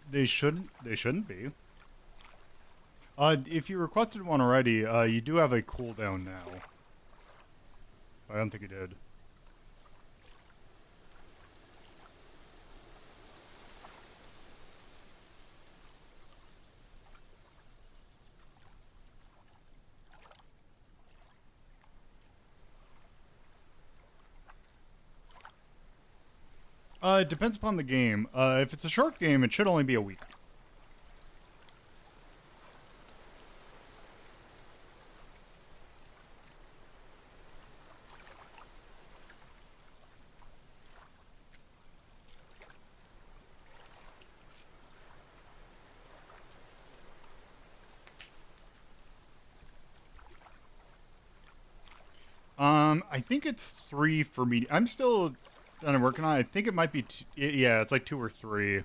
They shouldn't be. If you requested one already, you do have a cooldown now. I don't think you did. It depends upon the game. If it's a short game, it should only be a week. I think it's 3 for me. I'm still kind of working on it. I think it might be, yeah, it's like 2 or 3.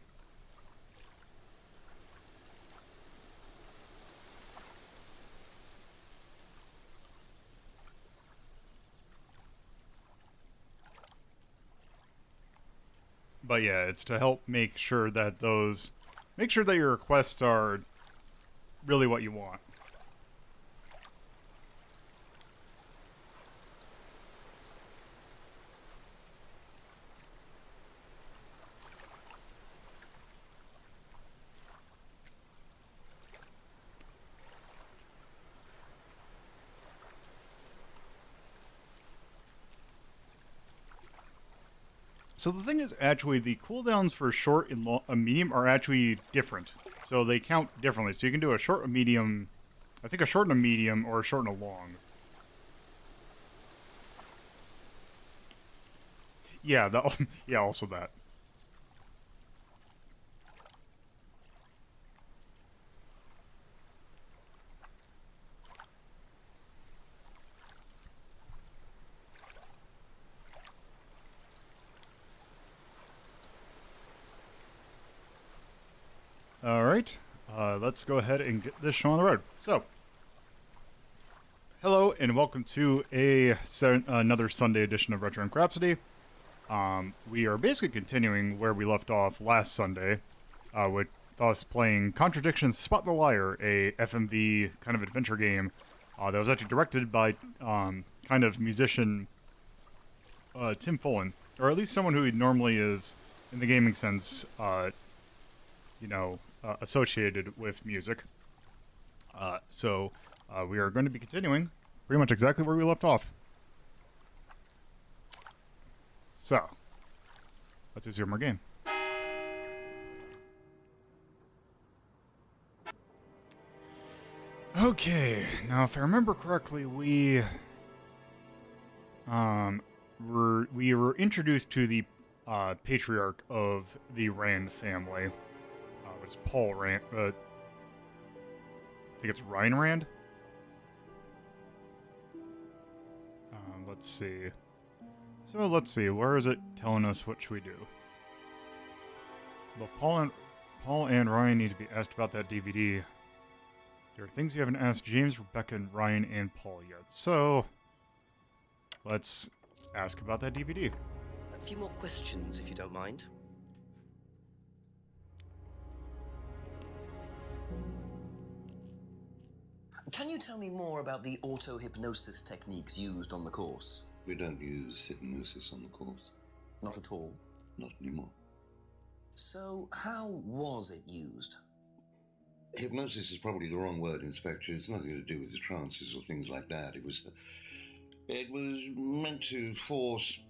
But yeah, it's to help make sure that your requests are really what you want. So the thing is, actually, the cooldowns for short and medium are actually different. So they count differently. So you can do a short, a medium, I think a short and a medium, or a short and a long. Yeah, yeah, also that. All right, let's go ahead and get this show on the road. So, hello and welcome to another Sunday edition of Retro and Rhapsody. We are basically continuing where we left off last Sunday, with us playing Contradiction, Spot the Liar, a FMV kind of adventure game that was actually directed by kind of musician Tim Follin, or at least someone who he normally is in the gaming sense, associated with music. So we are going to be continuing pretty much exactly where we left off. So, let's resume our game. Okay, now if I remember correctly, we were introduced to the patriarch of the Rand family. It's Paul Rand. I think it's Ryan Rand. Let's see. So let's see. Where is it telling us what should we do? Well, Paul and Ryan need to be asked about that DVD. There are things you haven't asked James, Rebecca, and Ryan and Paul yet. So let's ask about that DVD. A few more questions, if you don't mind. Can you tell me more about the auto-hypnosis techniques used on the course? We don't use hypnosis on the course. Not at all. Not anymore. So, how was it used? Hypnosis is probably the wrong word, Inspector. It's nothing to do with the trances or things like that. It was meant to force...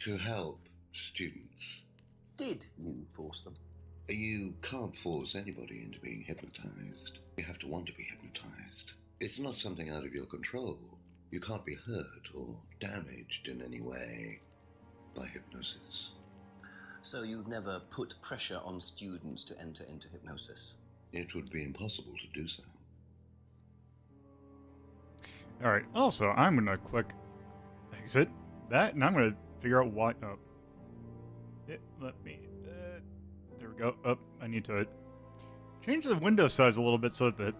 to help students. Did you force them? You can't force anybody into being hypnotized. You have to want to be hypnotized. It's not something out of your control. You can't be hurt or damaged in any way by hypnosis. So you've never put pressure on students to enter into hypnosis? It would be impossible to do so. Alright, also, I'm going to quick exit that, and I'm going to figure out why... Oh. Let me... there we go. Oh, I need to change the window size a little bit so that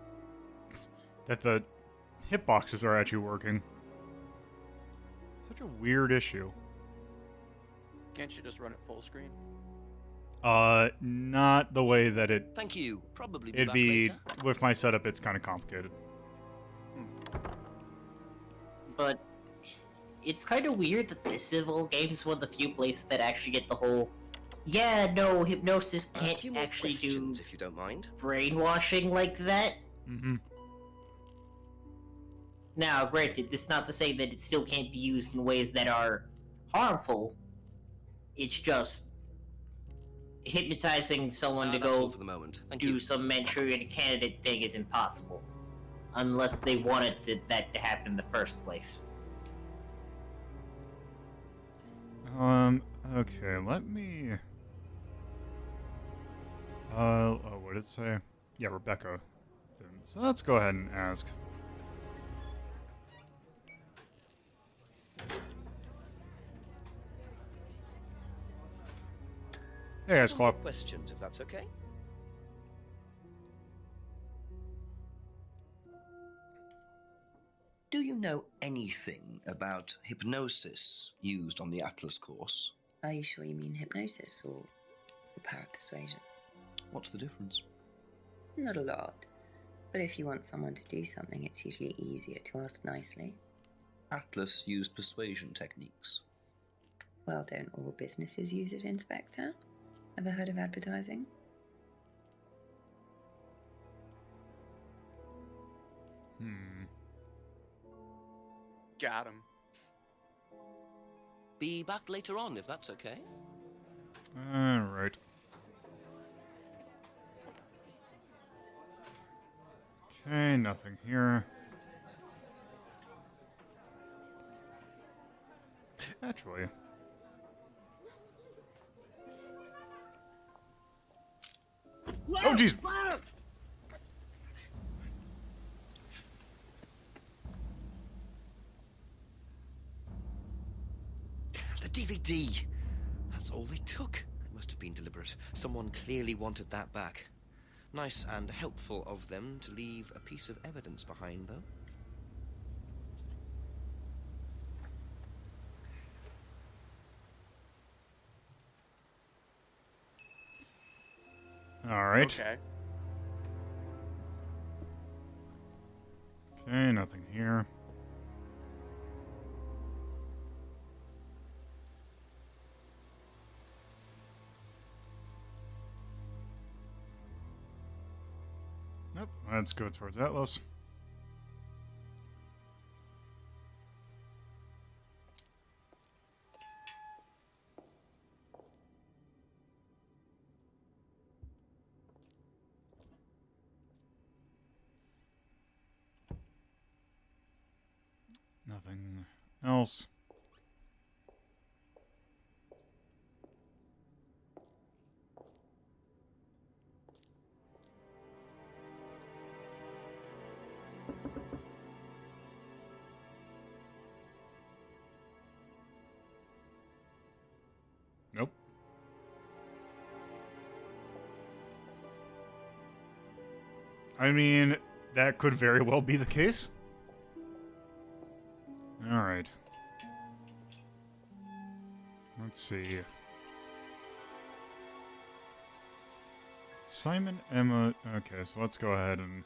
the hitboxes are actually working. Such a weird issue. Can't you just run it full screen? Not the way that Thank you. Probably be it'd back be later. with my setup. It's kind of complicated. But it's kind of weird that the Civil game is one of the few places that actually get the whole, yeah, no, hypnosis A can't few more actually do questions, if you don't mind. brainwashing like that. Mm-hmm. Now, granted, this is not to say that it still can't be used in ways that are harmful. It's just hypnotizing someone to That's all go for the moment. Thank do you. some Manchurian candidate thing is impossible. Unless they wanted that to happen in the first place. Okay, let me... oh, what did it say? Yeah, Rebecca. So let's go ahead and ask. Hey, Ice Couple more Claw. questions, if that's okay. Do you know anything about hypnosis used on the Atlas course? Are you sure you mean hypnosis or the power of persuasion? What's the difference? Not a lot. But if you want someone to do something, it's usually easier to ask nicely. Atlas used persuasion techniques. Well, don't all businesses use it, Inspector? Ever heard of advertising? Got him. Be back later on, if that's okay. Alright. Okay, nothing here. Actually. Oh, jeez! The DVD! That's all they took. It must have been deliberate. Someone clearly wanted that back. Nice and helpful of them to leave a piece of evidence behind, though. Alright. Okay. Okay, nothing here. Nope, let's go towards Atlas. Nothing else. Nope. I mean, that could very well be the case. Alright. Let's see. Simon, Emma... Okay, so let's go ahead and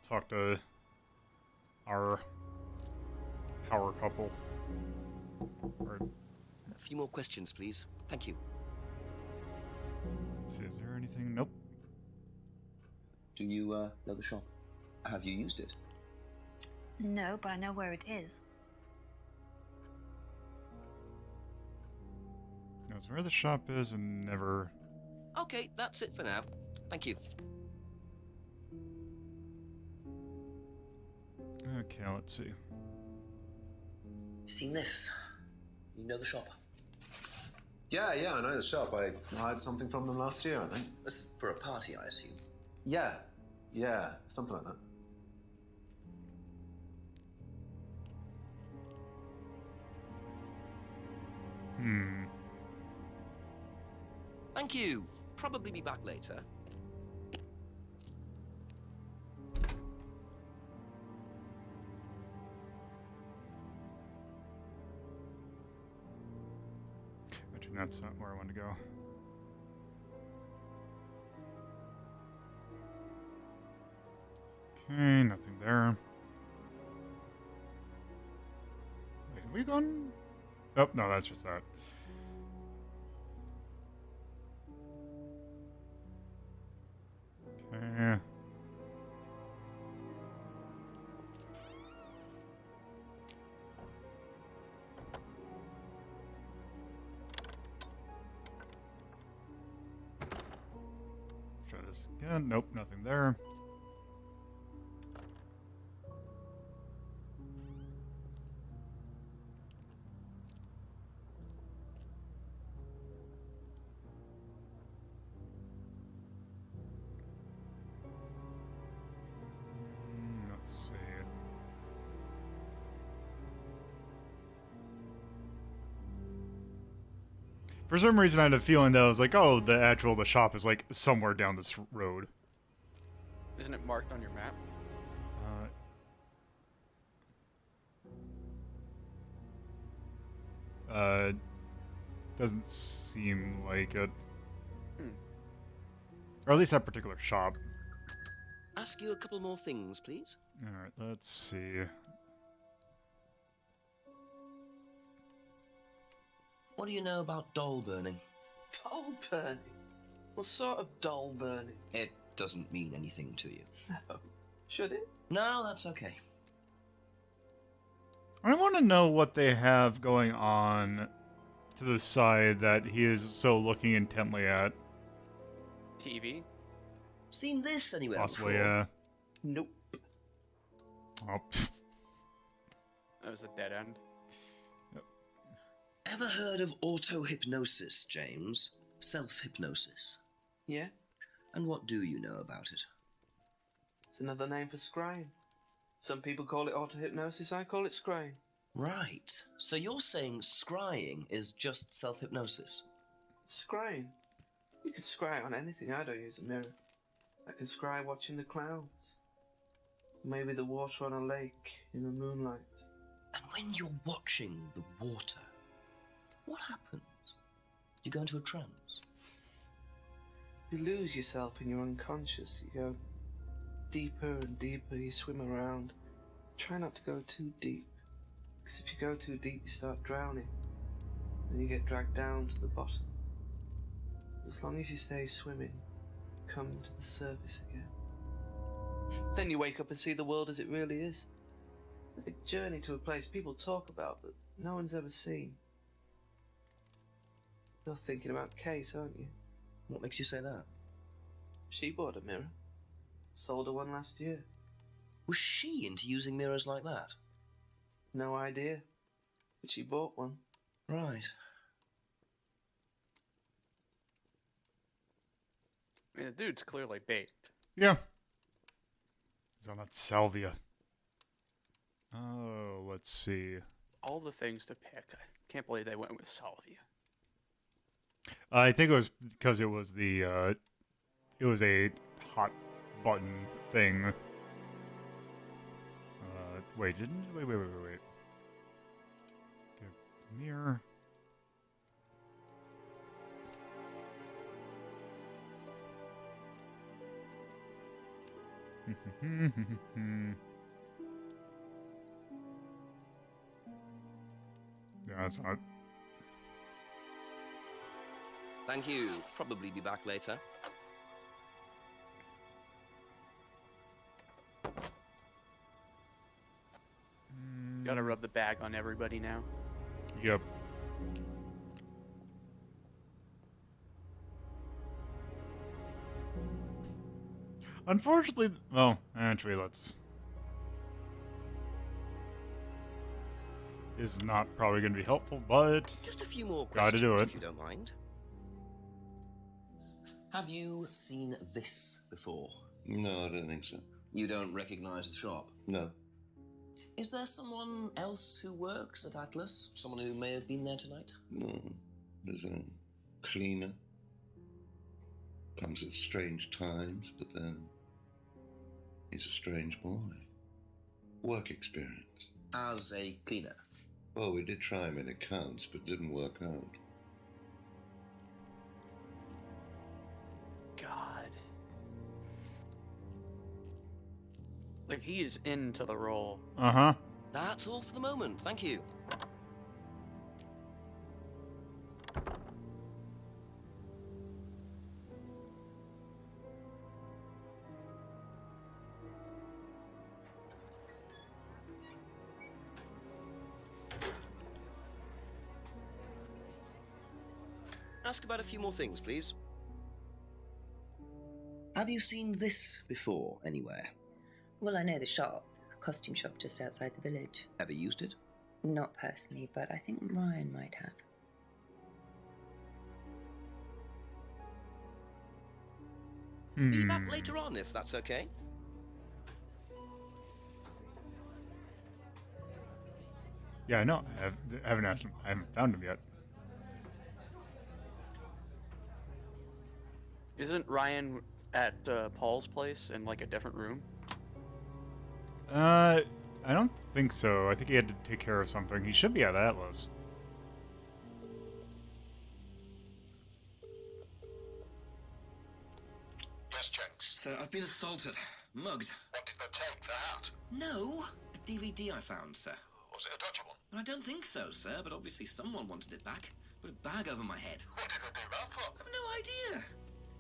talk to our power couple. Or, A few more questions, please. Thank you. let's see, is there anything? Nope. Do you, know the shop? Have you used it? No, but I know where it is. Knows where the shop is and never... Okay, that's it for now. Thank you. Okay, let's see. Seen this? You know the shop? Yeah, I know the shop. I hired something from them last year, I think. This for a party, I assume. Yeah, something like that. Thank you. Probably be back later. That's not where I want to go. Okay, nothing there. Wait, have we gone? Oh, no, that's just that. Okay. Try this again. Nope, nothing there. Let's see. For some reason, I had a feeling that I was like, oh, the shop is like somewhere down this road. Isn't it marked on your map? Doesn't seem like it. Or at least that particular shop. Ask you a couple more things, please. Alright, let's see. What do you know about doll burning? Doll burning? What sort of doll burning? It doesn't mean anything to you. No. Should it? No, that's okay. I want to know what they have going on to the side that he is so looking intently at. TV? Seen this anywhere Possibly, before? yeah. Nope. Oh, That was a dead end. Ever heard of auto-hypnosis, James? Self-hypnosis. Yeah? And what do you know about it? It's another name for scrying. Some people call it auto-hypnosis, I call it scrying. Right. So you're saying scrying is just self-hypnosis? Scrying? You can scry on anything, I don't use a mirror. I can scry watching the clouds. Maybe the water on a lake in the moonlight. And when you're watching the water, what happens? You go into a trance? You lose yourself in your unconscious. You go deeper and deeper, you swim around. Try not to go too deep, because if you go too deep you start drowning. Then you get dragged down to the bottom. As long as you stay swimming, come to the surface again. Then you wake up and see the world as it really is. It's a journey to a place people talk about, but no one's ever seen. You're thinking about Kate, aren't you? What makes you say that? She bought a mirror. Sold her one last year. Was she into using mirrors like that? No idea. But she bought one. Right. I mean, the dude's clearly baked. yeah. He's on that salvia. Oh, let's see. All the things to pick. I can't believe they went with salvia. I think it was because it was the, it was a hot button thing. Wait, wait. Give mirror. Yeah, that's not. Thank you. Probably be back later. Gotta rub the bag on everybody now. Yep. Unfortunately, well, actually, let's. Is not probably going to be helpful, but Just a few more Gotta questions, do it. if you don't mind. Have you seen this before? No, I don't think so. You don't recognize the shop? No. Is there someone else who works at Atlas? Someone who may have been there tonight? No. There's a cleaner. Comes at strange times, but then he's a strange boy. Work experience. As a cleaner? Well, we did try him in accounts, but didn't work out. Like, he is into the role. Uh-huh. That's all for the moment. Thank you. Ask about a few more things, please. Have you seen this before anywhere? Well, I know the shop, a costume shop just outside the village. Ever used it? Not personally, but I think Ryan might have. Be back later on, if that's okay. Yeah, I know. I haven't asked him. I haven't found him yet. Isn't Ryan at Paul's place in like a different room? I don't think so. I think he had to take care of something. He should be at Atlas. Yes, Jenks. Sir, I've been assaulted. Mugged. What did they take? The hat? No! A DVD I found, sir. Was it a dodgy one? Well, I don't think so, sir, but obviously someone wanted it back. Put a bag over my head. What did they do that for? I've no idea.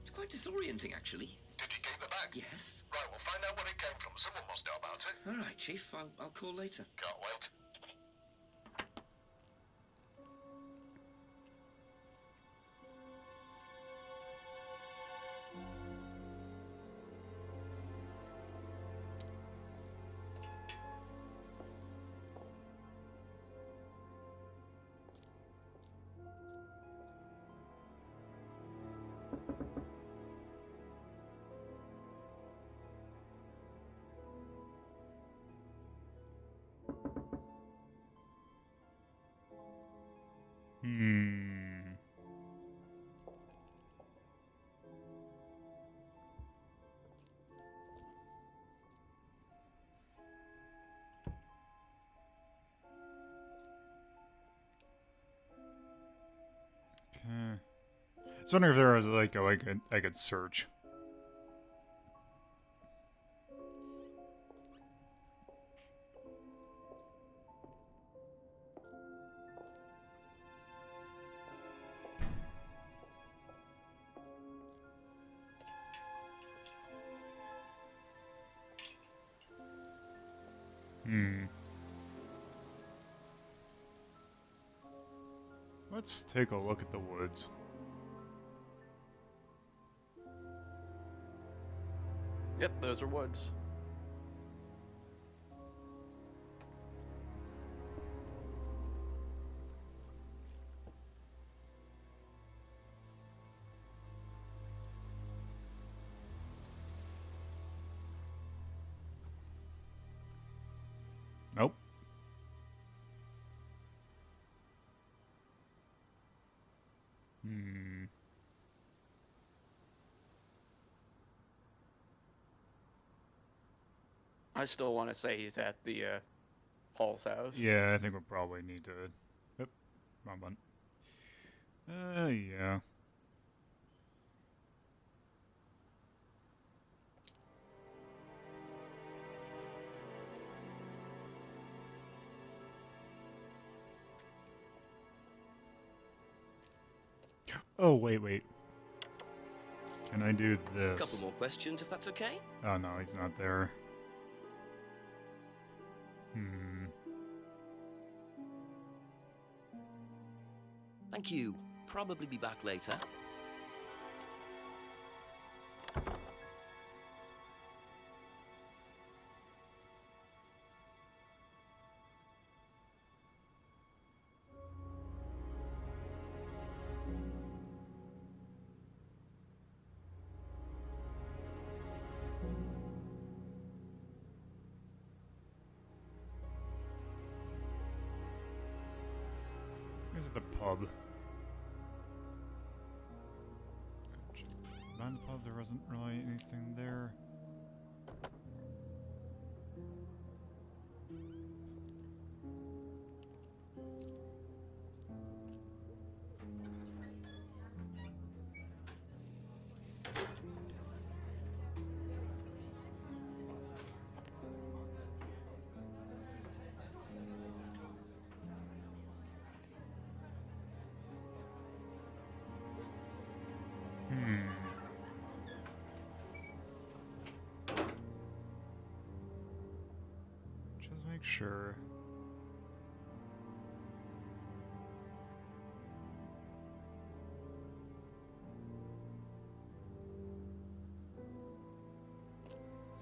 It's quite disorienting, actually. Did you keep the bag? Yes. Right, we'll find out where it came from. Someone must know about it. All right, Chief. I'll call later. Can't wait. Okay. I was wondering if there was like a I could search. Let's take a look at the woods. Yep, those are woods. Nope. I still want to say he's at the Paul's house. Yeah, I think we'll probably need to... Yep. Wrong button. Yeah. Oh, wait. Can I do this? Couple more questions, if that's okay. Oh, no, he's not there. Thank you. Probably be back later. Where's the pub? Behind the pub, there wasn't really anything there. sure.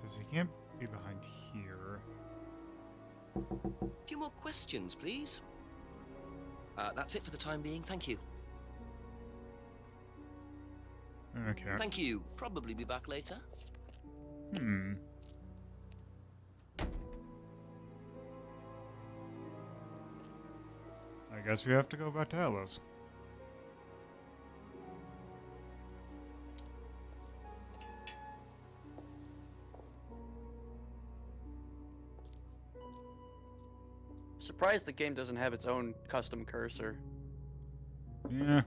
Says he can't be behind here. A few more questions, please. That's it for the time being. Thank you. Okay. Thank you. Probably be back later. Hmm. I guess we have to go back to Atlas. Surprised the game doesn't have its own custom cursor. Yeah.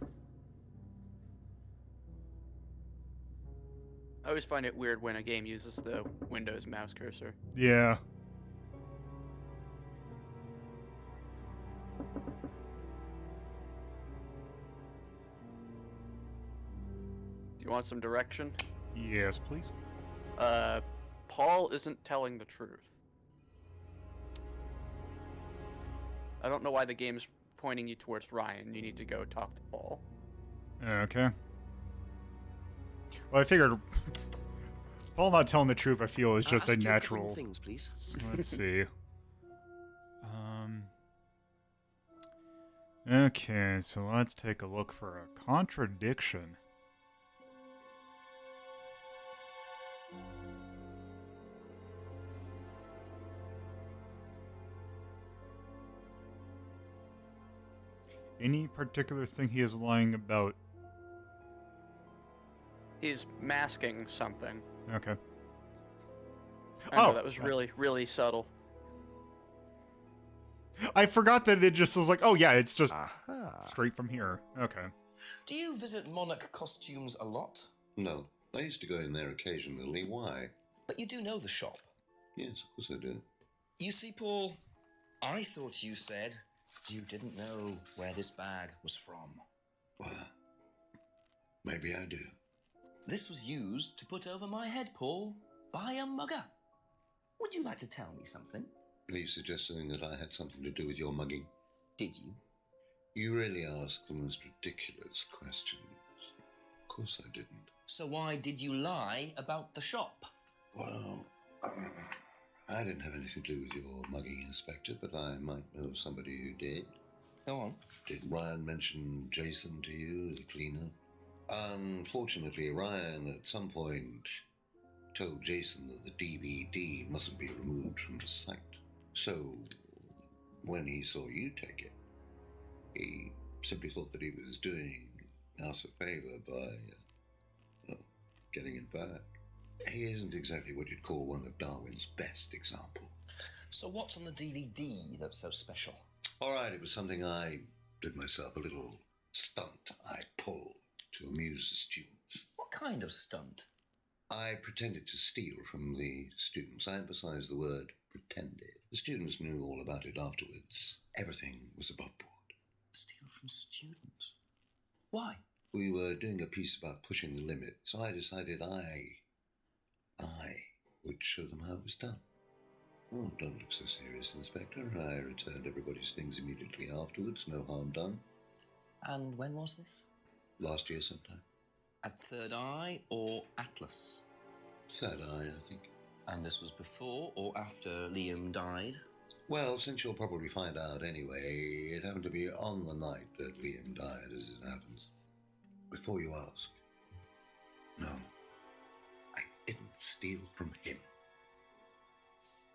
I always find it weird when a game uses the Windows mouse cursor. Yeah. Do you want some direction? Yes, please. Paul isn't telling the truth. I don't know why the game's pointing you towards Ryan. You need to go talk to Paul. Okay. Well, I figured Paul not telling the truth, I feel, is just a Ask you couple more natural. things, please. So let's see. Okay, so let's take a look for a contradiction. Any particular thing he is lying about? He's masking something. Okay. I know that was really, really subtle. I forgot that it just was like, oh yeah, it's just Aha. straight from here. Okay. Do you visit Monarch Costumes a lot? No, I used to go in there occasionally. Why? But you do know the shop. Yes, of course I do. You see, Paul, I thought you said you didn't know where this bag was from. Well, maybe I do. This was used to put over my head, Paul, by a mugger. Would you like to tell me something? Are you suggesting that I had something to do with your mugging? Did you? You really ask the most ridiculous questions. Of course I didn't. So why did you lie about the shop? Well, I didn't have anything to do with your mugging, Inspector, but I might know of somebody who did. Go on. Did Ryan mention Jason to you as a cleaner? Unfortunately, Ryan at some point told Jason that the DVD mustn't be removed from the site. So, when he saw you take it, he simply thought that he was doing us a favour by getting it back. He isn't exactly what you'd call one of Darwin's best examples. So what's on the DVD that's so special? All right, it was something I did myself, a little stunt I pulled to amuse the students. What kind of stunt? I pretended to steal from the students. I emphasize the word pretended. The students knew all about it afterwards. Everything was above board. Steal from students? Why? We were doing a piece about pushing the limit, so I decided I would show them how it was done. Oh, don't look so serious, Inspector. I returned everybody's things immediately afterwards. No harm done. And when was this? Last year sometime. At Third Eye or Atlas? Third Eye, I think. And this was before or after Liam died? Well, since you'll probably find out anyway, it happened to be on the night that Liam died, as it happens. Before you ask, no, I didn't steal from him.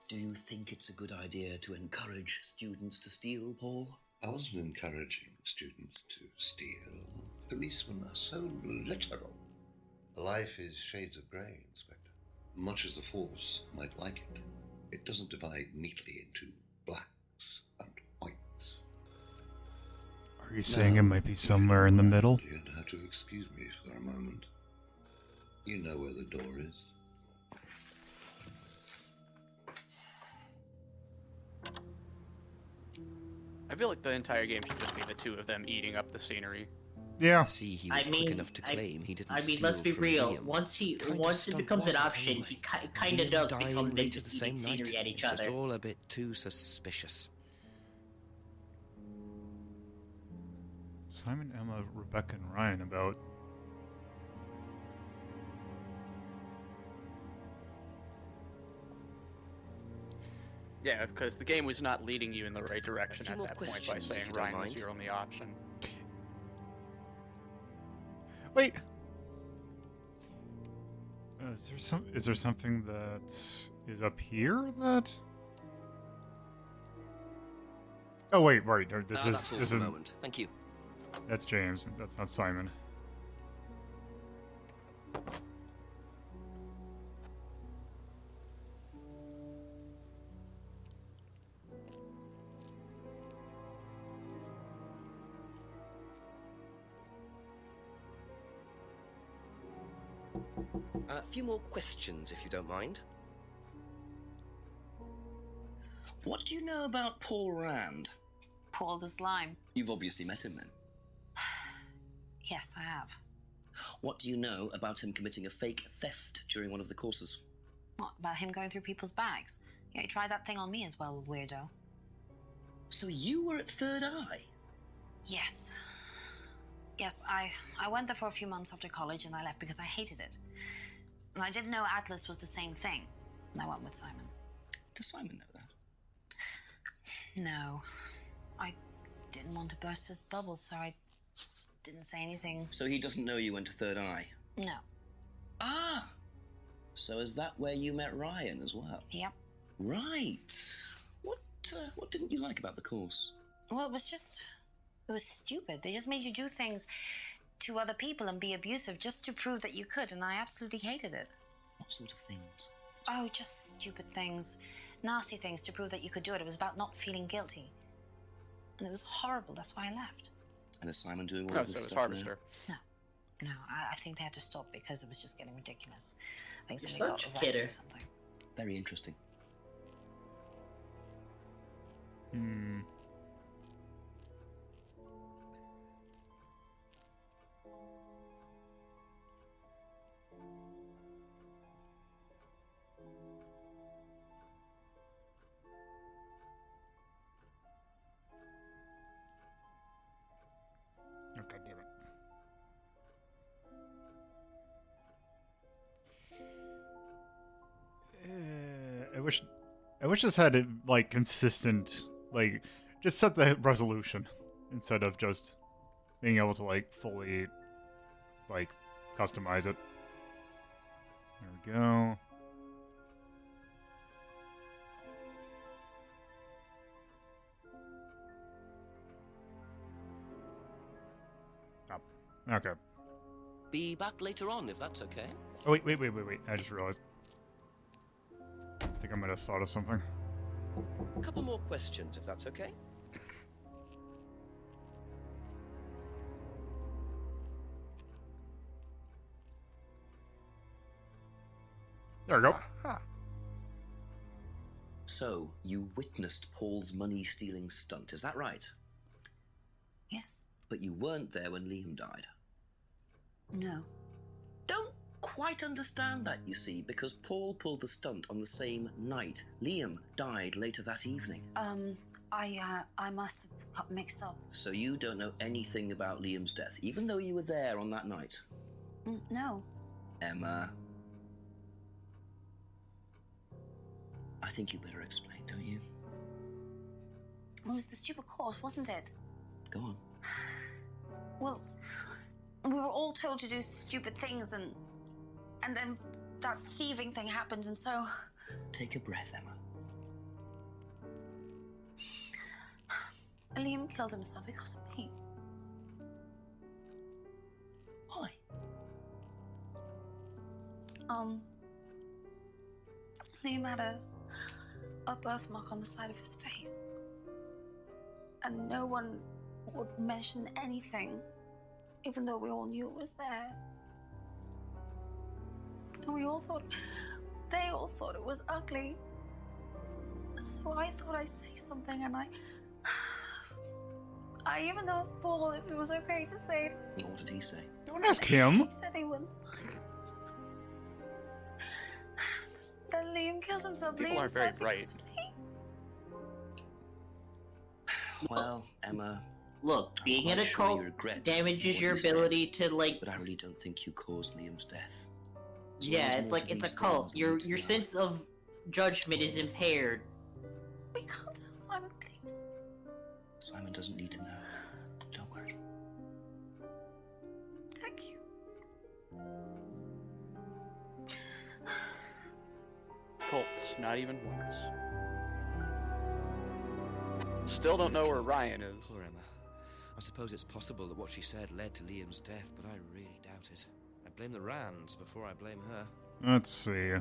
Do you think it's a good idea to encourage students to steal, Paul? I wasn't encouraging students to steal. Policemen are so literal. Life is shades of grey, Inspector. Much as the Force might like it, it doesn't divide neatly into blacks and whites. Are you saying it might be somewhere in the middle? You'd have to excuse me for a moment. You know where the door is. I feel like the entire game should just be the two of them eating up the scenery. Yeah. See, he was quick enough to claim he didn't steal let's be from real. Liam. Once it Kind of becomes stunt an was it option, anyway? he kind of Liam does dying become them later just the same eating night. scenery at each It's just other. all a bit too suspicious. Simon, Emma, Rebecca, and Ryan about. Yeah, because the game was not leading you in the right direction few at more that point by questions, if saying you don't Ryan was mind. your only option. Wait. Is there something that is up here that? Oh wait, right. This That's all this for is the moment. Thank you. That's James. That's not Simon. A few more questions, if you don't mind. What do you know about Paul Rand? Paul the Slime. You've obviously met him then. Yes, I have. What do you know about him committing a fake theft during one of the courses? What about him going through people's bags? Yeah, he tried that thing on me as well, weirdo. So you were at Third Eye? Yes. Yes, I went there for a few months after college and I left because I hated it. And I didn't know Atlas was the same thing. And I went with Simon. Does Simon know that? No. I didn't want to burst his bubble, so I didn't say anything. So he doesn't know you went to Third Eye? No. Ah! So is that where you met Ryan as well? Yep. Right. What didn't you like about the course? Well, it was stupid. They just made you do things to other people and be abusive just to prove that you could, and I absolutely hated it. What sort of things? Oh, just stupid things. Nasty things to prove that you could do it. It was about not feeling guilty. And it was horrible. That's why I left. And is Simon doing all No, of so this it's stuff now? Harvester. No, I think they had to stop because it was just getting ridiculous. I think You're somebody got such a arrested kidder. or something. Very interesting. Hmm. Okay, damn it. I wish this had like consistent, like just set the resolution instead of just being able to like fully like customize it. There we go. Oh, okay. Be back later on, if that's okay. Oh wait. I just realized. I think I might have thought of something. A couple more questions, if that's okay. There we go. So, you witnessed Paul's money-stealing stunt, is that right? Yes. But you weren't there when Liam died. No. Don't quite understand that, you see, because Paul pulled the stunt on the same night. Liam died later that evening. I must have got mixed up. So you don't know anything about Liam's death, even though you were there on that night? No. Emma. I think you better explain, don't you? It was the stupid course, wasn't it? Go on. Well, we were all told to do stupid things, and then that thieving thing happened, and so... Take a breath, Emma. Liam killed himself because of me. Why? Liam had a birthmark on the side of his face. And no one would mention anything, even though we all knew it was there. And they all thought it was ugly. So I thought I'd say something, and I even asked Paul if it was okay to say it. What did he say? Don't ask him. He said he wouldn't. Then Liam killed himself. People Liam aren't very said because bright. of me. Well, Emma, Look, I'm being in quite a sure you cult regret damages what your you said, ability to, like... but I really don't think you caused Liam's death. There's Yeah, always it's more like, to it's these a cult. things than Your meets the eye. sense of judgment is impaired. We can't tell Simon, please. Simon doesn't need to know. Don't worry. Thank you. Cults, not even once. Still don't know where Ryan is. Poor Emma. I suppose it's possible that what she said led to Liam's death, but I really doubt it. I blame the Rands before I blame her. Let's see.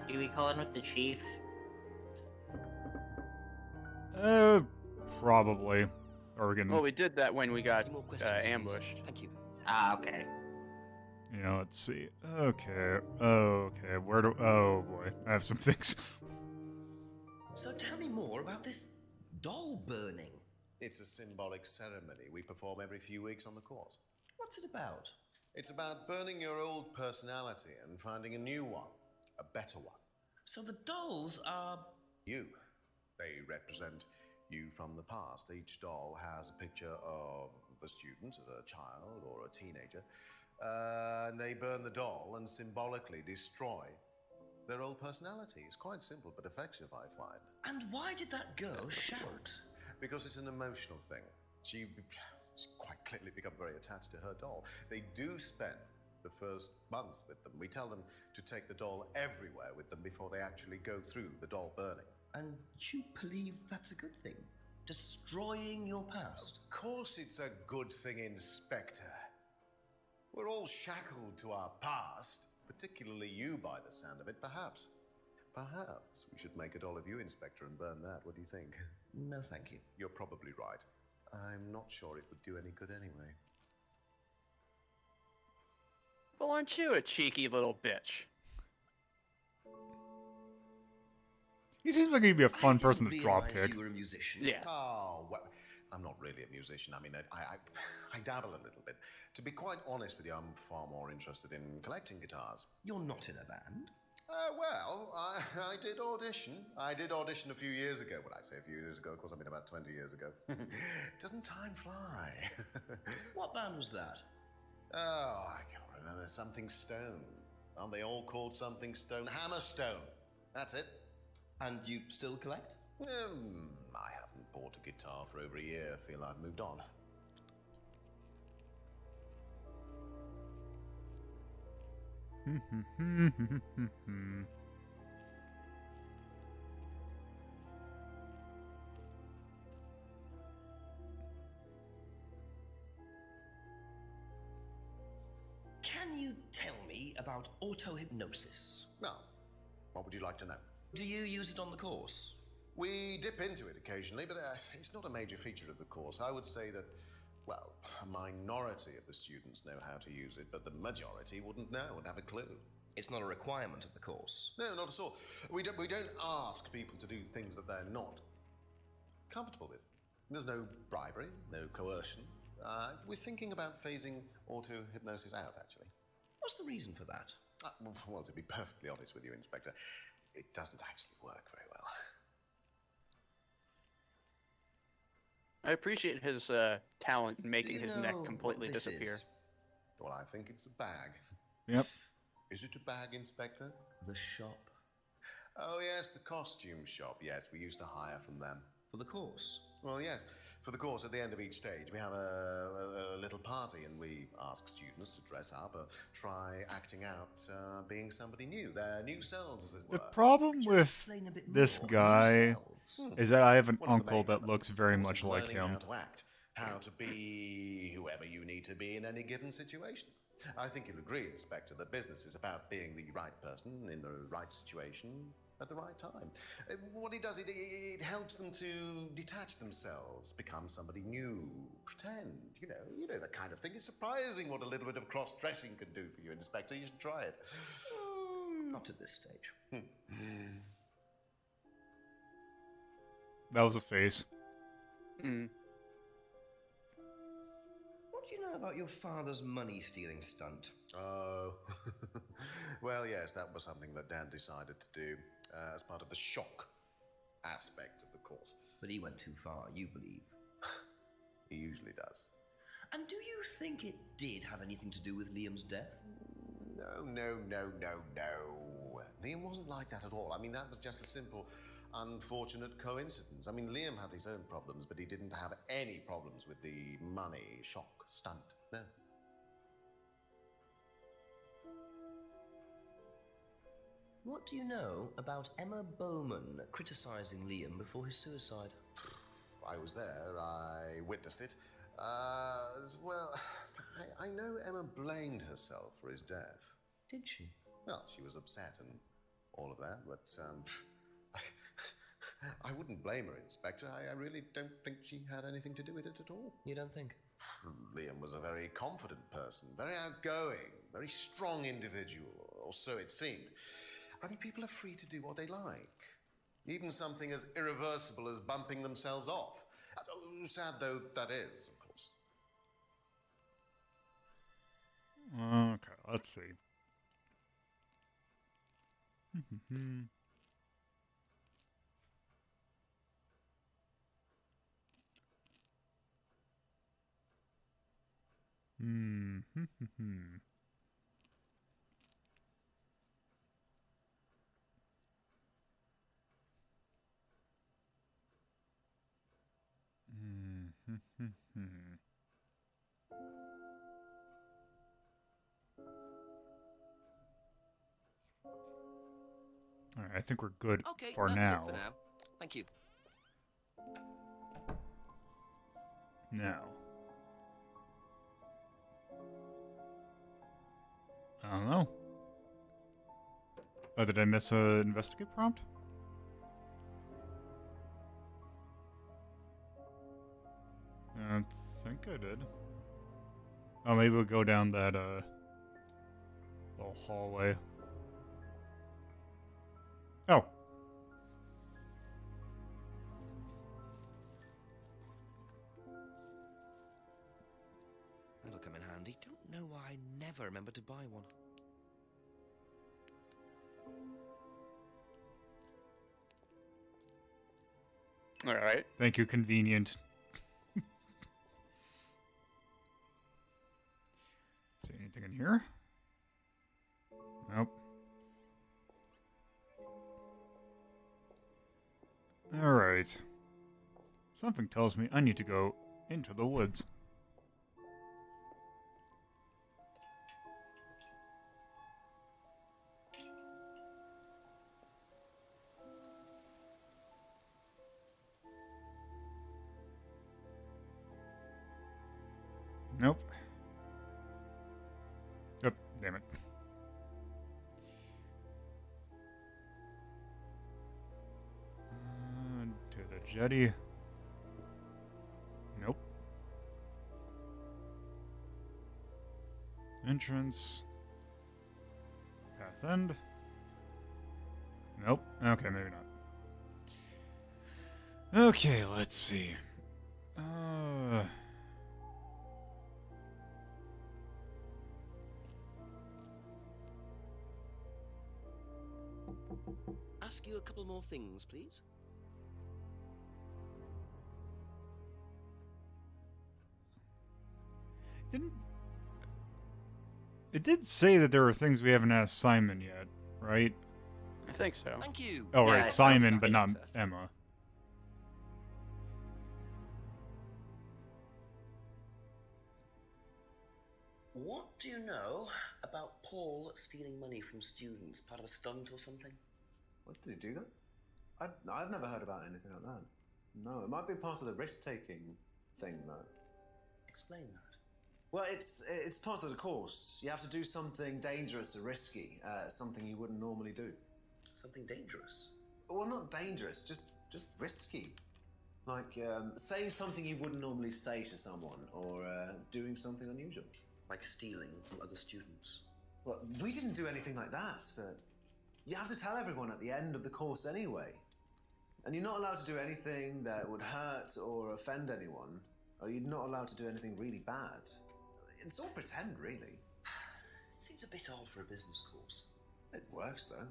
Do we call in with the chief? Probably. Oregon. Well, we did that when we got Any more questions, please? ambushed. Thank you. Ah, okay. Yeah, let's see. Okay. Okay. Where do... Oh, boy. I have some things. So tell me more about this doll burning. It's a symbolic ceremony we perform every few weeks on the course. What's it about? It's about burning your old personality and finding a new one, a better one. So the dolls are... You. They represent you from the past. Each doll has a picture of the student as a child or a teenager, and they burn the doll and symbolically destroy their old personality. It's quite simple but effective, I find. And why did that girl shout? Because it's an emotional thing. She's quite clearly become very attached to her doll. They do spend the first month with them. We tell them to take the doll everywhere with them before they actually go through the doll burning. And you believe that's a good thing? Destroying your past? Of course it's a good thing, Inspector. We're all shackled to our past, particularly you by the sound of it. Perhaps we should make a doll of you, Inspector, and burn that. What do you think? No, thank you. You're probably right. I'm not sure it would do any good anyway. Well, aren't you a cheeky little bitch? He seems like he'd be a fun I person didn't to drop realize kick. you were a musician. Yeah. Oh, well, I'm not really a musician. I mean, I dabble a little bit. To be quite honest with you, I'm far more interested in collecting guitars. You're not in a band? Well, I did audition. I did audition a few years ago. When I say a few years ago, of course, I mean about 20 years ago. Doesn't time fly? What band was that? Oh, I can't remember. Something Stone. Aren't they all called something Stone? Hammerstone. That's it. And you still collect? I haven't bought a guitar for over a year. I feel I've moved on. Can you tell me about auto-hypnosis? Now, what would you like to know? Do you use it on the course? We dip into it occasionally, but it's not a major feature of the course. I would say that, well, a minority of the students know how to use it, but the majority wouldn't know and have a clue. It's not a requirement of the course. No, not at all. We don't ask people to do things that they're not comfortable with. There's no bribery, no coercion. We're thinking about phasing auto-hypnosis out, actually. What's the reason for that? Well, to be perfectly honest with you, Inspector, it doesn't actually work very well. I appreciate his talent in making his neck completely disappear. Well, I think it's a bag. Yep. Is it a bag, Inspector? The shop. Oh, yes, the costume shop. Yes, we used to hire from them. For the course? Well, yes. For the course, at the end of each stage, we have a little party, and we ask students to dress up or try acting out being somebody new, their new selves, as it were. The problem with this guy is that I have an uncle that looks very much like Learning him. how to act, how to be whoever you need to be in any given situation. I think you'll agree, Inspector, that business is about being the right person in the right situation at the right time. What it does, it helps them to detach themselves, become somebody new, pretend, you know, that kind of thing. It's surprising what a little bit of cross-dressing can do for you, Inspector. You should try it. Not at this stage. That was a face. What do you know about your father's money-stealing stunt? Oh, well, yes, that was something that Dan decided to do as part of the shock aspect of the course. But he went too far, you believe. He usually does. And do you think it did have anything to do with Liam's death? No. Liam wasn't like that at all. I mean, that was just a simple, unfortunate coincidence. I mean, Liam had his own problems, but he didn't have any problems with the money shock stunt. No. What do you know about Emma Bowman criticizing Liam before his suicide? I was there. I witnessed it. Well, I know Emma blamed herself for his death. Did she? Well, she was upset and all of that, but I wouldn't blame her, Inspector. I really don't think she had anything to do with it at all. You don't think? Liam was a very confident person, very outgoing, very strong individual, or so it seemed. I mean, people are free to do what they like. Even something as irreversible as bumping themselves off. Sad though that is, of course. Okay, let's see. All right, I think we're good Okay, for that's now. it for now. Thank you. Now. I don't know. Oh, did I miss a investigate prompt? I think I did. Oh, maybe we'll go down that little hallway. Oh. That'll come in handy. Don't know why I never remember to buy one. All right. Thank you, convenient. See anything in here? Nope. Alright. Something tells me I need to go into the woods. Nope. Oh, damn it. To the jetty. Nope. Entrance. Path end. Nope. Okay, maybe not. Okay, let's see. Ask you a couple more things, please. It did say that there were things we haven't asked Simon yet, right? I think so. Thank you. Oh, Yeah, right, I Simon, thought but we not had to. Emma. What do you know about Paul stealing money from students? Part of a stunt or something? What, did he do that? I've never heard about anything like that. No, it might be part of the risk-taking thing, though. Explain that. Well, it's part of the course. You have to do something dangerous or risky, something you wouldn't normally do. Something dangerous? Well, not dangerous, just risky. Like saying something you wouldn't normally say to someone, or doing something unusual. Like stealing from other students. Well, we didn't do anything like that, but you have to tell everyone at the end of the course anyway. And you're not allowed to do anything that would hurt or offend anyone, or you're not allowed to do anything really bad. It's all pretend, really. Seems a bit odd for a business course. It works, though.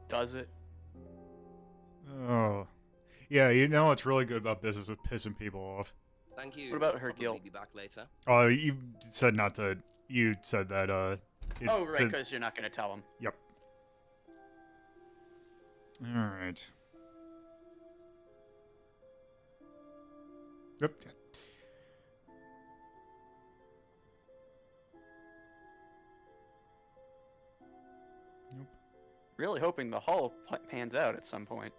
Does it? Oh. Yeah, you know what's really good about business is pissing people off. Thank you. What about her Probably guilt? be back later. Oh, you said not to... You said that, it Oh, right, said- because you're not going to tell him. Yep. Alright. Yep. Really hoping the hull pans out at some point.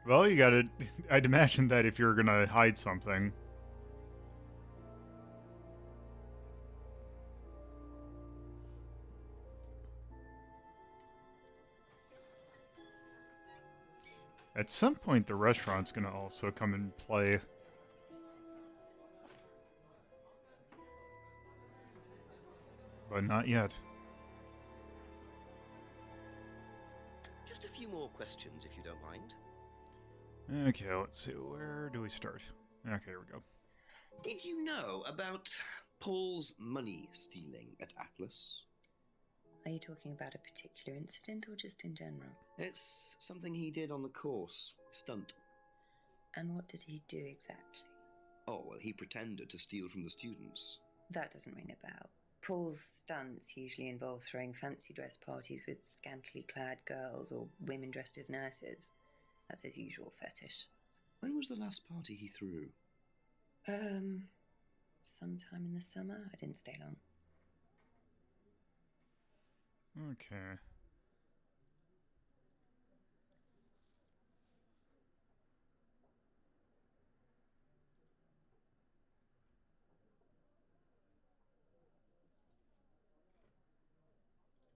Well, you gotta... I'd imagine that if you're gonna hide something... At some point, the restaurant's gonna also come and play. But not yet. Just a few more questions, if you don't mind. Okay, let's see. Where do we start? Okay, here we go. Did you know about Paul's money stealing at Atlas? Are you talking about a particular incident or just in general? It's something he did on the course. Stunt. And what did he do exactly? Oh, well, he pretended to steal from the students. That doesn't ring a bell. Paul's stunts usually involve throwing fancy dress parties with scantily clad girls or women dressed as nurses. That's his usual fetish. When was the last party he threw? Sometime in the summer. I didn't stay long. Okay.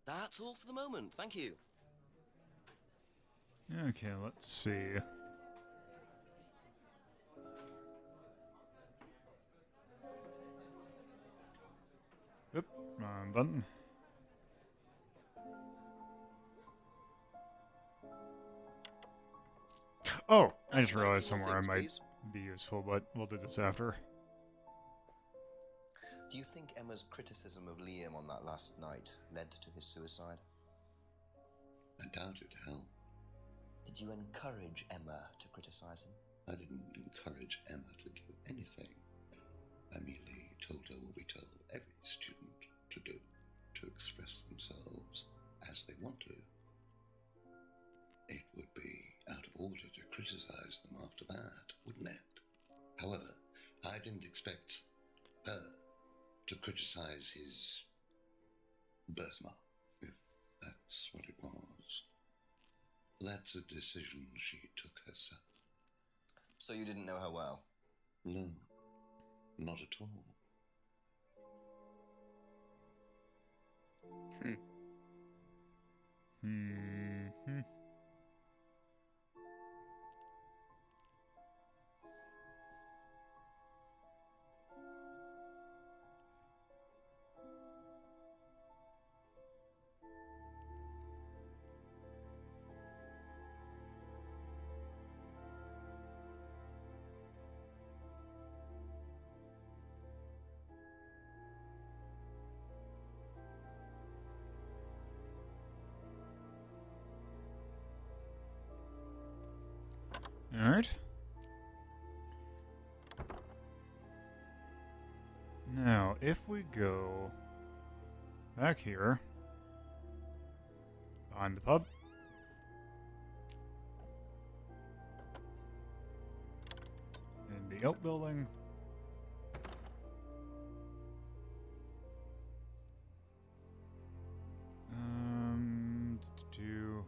That's all for the moment. Thank you. Okay, let's see. Oop, wrong button. Oh, I just realized somewhere I might be useful, but we'll do this after. Do you think Emma's criticism of Liam on that last night led to his suicide? I doubt it, Hal. Did you encourage Emma to criticize him? I didn't encourage Emma to do anything. I merely told her what we tell every student to do, to express themselves as they want to. It would be out of order to criticize them after that, wouldn't it? However, I didn't expect her to criticize his birthmark, if that's what it was. That's a decision she took herself. So you didn't know her well? No, not at all. Hmm. Alright. Now, if we go back here, behind the pub, in the outbuilding, do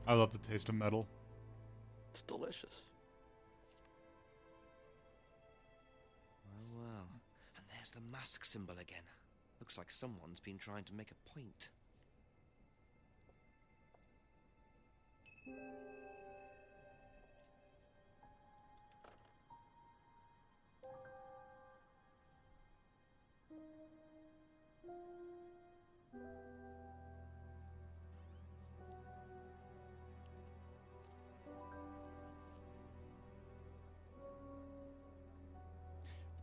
I love the taste of metal. It's delicious. Well. And there's the mask symbol again. Looks like someone's been trying to make a point.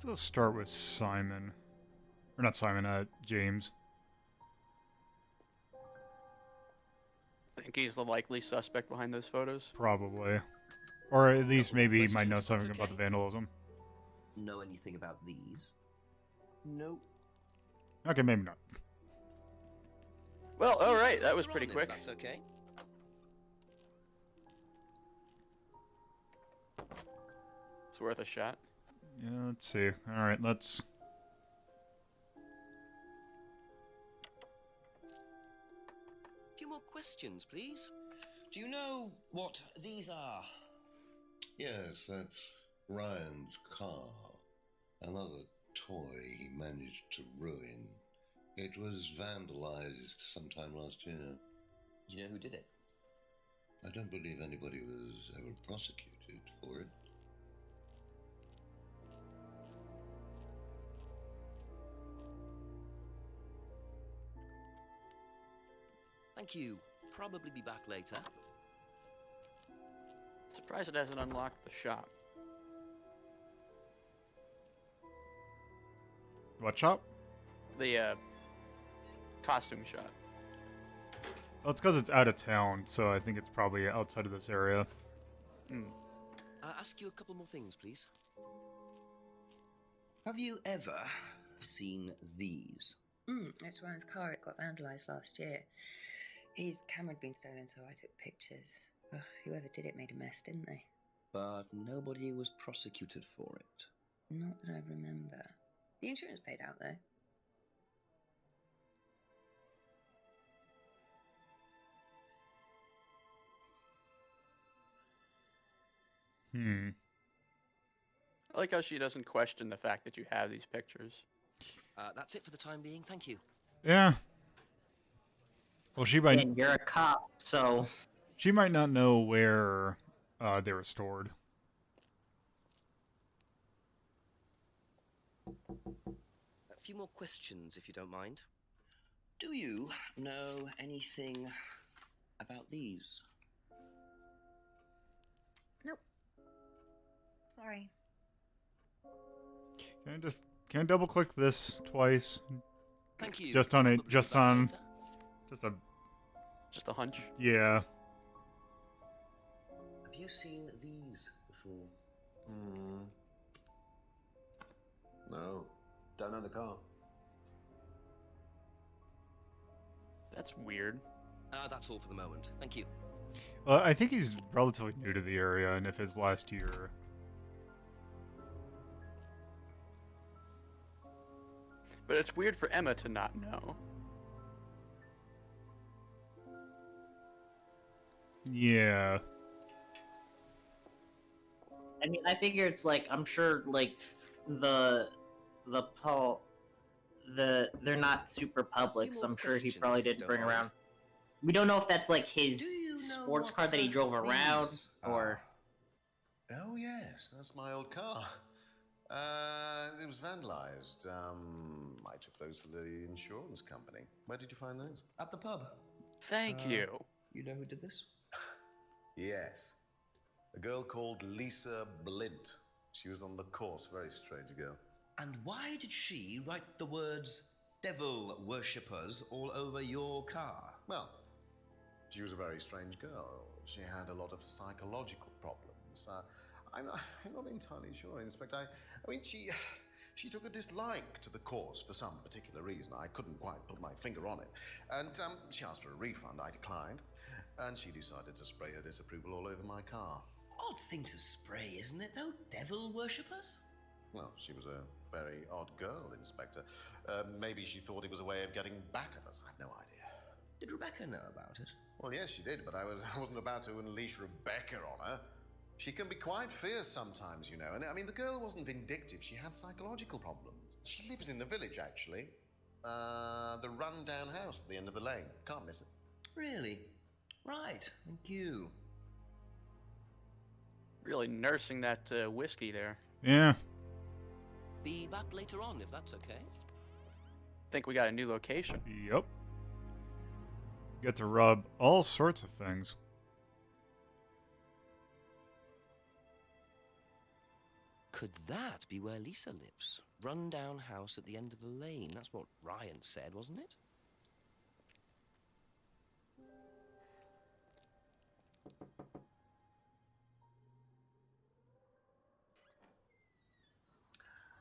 Let's start with Simon. Or not Simon, James. Think he's the likely suspect behind those photos? Probably. Or at least maybe he might know something about the vandalism. Know anything about these? Nope. Okay, maybe not. Well, alright, that was pretty If quick. that's okay. It's worth a shot. Yeah, let's see. Alright, let's... A few more questions, please. Do you know what these are? Yes, that's Ryan's car. Another toy he managed to ruin. It was vandalized sometime last year. Do you know who did it? I don't believe anybody was ever prosecuted for it. Thank you. Probably be back later. Surprised it hasn't unlocked the shop. What shop? The, costume shop. Well, it's because it's out of town, so I think it's probably outside of this area. Ask you a couple more things, please. Have you ever seen these? It's Ryan's car. It got vandalised last year. His camera had been stolen, so I took pictures. Ugh, whoever did it made a mess, didn't they? But nobody was prosecuted for it. Not that I remember. The insurance paid out, though. I like how she doesn't question the fact that you have these pictures. That's it for the time being. Thank you. Yeah. Well, she might... And you're a cop, so... She might not know where they were stored. A few more questions, if you don't mind. Do you know anything about these? Nope. Sorry. Can I double click this twice? Thank you. Just on it, just on... Just a... Just a hunch? Yeah. Have you seen these before? No. Don't know the car. That's weird. That's all for the moment. Thank you. I think he's relatively new to the area, and if his last year... But it's weird for Emma to not know. Yeah. I mean, I figure it's like, I'm sure, like, they're not super public, so I'm sure he probably didn't bring around. We don't know if that's like his sports car that he drove around, or... Oh yes, that's my old car. It was vandalized. I took those for the insurance company. Where did you find those? At the pub. Thank you. You know who did this? Yes. A girl called Lisa Blint. She was on the course, very strange girl. And why did she write the words devil worshippers all over your car? Well, she was a very strange girl. She had a lot of psychological problems. I'm not entirely sure, Inspector. I mean, she took a dislike to the course for some particular reason. I couldn't quite put my finger on it. And she asked for a refund. I declined. And she decided to spray her disapproval all over my car. Odd thing to spray, isn't it, though? Devil worshippers? Well, she was a very odd girl, Inspector. Maybe she thought it was a way of getting back at us. I have no idea. Did Rebecca know about it? Well, yes, she did, but I wasn't about to unleash Rebecca on her. She can be quite fierce sometimes, you know. And I mean, the girl wasn't vindictive. She had psychological problems. She lives in the village, actually. The run-down house at the end of the lane. Can't miss it. Really? Right, thank you. Really nursing that whiskey there. Yeah. Be back later on, if that's okay. Think we got a new location. Yep. Get to rub all sorts of things. Could that be where Lisa lives? Run-down house at the end of the lane. That's what Ryan said, wasn't it?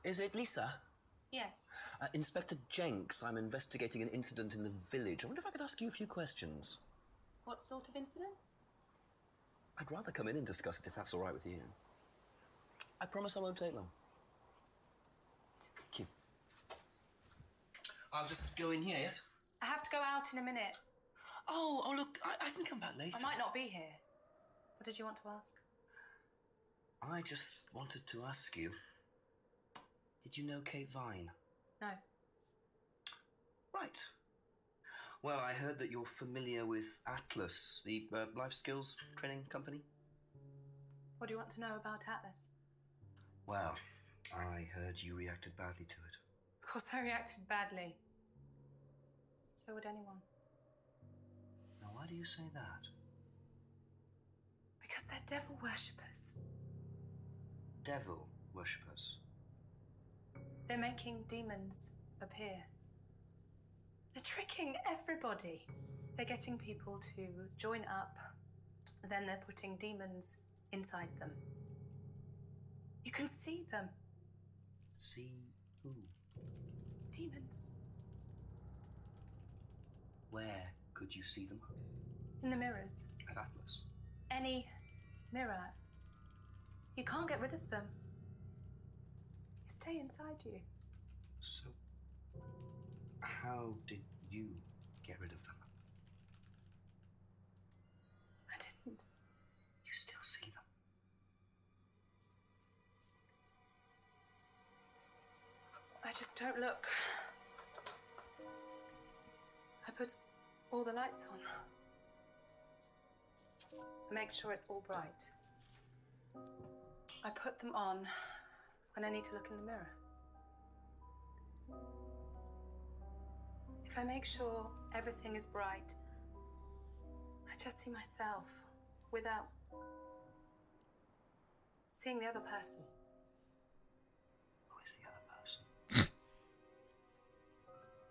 Is it Lisa? Yes. Inspector Jenks, I'm investigating an incident in the village. I wonder if I could ask you a few questions. What sort of incident? I'd rather come in and discuss it if that's all right with you. I promise I won't take long. Thank you. I'll just go in here, yes? I have to go out in a minute. Oh, look, I can come back later. I might not be here. What did you want to ask? I just wanted to ask you, did you know Kate Vine? No. Right. Well, I heard that you're familiar with Atlas, the life skills training company. What do you want to know about Atlas? Well, I heard you reacted badly to it. Of course I reacted badly. So would anyone. Now, why do you say that? Because they're devil worshippers. Devil worshippers. They're making demons appear. They're tricking everybody. They're getting people to join up, then they're putting demons inside them. You can see them. See who? Demons. Where could you see them? In the mirrors. At Atlas. Any mirror. You can't get rid of them. They stay inside you. So, how did you get rid of them? I didn't. You still see them? I just don't look. I put all the lights on. I make sure it's all bright. I put them on when I need to look in the mirror. If I make sure everything is bright, I just see myself without seeing the other person. Who is the other person?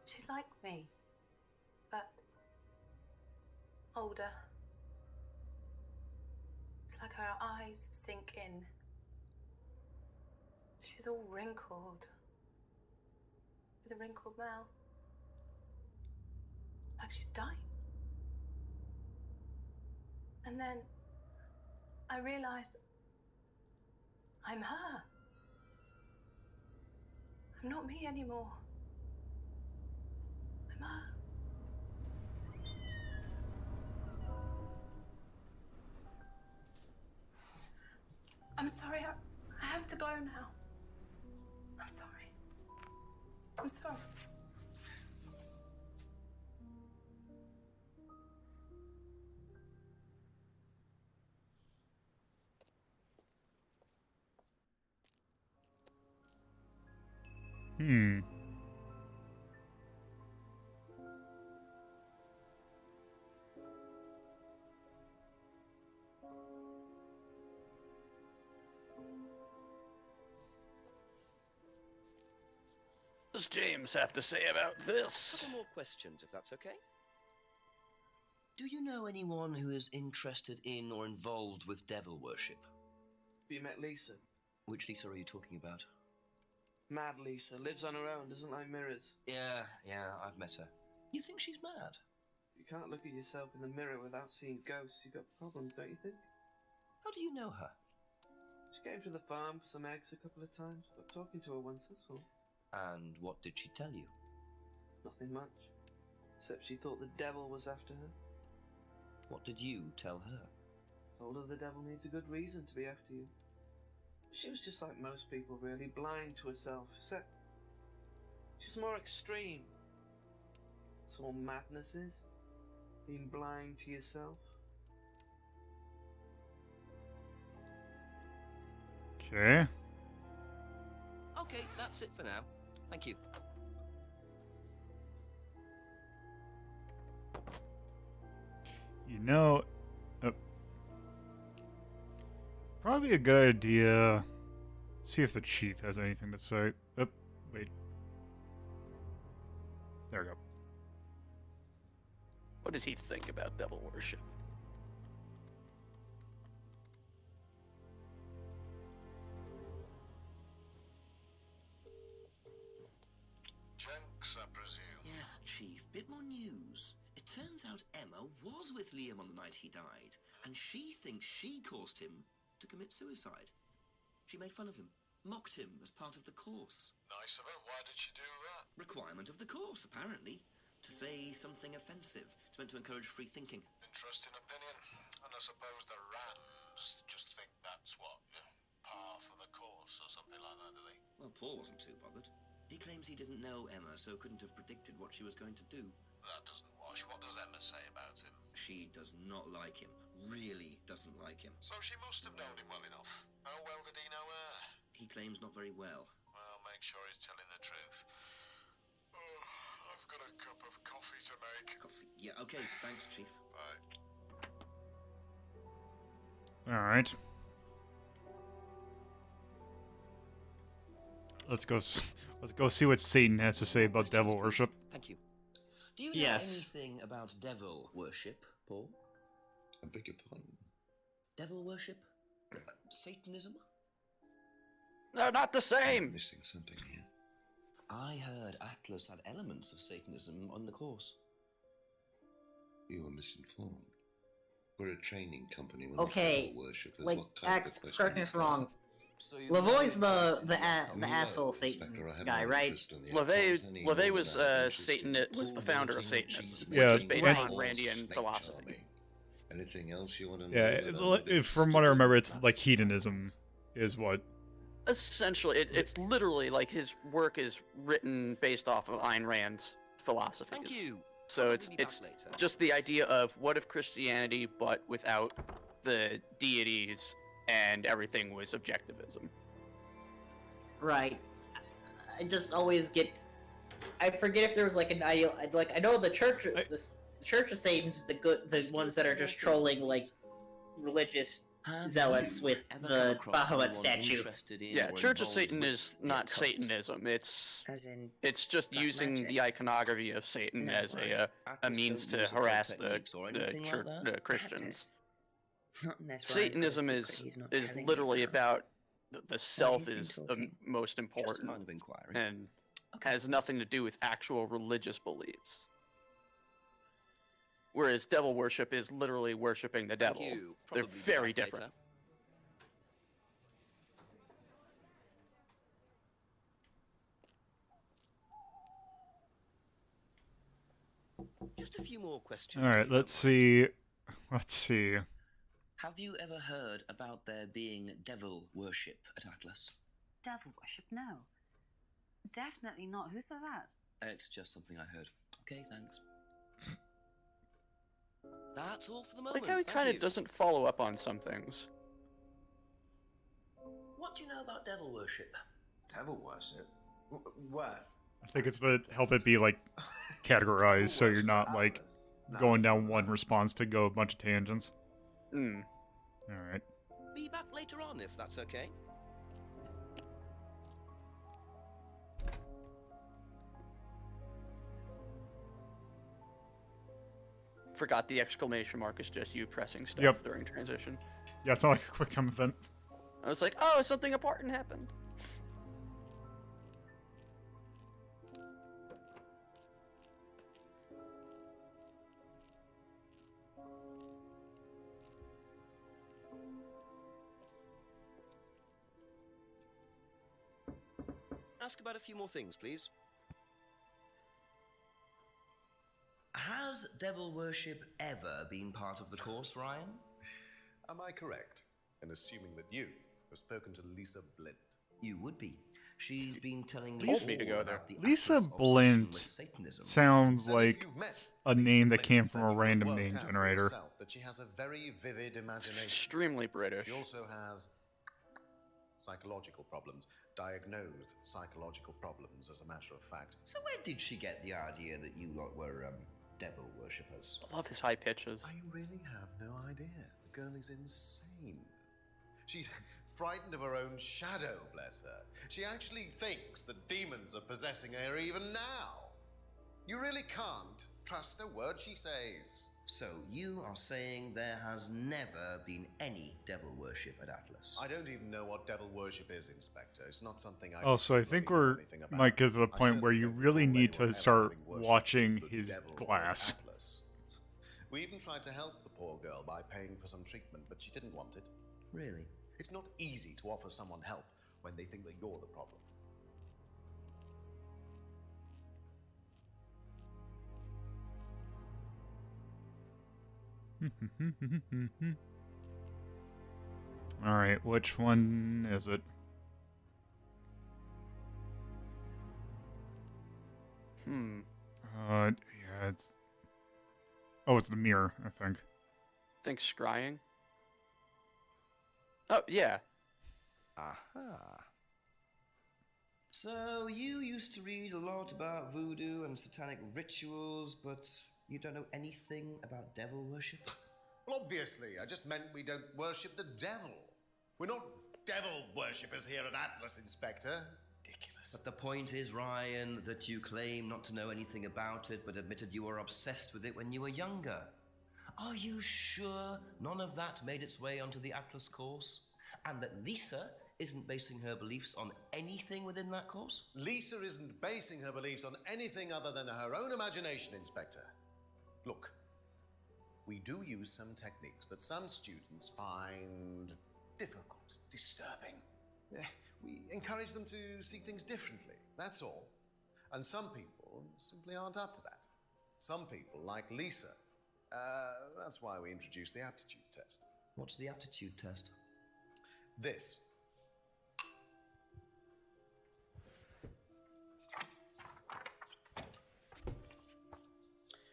She's like me, but older. It's like her eyes sink in. She's all wrinkled, with a wrinkled mouth. Like she's dying. And then I realize I'm her. I'm not me anymore. I'm her. I'm sorry, I have to go now. I'm sorry. I'm sorry. What does James have to say about this? Couple more questions, if that's okay. Do you know anyone who is interested in or involved with devil worship? Have you met Lisa? Which Lisa are you talking about? Mad Lisa. Lives on her own, doesn't like mirrors. Yeah, I've met her. You think she's mad? You can't look at yourself in the mirror without seeing ghosts. You've got problems, don't you think? How do you know her? She came to the farm for some eggs a couple of times. Got talking to her once, that's all. And what did she tell you? Nothing much. Except she thought the devil was after her. What did you tell her? Told her the devil needs a good reason to be after you. She was just like most people, really, blind to herself, except she was more extreme. That's all madness is. Being blind to yourself. Okay. Okay, that's it for now. Thank you. You know, probably a good idea. See if the chief has anything to say. Wait. There we go. What does he think about devil worship? Jenks, I presume. Yes, Chief. Bit more news. It turns out Emma was with Liam on the night he died, and she thinks she caused him to commit suicide. She made fun of him, mocked him as part of the course. Nice of her. Why did she do that? Requirement of the course, apparently. To say something offensive. It's meant to encourage free thinking. Interesting opinion. And I suppose the Rams just think that's what, par for the course or something like that, do they? Well, Paul wasn't too bothered. He claims he didn't know Emma, so couldn't have predicted what she was going to do. That doesn't wash. What does Emma say about him? She does not like him. Really doesn't like him. So she must have known him well enough. How well did he know her? He claims not very well. Well, make sure he's telling the truth. Oh, I've got a cup of coffee to make. Coffee. Yeah, okay. Thanks, Chief. Bye. All right. Let's go see what Satan has to say about devil worship. Thank you. Do you know anything about devil worship, Paul? I beg your pardon? Devil worship? Satanism? They're not the I'm same! missing something here. I heard Atlas had elements of Satanism on the course. You were misinformed. We're a training company when Okay, devil worshippers. like, What type of question correct me is if wrong. So Lavoie's know the that? asshole Satan Inspector, I have guy, no right? interest in the LaVey occult any more than was I have interest Satan in was the pool founder of voting, Satanism, cheese which Yeah, is based right. on or Randian snake philosophy. charming. Anything else you want to know? Yeah, that I'm not from what I remember, it's interested like in? hedonism is what. Essentially, it's literally like his work is written based off of Ayn Rand's philosophy. Thank you. So I'll it's be back it's later. just the idea of what if Christianity, but without the deities and everything was objectivism. Right. I just always get. I forget if there was like an ideal. Like I know the church, the Church of Satan's the ones that are just trolling like religious zealots with the Bahamut statue. Yeah, Church of Satan is not Satanism. It's just using the iconography of Satan as a means to harass the Christians. Not unless Ryan's got a Satanism secret he's not is telling literally you. about the self been is the talking. most Just a important line of inquiry. and has nothing to do with actual religious beliefs. Whereas devil worship is literally worshiping the devil. Thank you. They're Probably be very back different. later. Just a few more questions. All if right, you let's don't mind. see. Let's see. Have you ever heard about there being devil worship at Atlas? Devil worship? No. Definitely not. Who said that? It's just something I heard. Okay, thanks. That's all for the I moment. like how he Thank kind you. of doesn't follow up on some things. What do you know about devil worship? Devil worship? Where? I think it's to help it be like categorized, so you're not like going down one response to go a bunch of tangents. Hmm. All right. Be back later on if that's okay. Forgot the exclamation mark is just you pressing stuff Yep. during transition. Yeah, it's not like a quick time event. I was like, oh, something important happened. Ask about a few more things, please. Have Has devil worship ever been part of the course, Ryan? Am I correct in assuming that you have spoken to Lisa Blint? You would be. She's been telling me Told me to go there. about the Lisa Atlas obsession Blint with Satanism. sounds And if like you've met a Lisa name that Blint, came from then a you will have random worked name out for generator. yourself that she has a very vivid imagination. Extremely British. She also has psychological problems, diagnosed psychological problems, as a matter of fact. So where did she get the idea that you lot were devil worshippers? I love his high pitches. I really have no idea. The girl is insane. She's frightened of her own shadow, bless her. She actually thinks that demons are possessing her even now. You really can't trust a word she says. So you are saying there has never been any devil worship at Atlas? I don't even know what devil worship is, Inspector. It's not something I... Oh, so I think we're might get to the point where you really need to start watching his glass. We even tried to help the poor girl by paying for some treatment, but she didn't want it. Really? It's not easy to offer someone help when they think that you're the problem. Alright, which one is it? Yeah, it's... Oh, it's the mirror, I think. Think scrying? Oh, yeah. Aha. So you used to read a lot about voodoo and satanic rituals, but you don't know anything about devil worship? Well, obviously, I just meant we don't worship the devil. We're not devil worshippers here at Atlas, Inspector. Ridiculous. But the point is, Ryan, that you claim not to know anything about it, but admitted you were obsessed with it when you were younger. Are you sure none of that made its way onto the Atlas course? And that Lisa isn't basing her beliefs on anything within that course? Lisa isn't basing her beliefs on anything other than her own imagination, Inspector. Look, we do use some techniques that some students find difficult, disturbing. We encourage them to see things differently, that's all. And some people simply aren't up to that. Some people, like Lisa, that's why we introduced the aptitude test. What's the aptitude test? This.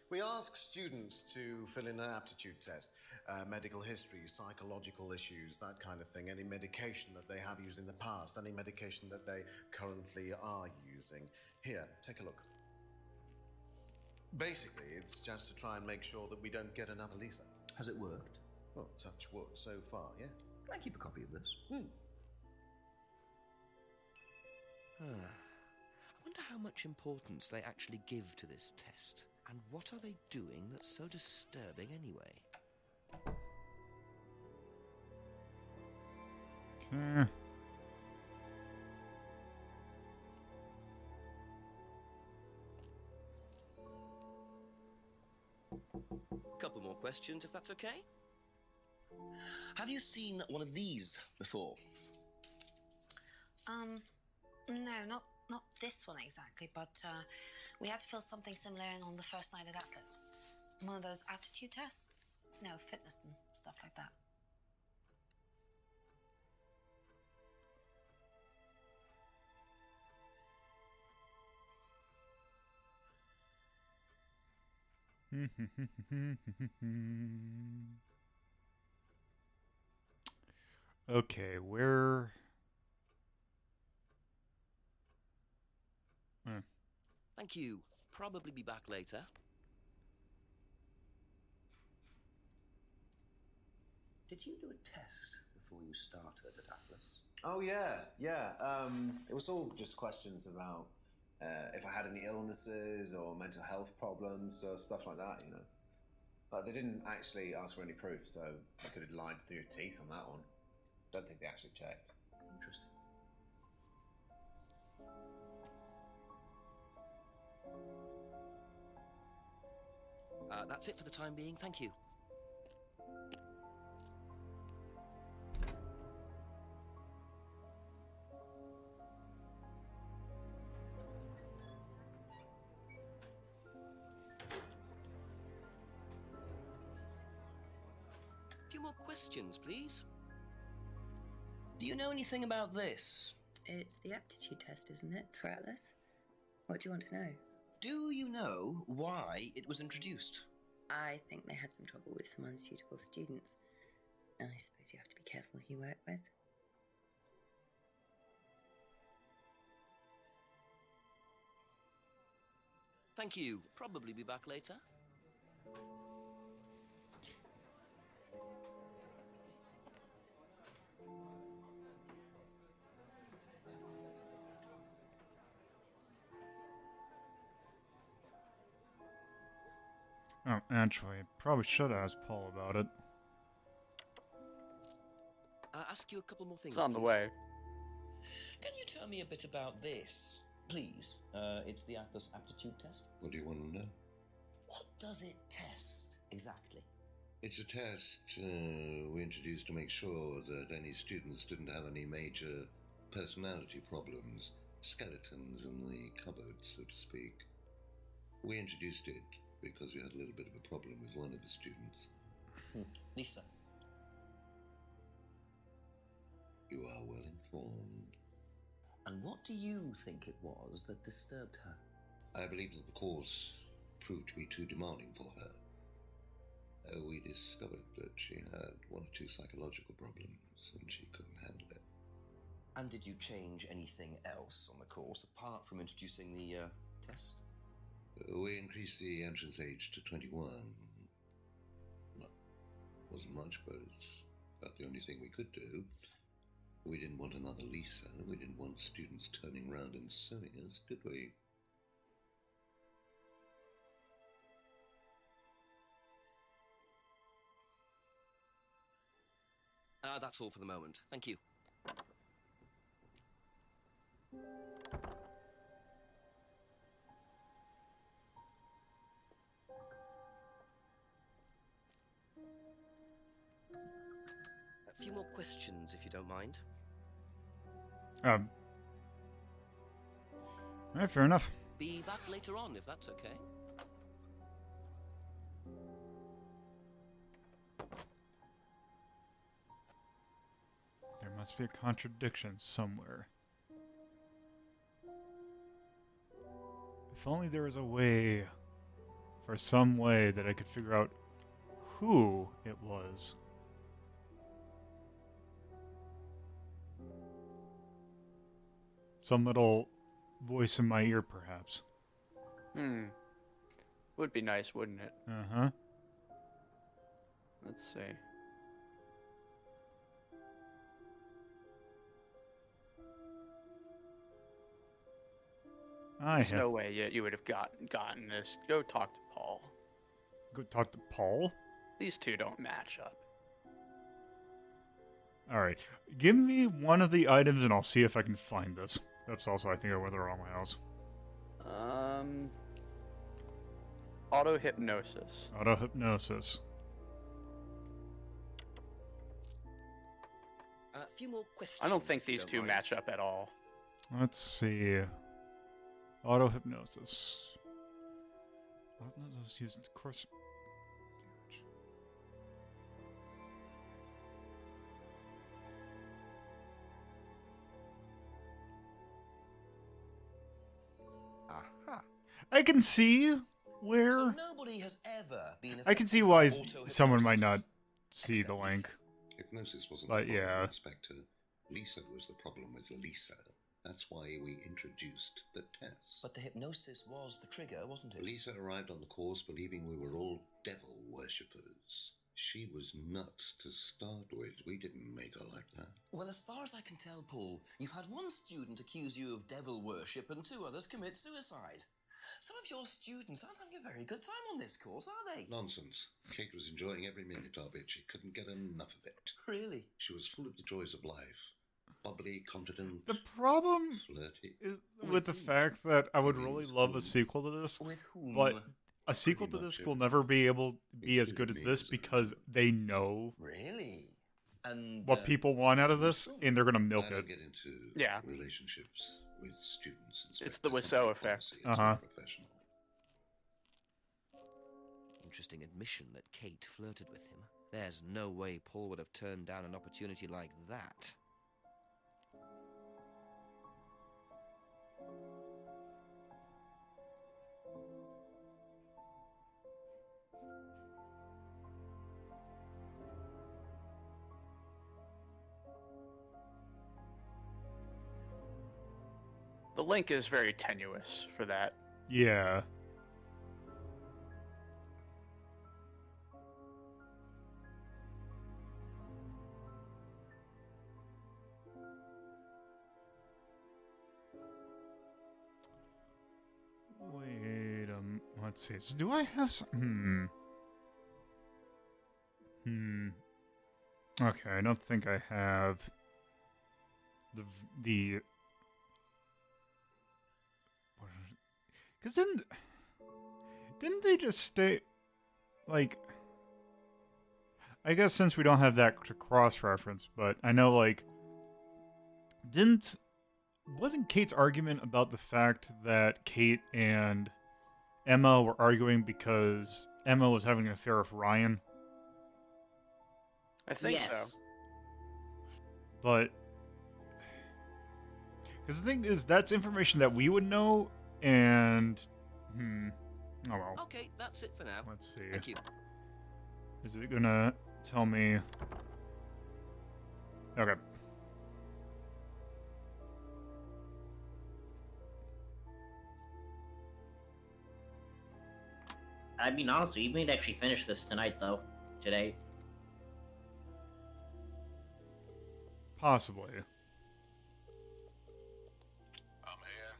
We ask students to fill in an aptitude test. Medical history, psychological issues, that kind of thing. Any medication that they have used in the past, any medication that they currently are using. Here, take a look. Basically, it's just to try and make sure that we don't get another Lisa. Has it worked? Well, touch wood so far, yes. Can I keep a copy of this? I wonder how much importance they actually give to this test. And what are they doing that's so disturbing anyway? Couple more questions, if that's okay. Have you seen one of these before? No, not this one exactly, but we had to fill something similar in on the first night at Atlas. One of those aptitude tests? No, fitness and stuff like that. Okay, where... Thank you. Probably be back later. Did you do a test before you started at Atlas? Oh, yeah. It was all just questions about if I had any illnesses or mental health problems or stuff like that, you know. But they didn't actually ask for any proof, so I could have lied through your teeth on that one. Don't think they actually checked. Interesting. That's it for the time being. Thank you. more questions, please. Do you know anything about this? It's the aptitude test, isn't it, for Atlas? What do you want to know? Do you know why it was introduced? I think they had some trouble with some unsuitable students. I suppose you have to be careful who you work with. Thank you. Probably be back later. Oh, actually, probably should ask Paul about it. Ask you a couple more things. It's on the please. way. Can you tell me a bit about this, please? It's the Atlas aptitude test. What do you want to know? What does it test, exactly? It's a test we introduced to make sure that any students didn't have any major personality problems, skeletons in the cupboard, so to speak. We introduced it because we had a little bit of a problem with one of the students. Lisa. You are well informed. And what do you think it was that disturbed her? I believe that the course proved to be too demanding for her. We discovered that she had one or two psychological problems and she couldn't handle it. And did you change anything else on the course apart from introducing the test? We increased the entrance age to 21. Wasn't much, but it's about the only thing we could do. We didn't want another Lisa. We didn't want students turning around and suing us, did we? That's all for the moment. Thank you. A few more questions, if you don't mind. Alright, fair enough. Be back later on, if that's okay. There must be a contradiction somewhere. If only there was a way, for some way, that I could figure out who it was. Some little voice in my ear, perhaps. Would be nice, wouldn't it? Uh-huh. Let's see. There's no way you would have gotten this. Go talk to Paul. Go talk to Paul? These two don't match up. Alright. Give me one of the items and I'll see if I can find this. That's also, I think, I went to the wrong house. Auto-hypnosis. Auto-hypnosis. A few more questions. I don't think these two match up at all. Let's see. Auto-hypnosis. Auto-hypnosis used to course damage. Aha. I can see where... So nobody has ever been I can see why someone might not see the link. Hypnosis wasn't But the problem yeah. aspect. Lisa was the problem with Lisa. That's why we introduced the test. But the hypnosis was the trigger, wasn't it? Lisa arrived on the course believing we were all devil worshippers. She was nuts to start with. We didn't make her like that. Well, as far as I can tell, Paul, you've had one student accuse you of devil worship and two others commit suicide. Some of your students aren't having a very good time on this course, are they? Nonsense. Kate was enjoying every minute of it. She couldn't get enough of it. Really? She was full of the joys of life. Bubbly, confident, The problem flirty. is with the fact that I would really love a sequel to this, With whom? but a sequel to this will never be able to be as good as this because they know Really? And what people want out of this, and they're gonna milk I don't it. get into Yeah. relationships with students. It's the Wiseau effect. Professional. Interesting admission that Kate flirted with him. There's no way Paul would have turned down an opportunity like that. The link is very tenuous for that. Yeah. Wait, let's see. So do I have some... Okay, I don't think I have the... Because didn't they just stay... Like... I guess since we don't have that to cross-reference, but I know, like... Wasn't Kate's argument about the fact that Kate and Emma were arguing because Emma was having an affair with Ryan? I think yes. so. But... Because the thing is, that's information that we would know, and... Oh well. Okay, that's it for now. Let's see. Thank you. Is it gonna tell me... Okay. I mean, honestly, we may actually finish this tonight, though. Today. Possibly. I'm here.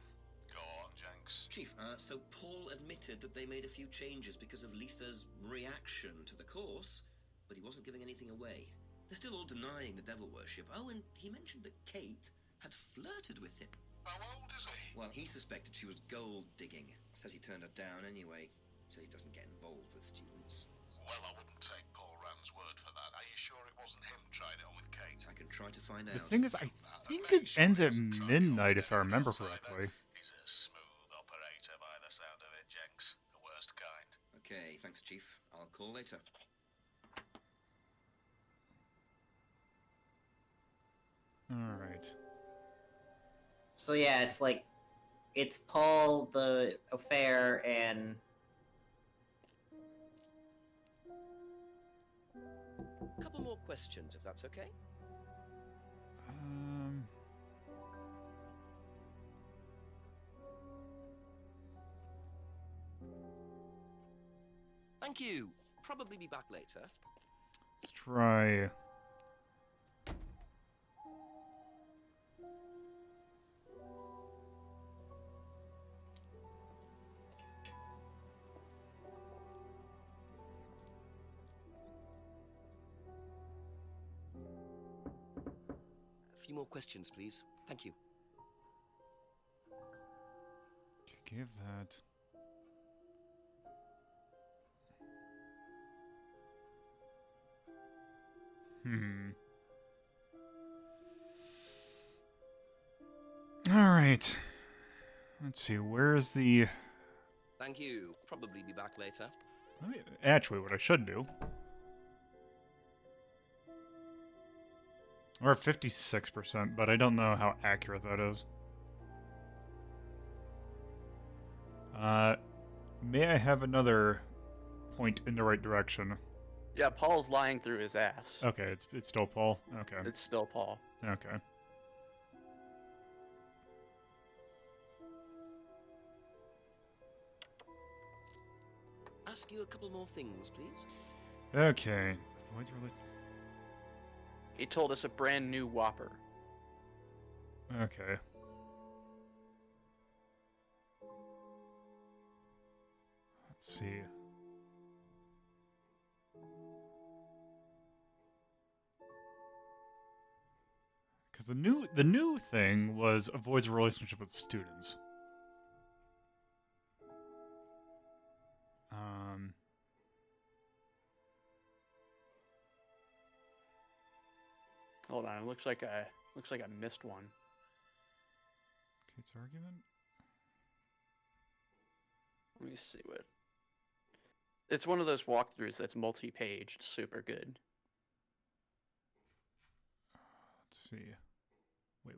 Go on, Jenks. Chief, so Paul admitted that they made a few changes because of Lisa's reaction to the course, but he wasn't giving anything away. They're still all denying the devil worship. Oh, and he mentioned that Kate had flirted with him. How old is he? Well, he suspected she was gold digging. Says he turned her down anyway. Says he doesn't get involved with students. Well, I wouldn't take Paul Rand's word for that. Are you sure it wasn't him trying it on with Kate? I can try to find The out. thing is, I think it ends at midnight, if I remember correctly. He's a smooth operator by the sound of it, Jenks. The worst kind. Okay, thanks, Chief. I'll call later. Alright. So yeah, it's like... It's Paul, the affair, and... A couple more questions, if that's okay. Thank you. Probably be back later. Let's try... A few more questions, please. Thank you. Give that... Alright. Let's see, where is the... Thank you. Probably be back later. Actually, what I should do... We're at 56%, but I don't know how accurate that is. May I have another point in the right direction? Yeah, Paul's lying through his ass. Okay, it's still Paul? Okay. It's still Paul. Okay. Ask you a couple more things, please. Okay. He told us a brand new Whopper. Okay. Let's see. Because the new thing was avoids a relationship with students. Hold on, it looks like I missed one. Kate's argument? Let me see what. It's one of those walkthroughs that's multi-paged, super good. Let's see. Wait.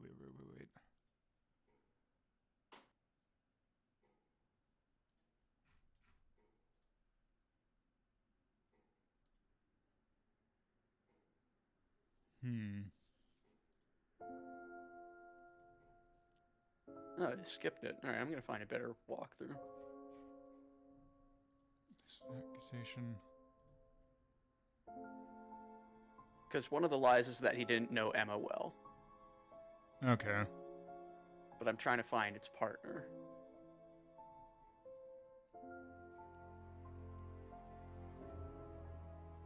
Oh, I skipped it. Alright, I'm gonna find a better walkthrough. This accusation. Because one of the lies is that he didn't know Emma well. Okay. But I'm trying to find its partner.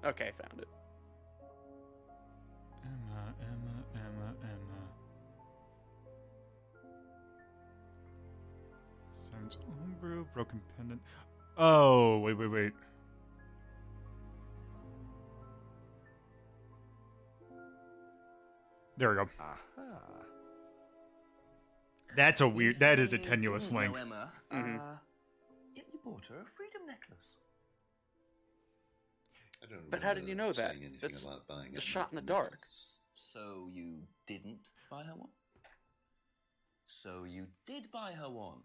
Okay, found it. Emma. Sounds homebrew, broken pendant. Oh, wait. There we go. Aha. That's a weird. That is a You tenuous didn't link. know Emma. Yet you bought her a freedom necklace. I don't But how did you know that? saying anything That's about buying just a shot in the dark. So you didn't buy her one? So you did buy her one.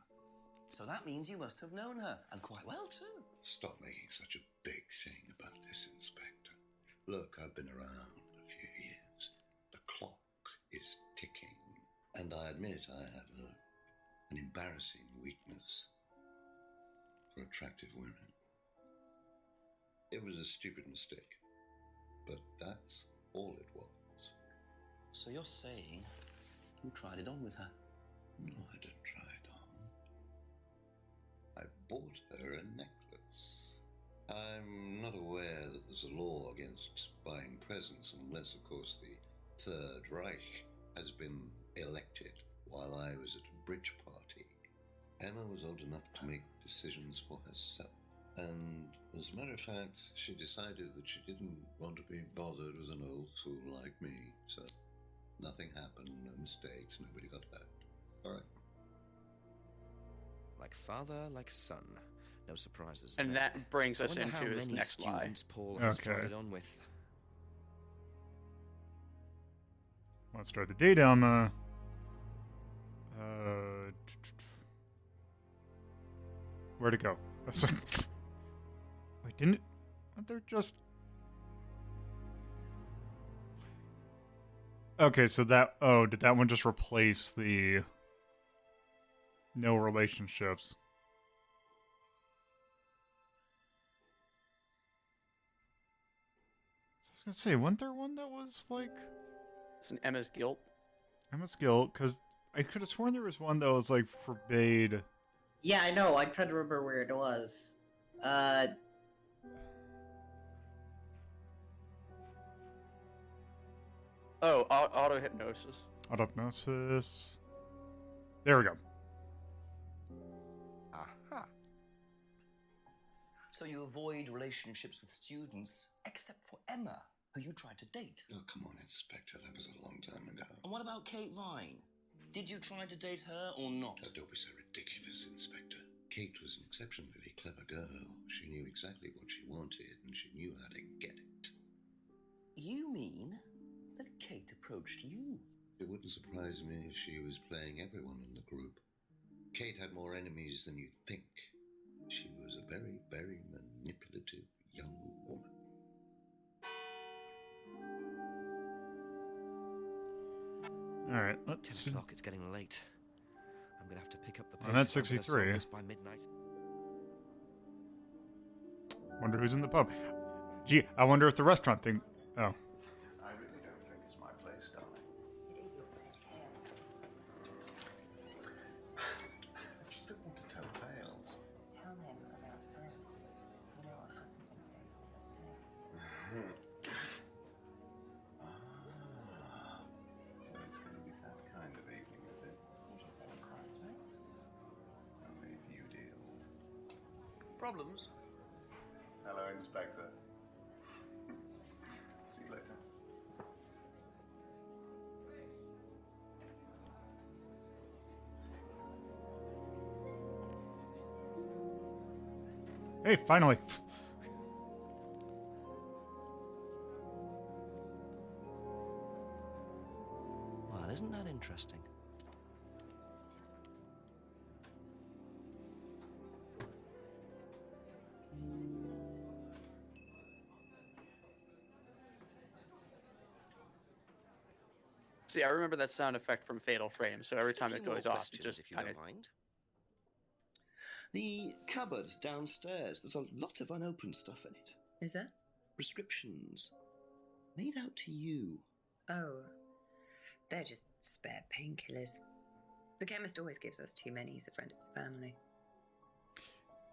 So that means you must have known her, and quite well too. Stop making such a big thing about this, Inspector. Look, I've been around a few years. The clock is ticking, and I admit I have an embarrassing weakness for attractive women. It was a stupid mistake, but that's all it was. So you're saying you tried it on with her? No, I didn't try it on. I bought her a necklace. I'm not aware that there's a law against buying presents unless, of course, the Third Reich has been elected while I was at a bridge party. Emma was old enough to make decisions for herself. And as a matter of fact, she decided that she didn't want to be bothered with an old fool like me. So nothing happened, no mistakes, nobody got hurt. All right. Like father, like son. No surprises And there. that brings us I wonder into how his many next lie. students Paul has Okay. tried it on with. Let's start the day down. Where'd it go? Wait, didn't it? They're just. Okay, so that. Oh, did that one just replace the. No relationships? I was gonna say, wasn't there one that was like. It's an Emma's Guilt. Emma's Guilt, because I could have sworn there was one that was like forbade. Yeah, I know. I tried to remember where it was. Oh, auto-hypnosis. Auto-hypnosis. There we go. Aha. So you avoid relationships with students, except for Emma, who you tried to date. Oh, come on, Inspector. That was a long time ago. And what about Kate Vine? Did you try to date her or not? Oh, don't be so ridiculous, Inspector. Kate was an exceptionally clever girl. She knew exactly what she wanted, and she knew how to get it. You mean that Kate approached you? It wouldn't surprise me if she was playing everyone in the group. Kate had more enemies than you'd think. She was a very, very manipulative young woman. All right, let's 10 see. o'clock, it's getting late. I'm gonna have to pick up the And that's patient. I'm gonna 63. solve this by midnight. Wonder who's in the pub. Gee, I wonder if the restaurant thing. Oh. I really don't think it's my place, darling. It is your place here. I just don't want to tell tales. Tell him about Sam. You know what happens when you don't tell Sam. So it's going to be that kind of evening, is it? Usually playing cards, right? Only if you deal. Problems? Hello, Inspector. See you later. Hey, finally. Isn't that interesting? See, I remember that sound effect from Fatal Frame, so every Just a time few it more goes off, it questions, just if you kind of... don't mind. The cupboard downstairs, there's a lot of unopened stuff in it. Is there? Prescriptions. Made out to you. Oh, they're just spare painkillers. The chemist always gives us too many. He's a friend of the family.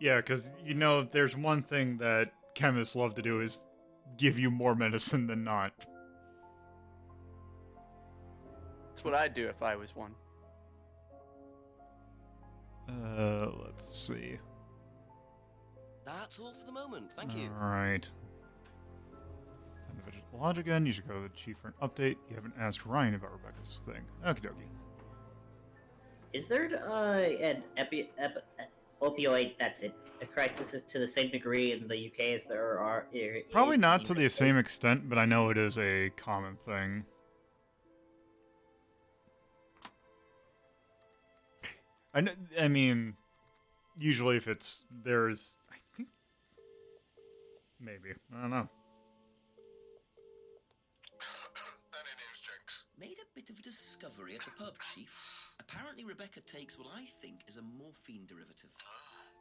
Yeah, because, you know, if there's one thing that chemists love to do is give you more medicine than not. That's what I'd do if I was one. Let's see. That's all for the moment. Thank you. Alright. Time to visit the lodge again. You should go to the chief for an update. You haven't asked Ryan about Rebecca's thing. Okie dokie. Is there an opioid, that's it, a crisis is to the same degree in the UK as there are here? Probably is not in to the United same States? extent, but I know it is a common thing. I mean, usually if there's, I think, maybe, I don't know. Any news, Jinx? Made a bit of a discovery at the pub, Chief. Apparently Rebecca takes what I think is a morphine derivative.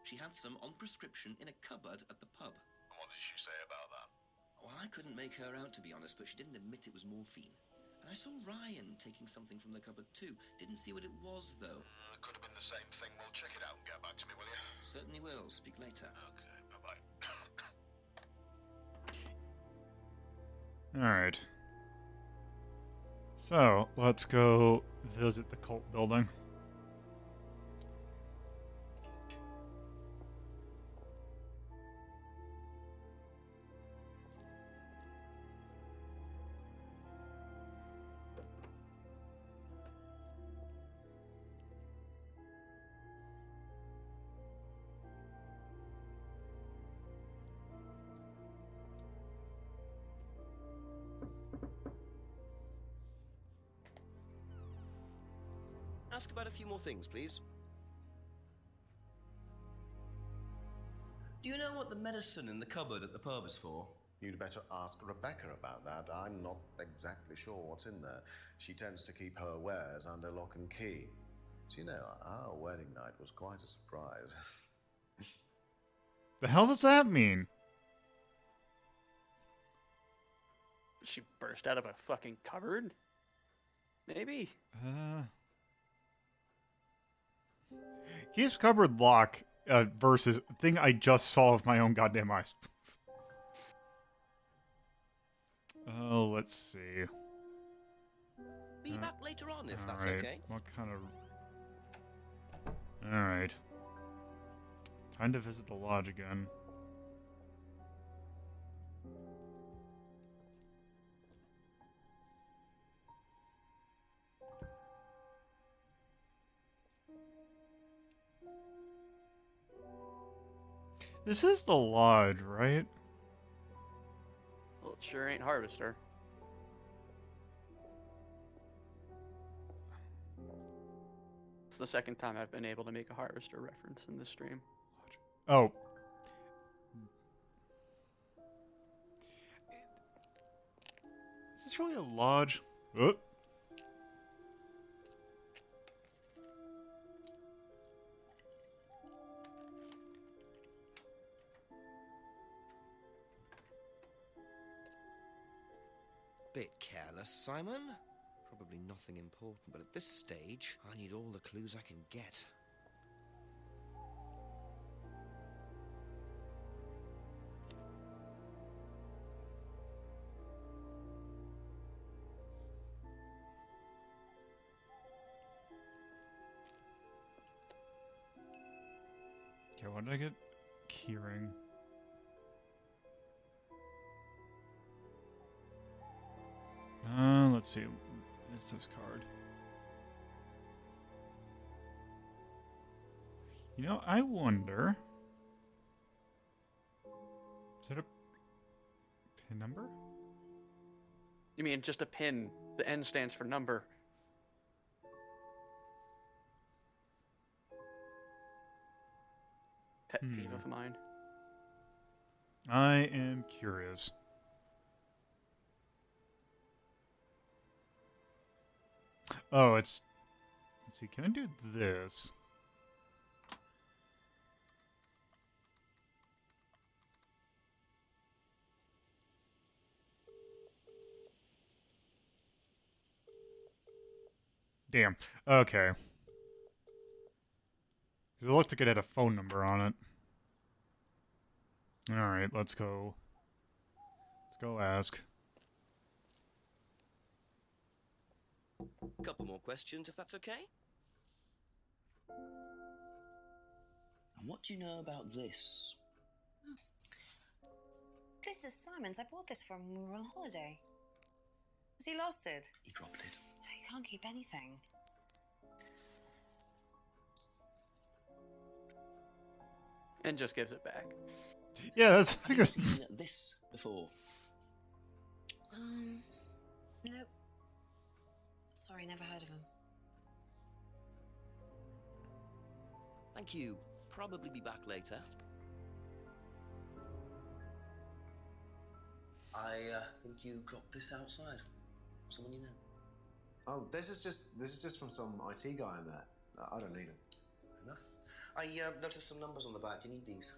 She had some on prescription in a cupboard at the pub. And what did she say about that? Well, I couldn't make her out, to be honest, but she didn't admit it was morphine. And I saw Ryan taking something from the cupboard too. Didn't see what it was, though. It could have been the same thing. We'll check it out and get back to me, will you? Certainly will. Speak later. Okay, bye-bye. Alright. So, let's go visit the cult building. Ask about a few more things, please. Do you know what the medicine in the cupboard at the pub is for? You'd better ask Rebecca about that. I'm not exactly sure what's in there. She tends to keep her wares under lock and key. So, you know, our wedding night was quite a surprise. The hell does that mean? She burst out of a fucking cupboard? Maybe? Keeps cupboard lock versus thing I just saw with my own goddamn eyes. Oh, let's see. Be back later on, if that's Alright, okay. what kind of... Alright. Time to visit the lodge again. This is the lodge, right? Well, it sure ain't Harvester. It's the second time I've been able to make a Harvester reference in this stream. Oh. Is this really a lodge? Oh. Bit careless, Simon. Probably nothing important, but at this stage, I need all the clues I can get. Okay, what did I get? Keyring. Let's see. It's this card. You know, I wonder... Is it a pin number? You mean just a pin? The N stands for number. pet peeve of mine. I am curious. Oh, let's see, can I do this? Damn. Okay. Because it looked like it had a phone number on it. Alright, let's go. Let's go ask. Couple more questions, if that's okay? And what do you know about this? This is Simon's. I bought this for him when we were on holiday. Has he lost it? He dropped it. He can't keep anything. And just gives it back. Yeah, that's... Have you seen this before? Nope. Sorry, never heard of him. Thank you. Probably be back later. I think you dropped this outside. Someone you know. Oh, this is just from some IT guy I met. I don't need it. Enough. I noticed some numbers on the back. Do you need these?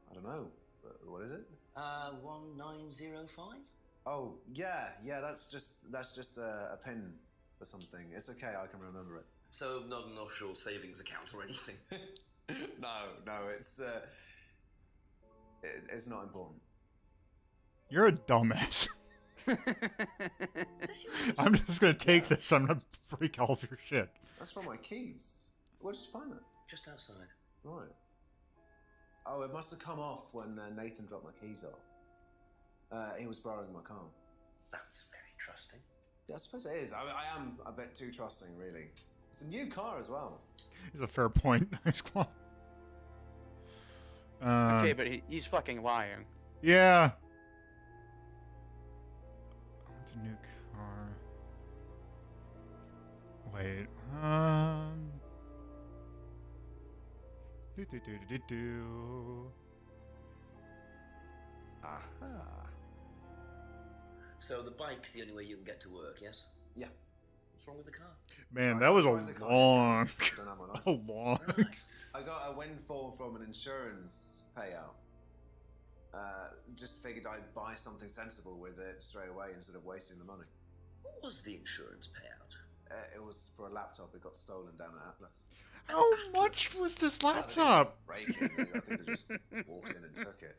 I don't know. What is it? 1905. Oh yeah, that's just a pin for something. It's okay, I can remember it. So not an offshore savings account or anything. No, it's not important. You're a dumbass. I'm just gonna take this. I'm gonna freak all of your shit. That's from my keys. Where did you find it? Just outside. Right. Oh, it must have come off when Nathan dropped my keys off. He was borrowing my car. That's very trusting. Yeah, I suppose it is. I am a bit too trusting, really. It's a new car as well. It's a fair point. Nice claw. Okay, but he's fucking lying. Yeah. It's a new car. Wait. Do. Aha. So the bike's the only way you can get to work, yes? Yeah. What's wrong with the car? Man, that was a long. Right. I got a windfall from an insurance payout. Just figured I'd buy something sensible with it straight away instead of wasting the money. What was the insurance payout? It was for a laptop. It got stolen down at Atlas. How much was this laptop? I think they just walked in and took it.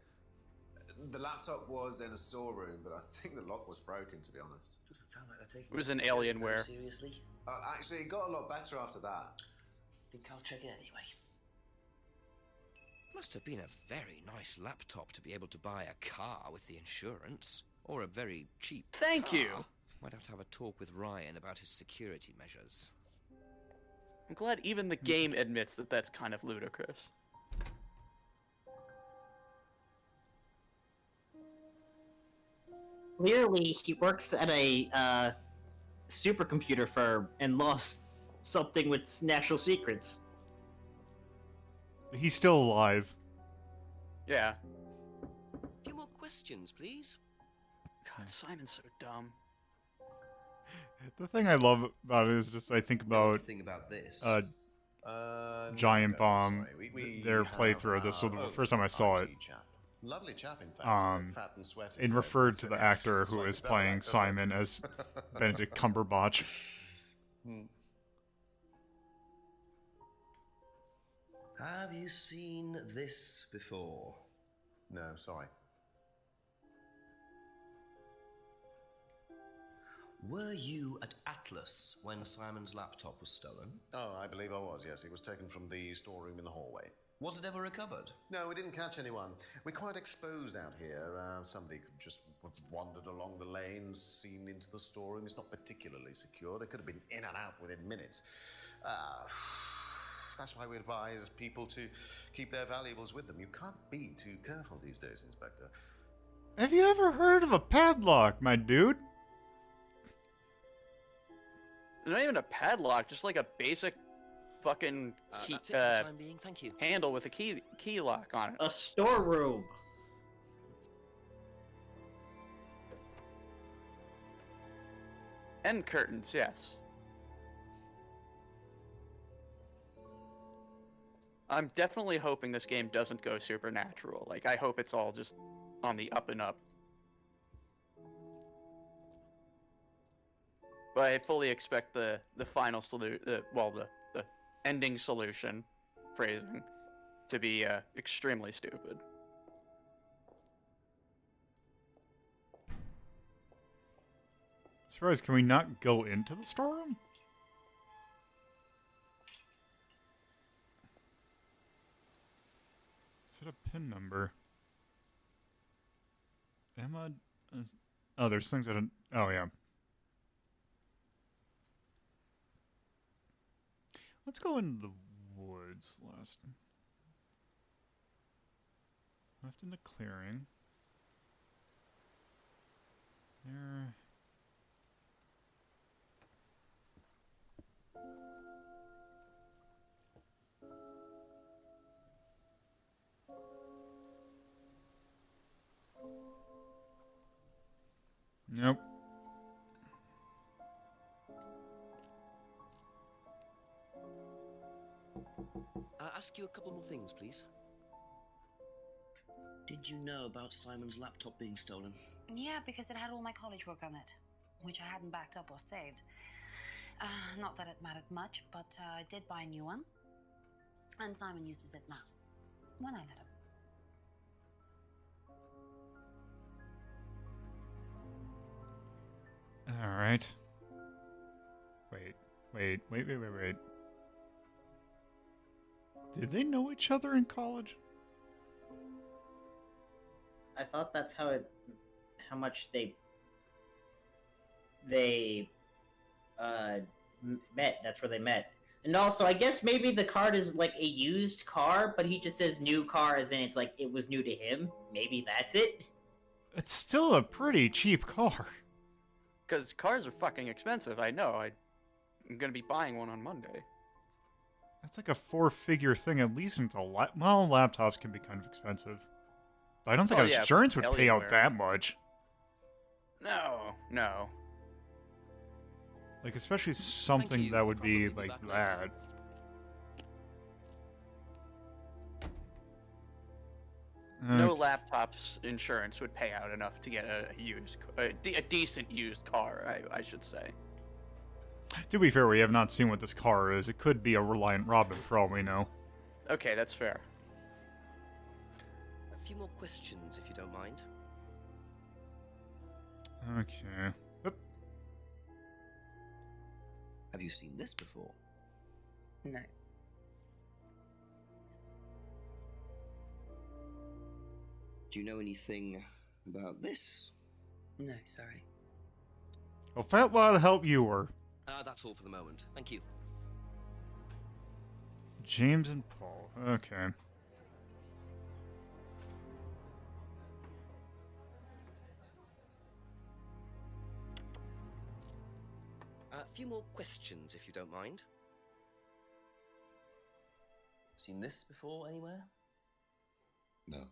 The laptop was in a storeroom, but I think the lock was broken, to be honest. Doesn't sound like they're taking it was an Alienware. Seriously? Actually, it got a lot better after that. I think I'll check it anyway. Must have been a very nice laptop to be able to buy a car with the insurance. Or a very cheap Thank car. you. Might have to have a talk with Ryan about his security measures. I'm glad even the game admits that that's kind of ludicrous. Clearly, he works at a supercomputer firm and lost something with national secrets. He's still alive. Yeah. A few more questions, please. God, Simon's so dumb. The thing I love about it is just I think about Thing about this. Giant no, Bomb, sorry. We their have playthrough of this. So the first time I saw it, chap. Lovely chap, in fact. Fat and sweaty. it referred to the actor who is playing Simon as Benedict Cumberbatch. Have you seen this before? No, sorry. Were you at Atlas when Simon's laptop was stolen? Oh, I believe I was, yes. It was taken from the storeroom in the hallway. Was it ever recovered? No, we didn't catch anyone. We're quite exposed out here. Somebody could just have wandered along the lane, seen into the storeroom. It's not particularly secure. They could have been in and out within minutes. That's why we advise people to keep their valuables with them. You can't be too careful these days, Inspector. Have you ever heard of a padlock, my dude? Not even a padlock, just like a basic fucking key, that's it for the time being. Thank you. handle with a key lock on it. A storeroom. And curtains, yes. I'm definitely hoping this game doesn't go supernatural. Like, I hope it's all just on the up and up. But I fully expect the final solution, the ending solution phrasing to be extremely stupid. Surprised, can we not go into the storeroom? Is it a pin number? Emma... Oh, there's things that... Oh, yeah. Let's go into the woods last. Left in the clearing. There... Nope. Ask you a couple more things, please. Did you know about Simon's laptop being stolen? Yeah, because it had all my college work on it, which I hadn't backed up or saved. Not that it mattered much, but I did buy a new one. And Simon uses it now, when I let him. Alright. Wait. Did they know each other in college? I thought that's how much they met. That's where they met. And also, I guess maybe the card is like a used car, but he just says new car as in it's like it was new to him. Maybe that's it? It's still a pretty cheap car. Because cars are fucking expensive, I know. I'm gonna be buying one on Monday. That's like a 4-figure thing, at least until... Well, laptops can be kind of expensive. But I don't think insurance would pay out that much. No. Like, especially something that would be like that. No laptop's insurance would pay out enough to get a decent used car, I should say. To be fair, we have not seen what this car is. It could be a Reliant Robin for all we know. Okay, that's fair. A few more questions, if you don't mind. Okay. Oop. Have you seen this before? No. Do you know anything about this? No, sorry. Well, fat lot of help you were. That's all for the moment. Thank you. James and Paul. Okay. A few more questions, if you don't mind. Seen this before anywhere? No.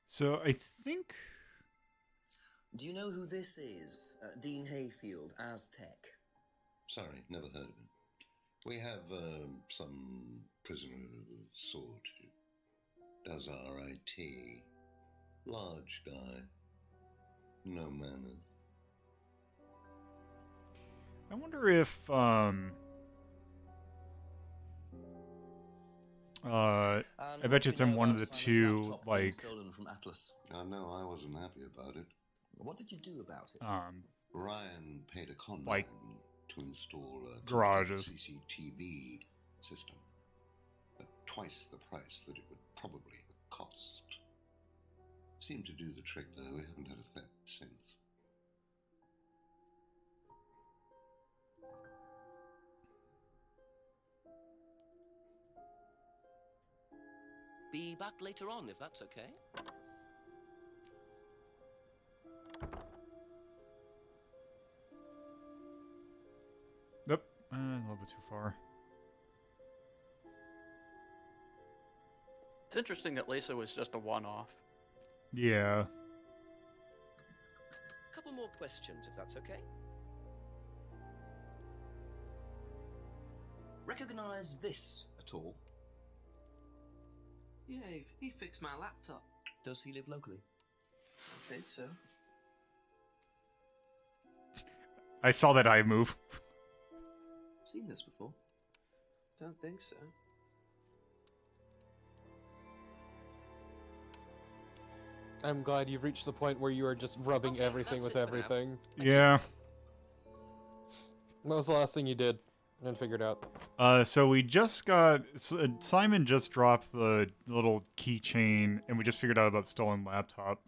So, I think... Do you know who this is? Dean Hayfield, Aztec. Sorry, never heard of him. We have some prisoner of a sort who does our IT. Large guy. No manners. I wonder if, I bet you it's in one of the two, like... Stolen from Atlas. No, I wasn't happy about it. What did you do about it? Ryan paid a con man like, to install a garages. CCTV system at twice the price that it would probably have cost. Seemed to do the trick, though. We haven't had a theft since. Be back later on, if that's okay. Yep. little bit too far. It's interesting that Lisa was just a one-off. Yeah. A couple more questions, if that's okay. Recognize this at all? Yeah, he fixed my laptop. Does he live locally? I think so. I saw that eye move. Seen this before? Don't think so. I'm glad you've reached the point where you are just rubbing everything with everything. Yeah. What was the last thing you did and figured out? So we just got... Simon just dropped the little keychain, and we just figured out about stolen laptop.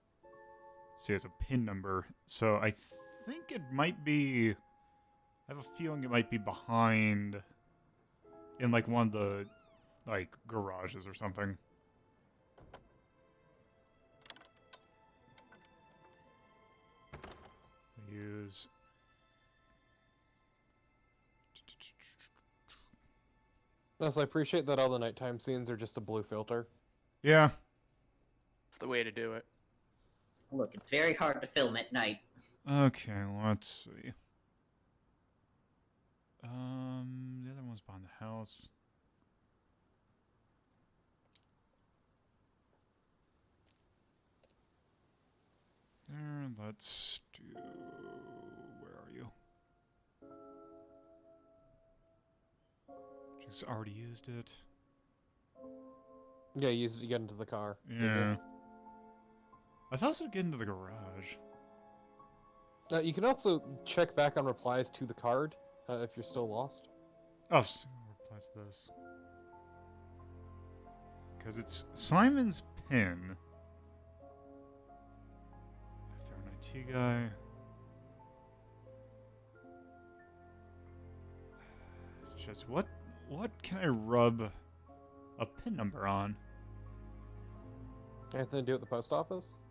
See, it's a PIN number. So I think it might be... I have a feeling it might be behind... in, like, one of the, like, garages or something. Use... Also, I appreciate that all the nighttime scenes are just a blue filter. Yeah. It's the way to do it. Look, it's very hard to film at night. Okay, let's see. The other one's behind the house. There, let's do... Where are you? She's already used it. Yeah, use it to get into the car. Yeah. I thought it would get into the garage. You can also check back on replies to the card if you're still lost. Oh, replies to this. Because it's Simon's pin. If they're an IT guy. It's just what can I rub a pin number on? Anything to do at the post office?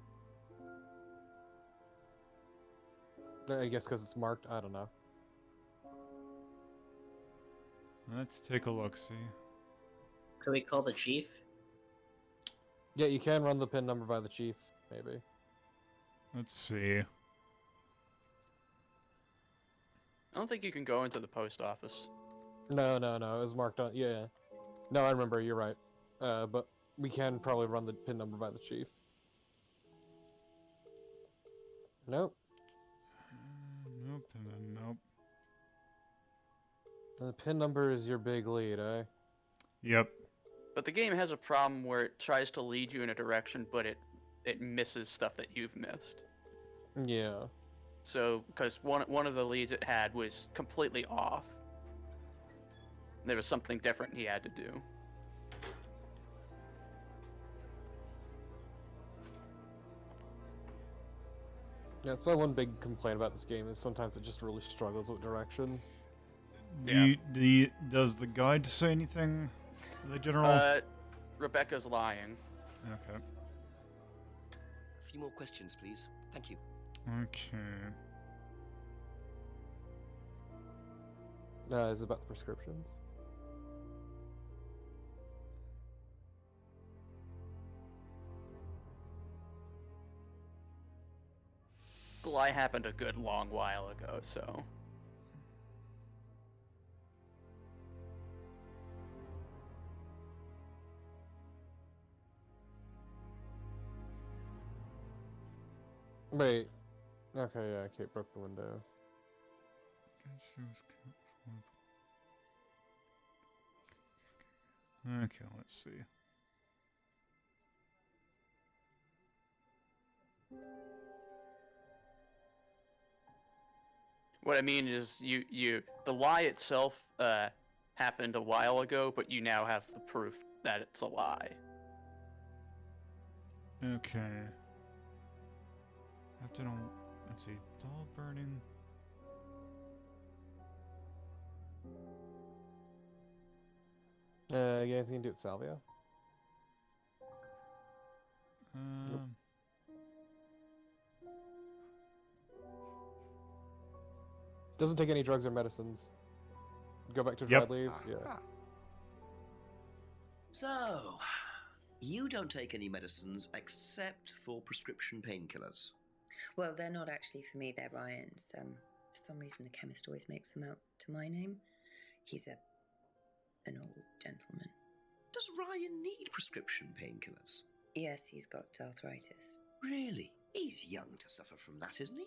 I guess because it's marked. I don't know. Let's take a look. See. Could we call the chief? Yeah, you can run the pin number by the chief, maybe. Let's see. I don't think you can go into the post office. No, it was marked on. Yeah. No, I remember. You're right. But we can probably run the pin number by the chief. Nope. Nope, and then nope. And the pin number is your big lead, eh? Yep. But the game has a problem where it tries to lead you in a direction, but it misses stuff that you've missed. Yeah. So, because one of the leads it had was completely off. There was something different he had to do. Yeah, that's my one big complaint about this game is sometimes it just really struggles with direction. Does the guide say anything? The general. Rebecca's lying. Okay. A few more questions, please. Thank you. Okay. Is it about the prescriptions? The lie happened a good long while ago, so... Wait. Okay, yeah, Kate broke the window. Okay, let's see. What I mean is, the lie itself happened a while ago, but you now have the proof that it's a lie. Okay. Have to know. Let's see. Doll burning. You got anything to do with Salvia? Nope. Doesn't take any drugs or medicines. go back to Yep. dried leaves. Yeah. So, you don't take any medicines except for prescription painkillers. Well, they're not actually for me, they're Ryan's. For some reason, the chemist always makes them out to my name. He's an old gentleman. Does Ryan need prescription painkillers? Yes, he's got arthritis. Really? He's young to suffer from that, isn't he?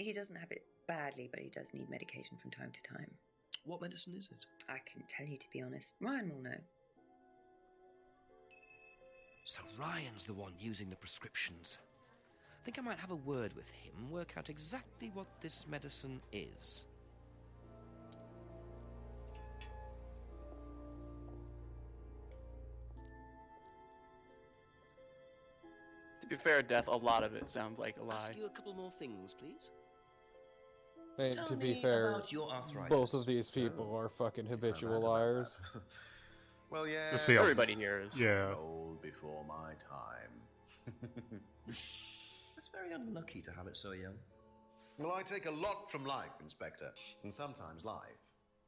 He doesn't have it badly, but he does need medication from time to time. What medicine is it? I couldn't tell you, to be honest. Ryan will know. So Ryan's the one using the prescriptions. I think I might have a word with him, work out exactly what this medicine is. To be fair, Death, a lot of it sounds like a lie. Ask you a couple more things, please. And Tell to be me fair, about your arthritis. both of these people are fucking habitual liars. Well, yeah. Just see everybody here is. Yeah. Old before my time. That's very unlucky to have it so young. Well, I take a lot from life, Inspector, and sometimes life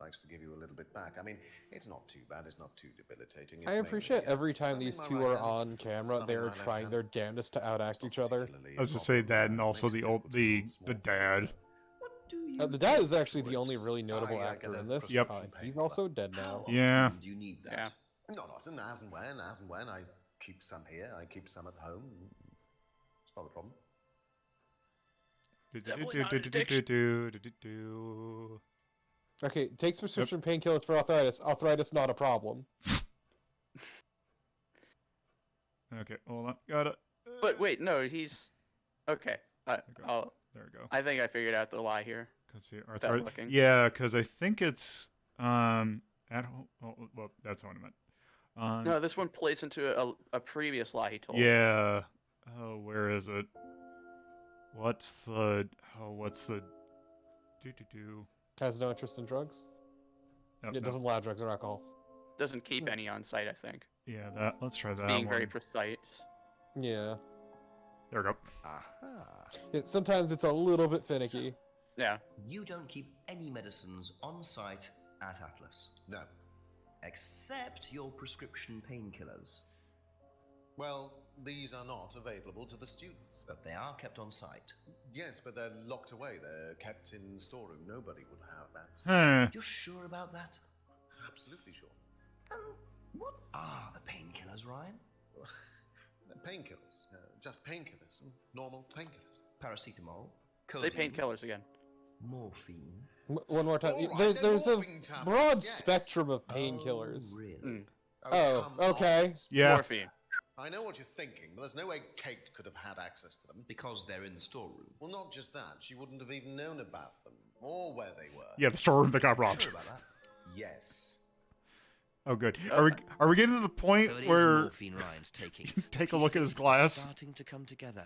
likes to give you a little bit back. I mean, it's not too bad, it's not too debilitating. It's I appreciate mainly, every time something these in my two right are hand, on camera, something in they're my left trying hand. their damnedest to outact each other. I was to say that, and also the the dad. The dad is actually the only really notable I actor get a in this. Yep. He's also dead now. Yeah. Do you need that? Yeah. Not often, as and when. I keep some here, I keep some at home. It's not a problem. Okay, takes prescription painkillers for arthritis. Arthritis not a problem. Okay, hold on. Got it. But wait, no, he's okay. There we go. I think I figured out the lie here. Arthritis. looking. Yeah, because I think it's at home. Well, that's what I meant. No, this one plays into a previous lie he told. Yeah. Oh, where is it? What's the? Has no interest in drugs. Nope, It doesn't allow drugs or alcohol. Doesn't keep any on site, I think. Yeah, that. Let's try that. Being one. very precise. Yeah. There we go. Sometimes it's a little bit finicky. Yeah. You don't keep any medicines on site at Atlas. No. Except your prescription painkillers. Well, these are not available to the students. But they are kept on site. Yes, but they're locked away. They're kept in storeroom. Nobody would have access. Huh. You're sure about that? Absolutely sure. What are the painkillers, Ryan? Painkillers. Just painkillers. Normal painkillers. Paracetamol. Say painkillers again. Morphine. One more time. Right, There's a morphine tablets, broad yes. spectrum of painkillers. Oh, really? Oh, come on. okay. Yeah. Morphine. I know what you're thinking, but there's no way Kate could have had access to them. Because they're in the storeroom. Well, not just that. She wouldn't have even known about them, or where they were. Yeah, the storeroom that got robbed. Sure about that? Yes. Oh, good. Are we getting to the point So it is where morphine Ryan's taking. take a The look at his pieces are glass? Starting to come together.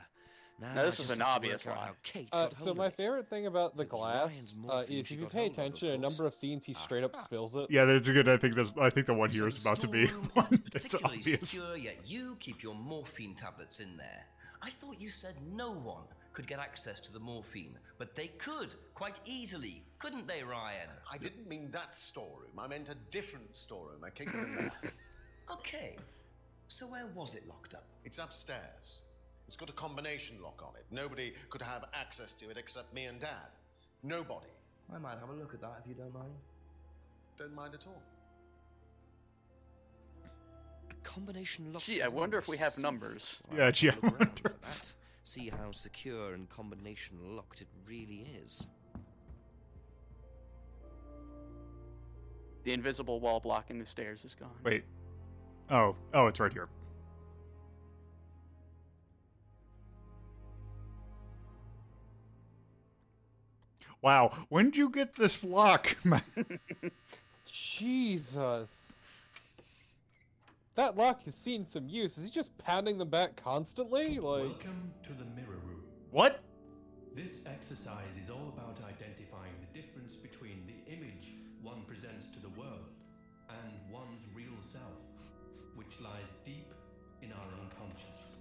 Now Now, this I is just an have to obvious work out lie. how Kate So got hold my of it. favorite thing about the It's glass Ryan's morphine is she if you got pay hold of attention, a course. number of scenes he straight up spills it. Yeah, that's good. I think the one here So is the about to be storeroom one. isn't It's particularly obvious. secure, yet you keep your morphine tablets in there. I thought you said no one could get access to the morphine, but they could, quite easily, couldn't they, Ryan? I didn't mean that storeroom. I meant a different storeroom. I kicked them in there. Okay, so where was it locked up? It's upstairs. It's got a combination lock on it. Nobody could have access to it except me and Dad. Nobody. I might have a look at that if you don't mind. Don't mind at all. A combination lock. Gee, I wonder if we have numbers. Yeah, gee, I Look around wonder. for that. See how secure and combination locked it really is. The invisible wall blocking the stairs is gone. Wait. Oh, it's right here. Wow, when did you get this lock, man? Jesus. That lock has seen some use. Is he just pounding them back constantly? Like, Welcome to the mirror room. What? This exercise is all about identifying the difference between the image one presents to the world and one's real self, which lies deep in our unconscious.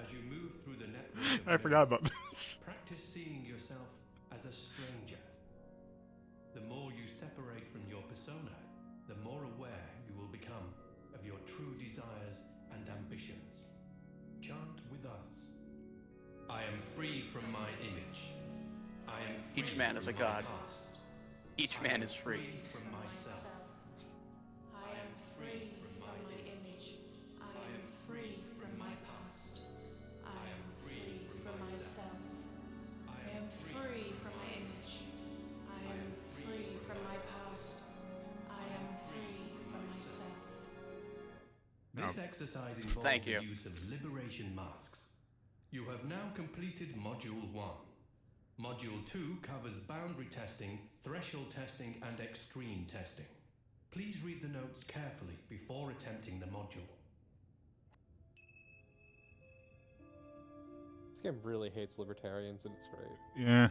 As you move through the network of I forgot mirrors, about this. practice seeing yourself as a stranger. The more you separate from your am free from my image. I am free Each man is a from my god. past. Each man is free. From myself. I am free from my image. I am free from my past. I am free from myself. I am free from my image. I am free from my past. I am free from myself. This exercise involves the use of liberation masks. You have now completed Module 1. Module 2 covers boundary testing, threshold testing, and extreme testing. Please read the notes carefully before attempting the module. This game really hates libertarians, and it's great. Yeah.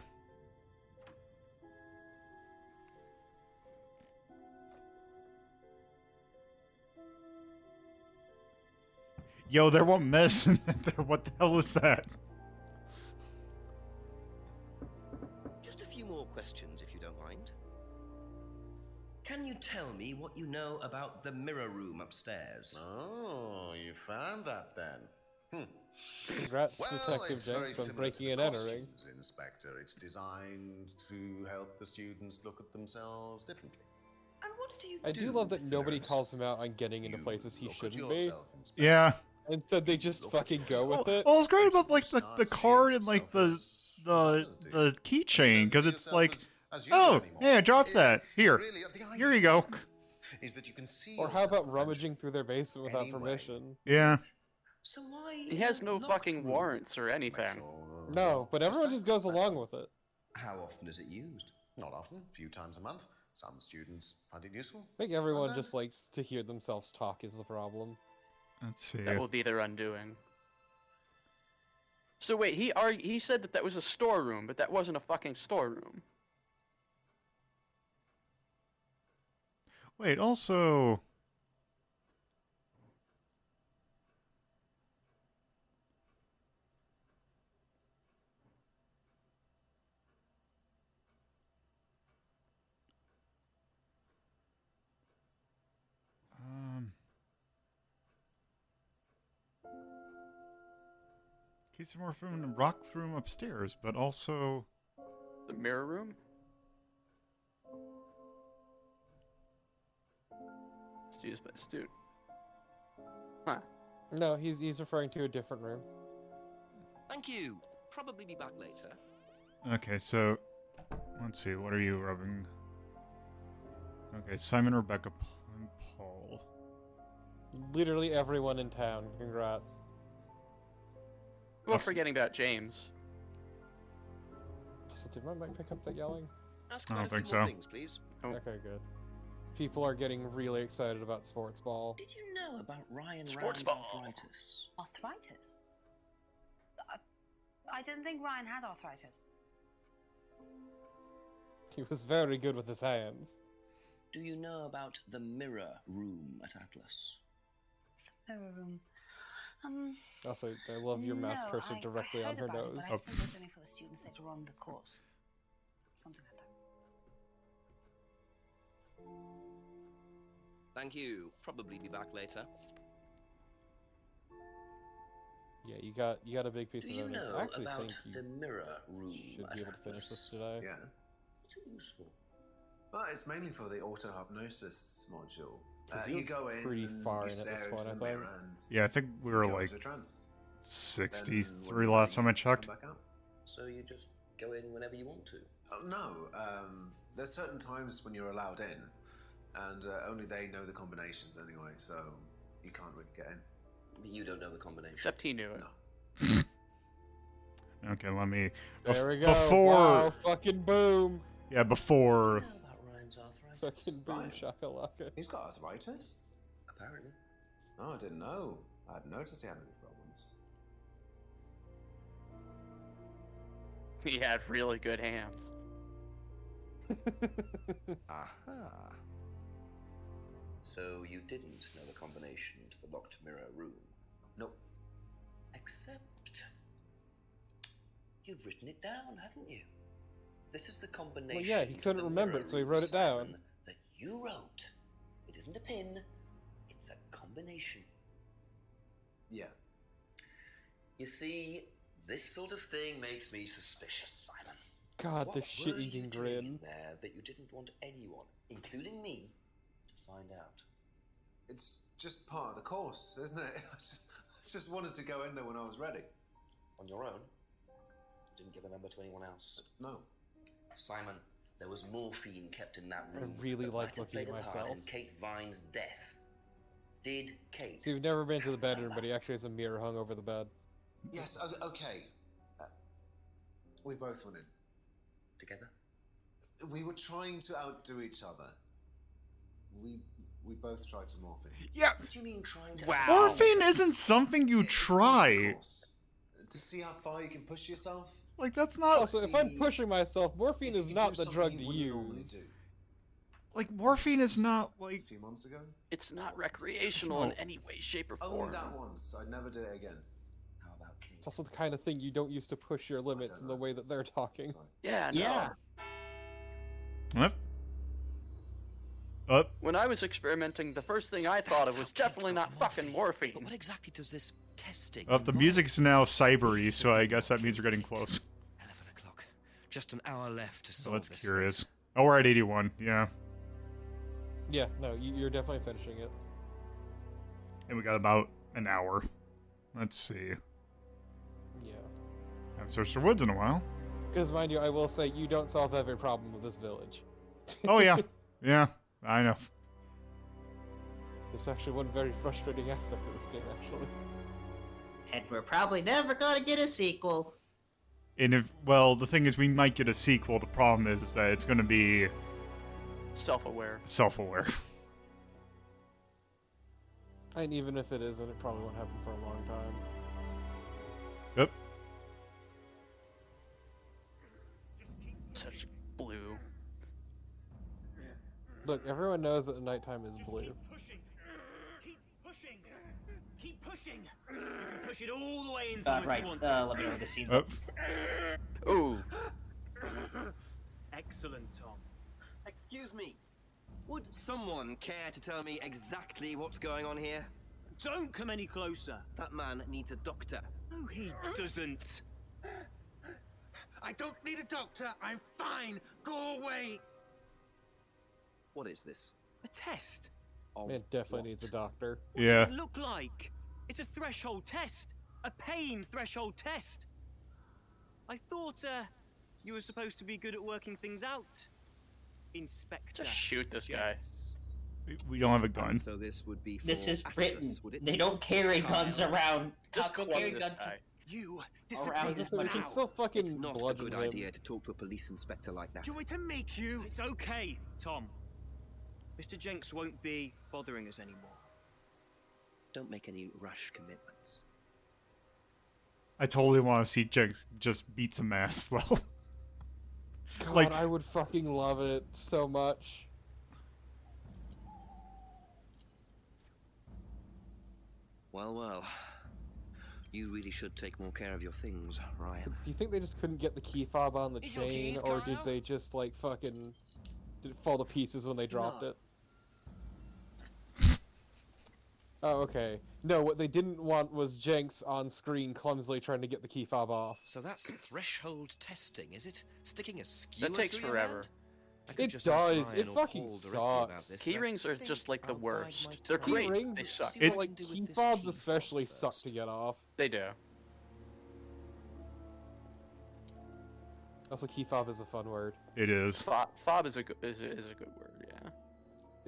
Yo, there won't mess in there. What the hell is that? Just a few more questions, if you don't mind. Can you tell me what you know about the mirror room upstairs? Oh, you found that then. Congrats, Well, Detective it's very Jenks, on similar breaking to and the entering. costumes, Inspector. It's designed to help the students look at themselves differently. And what do you I do love that nobody calls him out on getting into places he shouldn't be. Yeah. Instead, they just fucking go with it. Well, it's great about like the card and like the keychain, because it's like, oh yeah, drop that here. Here you go. Is that you can see Or how about rummaging through their basement without permission? Yeah. So why? He has no fucking warrants or anything. No, but everyone just goes along with it. How often is it used? Not often, a few times a month. Some students find it useful. I think everyone just likes to hear themselves talk is the problem. Let's see. That will be their undoing. So wait, he said that was a storeroom, but that wasn't a fucking storeroom. Wait, also... Keys to more from the rock room upstairs, but also... The mirror room? Dude. Huh. No, he's referring to a different room. Thank you. Probably be back later. Okay, so... Let's see, what are you rubbing? Okay, Simon, Rebecca, and Paul. Literally everyone in town. Congrats. Well, forgetting about James. So did my mic pick up that yelling? Ask I don't quite a think few more so. things, please. Oh. Okay, good. People are getting really excited about sports ball. Did you know about Ryan Sports Rand's ball. arthritis? Arthritis? I didn't think Ryan had arthritis. He was very good with his hands. Do you know about the mirror room at Atlas? Mirror room. Also, I love your mouse no, cursor directly I on heard her about nose. It, but I think it's only for the students later on in the course. Something like that. Thank you. Probably be back later. Yeah, you got a big piece Do of you evidence. know I actually about think the you mirror room should at be able to finish Atlas? this today. Yeah. What's it used for? Well, it's mainly for the auto-hypnosis module. You're You go in pretty and far you in at stare this into point, I the think. mirror and Yeah, I think we were go like into a trance. 63 last time I checked. Come back out. So you just go in whenever you want to? No, there's certain times when you're allowed in, and only they know the combinations anyway, so you can't really get in. You don't know the combination. Except he knew it. No. Okay, let me... There we go. Before... Wow, fucking boom. Yeah, before... Do you know about Ryan's arthritis? Fucking boom Ryan? shakalaka. He's got arthritis? Apparently. No, I didn't know. I hadn't noticed he had any problems. He had really good hands. Aha. So you didn't know the combination to the locked mirror room? Nope. Except you'd written it down, hadn't you? This is the combination. Well, yeah, he to couldn't the remember mirror it, so he room, wrote it down. Simon, that you wrote. It isn't a pin. It's a combination. Yeah. You see, This sort of thing makes me suspicious, Simon. God, the What were shit-eating you doing in grin. there that you didn't want anyone, including me, to find out? It's just part of the course, isn't it? I just wanted to go in there when I was ready. On your own? You didn't give the number to anyone else? No. Simon, there was morphine kept in that I room. really that like might have looking at played a part myself. in Kate Vine's death. Did Kate? So you've never been to the bedroom, but he actually has a mirror hung over the bed. Yes, okay. We both went in. Together? We were trying to outdo each other. We both tried to morph it. Yeah. What do you mean trying to? Wow. Morphine isn't something you try. To see how far you can push yourself. Like, that's not... Also, if I'm pushing myself, morphine is not the drug to use. Like, morphine is not, like... A few months ago? It's not recreational in any way, shape, or form. Only that once. I'd never do it again. How about Kate? It's also the kind of thing you don't use to push your limits in the way that they're talking. Yeah, no. Yeah. Yep. Up. When I was experimenting, the first thing I thought of was definitely not fucking morphine. But what exactly does this testing The music's now cybery, so I guess that means we're getting close. 11 o'clock. Just an hour left to So solve that's this curious. Oh, we're at 81, yeah. Yeah, no, you're definitely finishing it. And we got about an hour. Let's see. Yeah. Haven't searched the woods in a while. Because, mind you, I will say, you don't solve every problem with this village. Oh, yeah. Yeah, I know. There's actually one very frustrating aspect of this game, actually. And we're probably never gonna get a sequel. And if, well, the thing is, we might get a sequel. The problem is that it's going to be... self-aware. Self-aware. And even if it isn't, it probably won't happen for a long time. Yep. Such blue. Look, everyone knows that the nighttime is blue. Keep pushing. Keep pushing. You can push it all the way into Right, if you want to. let me know the scene's up. Ooh. Excellent, Tom. Excuse me. Would someone care to tell me exactly what's going on here? Don't come any closer. That man needs a doctor. No, he doesn't. I don't need a doctor. I'm fine. Go away. What is this? A test. Man definitely needs a doctor. What does it look like? It's a threshold test. A pain threshold test. I thought, you were supposed to be good at working things out. Inspector. Just shoot this guy. We don't have a gun. So this would be for This is Atlas, Britain. would it? They don't carry Kyle. guns around. Just How come bludgeon carrying this guns guy. You around disappear as much You as... can still fucking It's not a bludgeon good him. idea to talk to a police inspector like that. Do you want me to make you? It's okay, Tom. Mr. Jenks won't be bothering us anymore. Don't make any rash commitments. I totally want to see Jenks just beat some ass, though. God, Like- I would fucking love it so much. Well, well. You really should take more care of your things, Ryan. Do you think they just couldn't get the key fob on the Is your chain, keys, or did Kyle? they just, like, fucking... Did it fall to pieces when they dropped it? Oh, okay. No, what they didn't want was Jenks on screen clumsily trying to get the key fob off. So that's threshold testing, is it? Sticking a skewer That takes through your forever. hand? I could It just ask does. Ryan It or fucking Paul directly about sucks. this, Key but I rings are think just like the I'll bide worst. my They're time. great. Rings, They suck. See what I like, can do with key this fobs key especially fob suck first. to get off. They do. Also, key fob is a fun word. It is. Fob is a good is a good word. Yeah.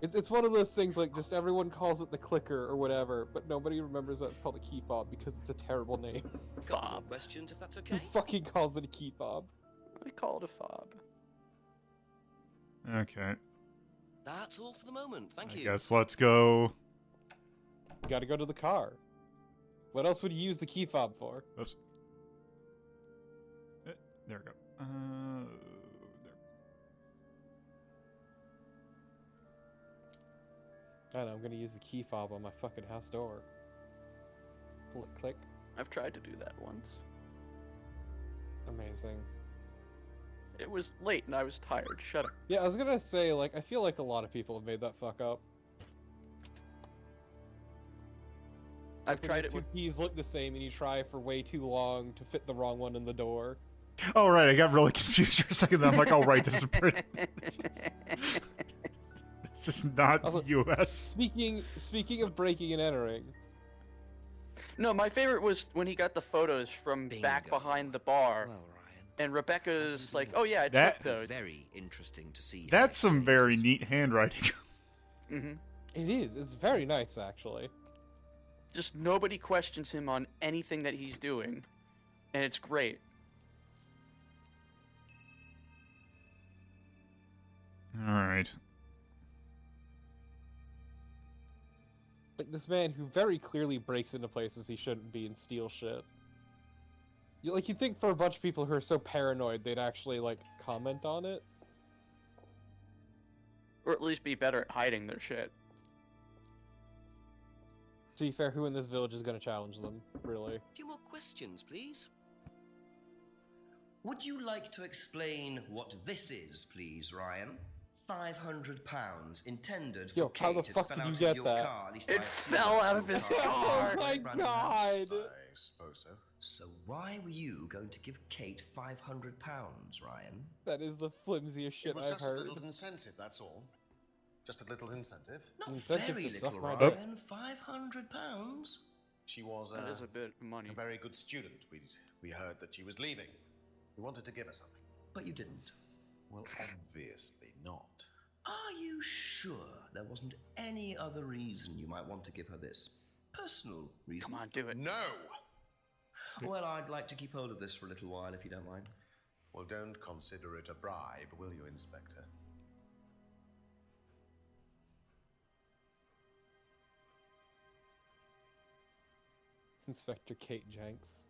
It's one of those things, like, just everyone calls it the clicker or whatever, but nobody remembers that it's called a key fob because it's a terrible name. Couple more questions, if that's Who okay? fucking calls it a key fob? I call it a fob. Okay. That's all for the moment. Thank I you. guess let's go... You gotta go to the car. What else would you use the key fob for? Oops. There we go. There. I know, I'm gonna use the key fob on my fucking house door. Click, click. I've tried to do that once. Amazing. It was late and I was tired. Shut up. Yeah, I was gonna say, like, I feel like a lot of people have made that fuck up. I've tried it two with... keys look the same and you try for way too long to fit the wrong one in the door. Oh, right, I got really confused for a second then. I'm like, oh, right, this is Britain. This is not Also, U.S. Speaking of breaking and entering... No, my favorite was when he got the photos from back behind the bar. Well, Ryan, and Rebecca's like, oh yeah, I That- took those. very interesting to see. That's some very neat handwriting. Mm-hmm. It is. It's very nice, actually. Just nobody questions him on anything that he's doing. And it's great. Alright. Like, this man who very clearly breaks into places he shouldn't be and steals shit. You'd think for a bunch of people who are so paranoid, they'd actually, like, comment on it. Or at least be better at hiding their shit. To be fair, who in this village is going to challenge them, really? A few more questions, please. Would you like to explain what this is, please, Ryan? £500 intended for Yo, how the Kate. fuck It did fell you out of get your that? car. At least It I fell out of his car. Oh my Random house. god! I suppose so. So why were you going to give Kate £500, Ryan? That is the flimsiest shit It was I've just heard. a little incentive, that's all. Just a little incentive. Not Incentive very to little, suck my Ryan. £500. She was That is a bit of money. a very good student. We heard that she was leaving. We wanted to give her something. But you didn't. Well, obviously not. Are you sure there wasn't any other reason you might want to give her this? Personal reason? Come on, do it. No! Well, I'd like to keep hold of this for a little while, if you don't mind. Well, don't consider it a bribe, will you, Inspector? Inspector Kate Jenks.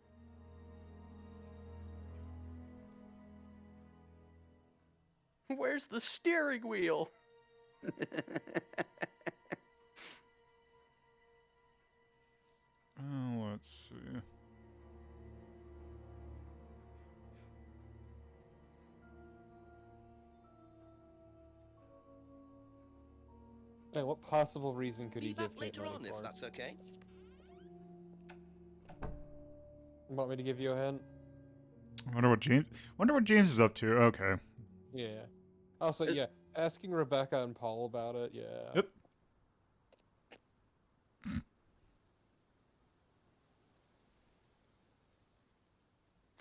Where's the steering wheel? Oh, let's see. And what possible reason could he Be give back Kate later money on, for? if that's okay. Want me to give you a hint? I wonder what James is up to. Okay. Yeah. Also, yeah, asking Rebecca and Paul about it, yeah. Yep.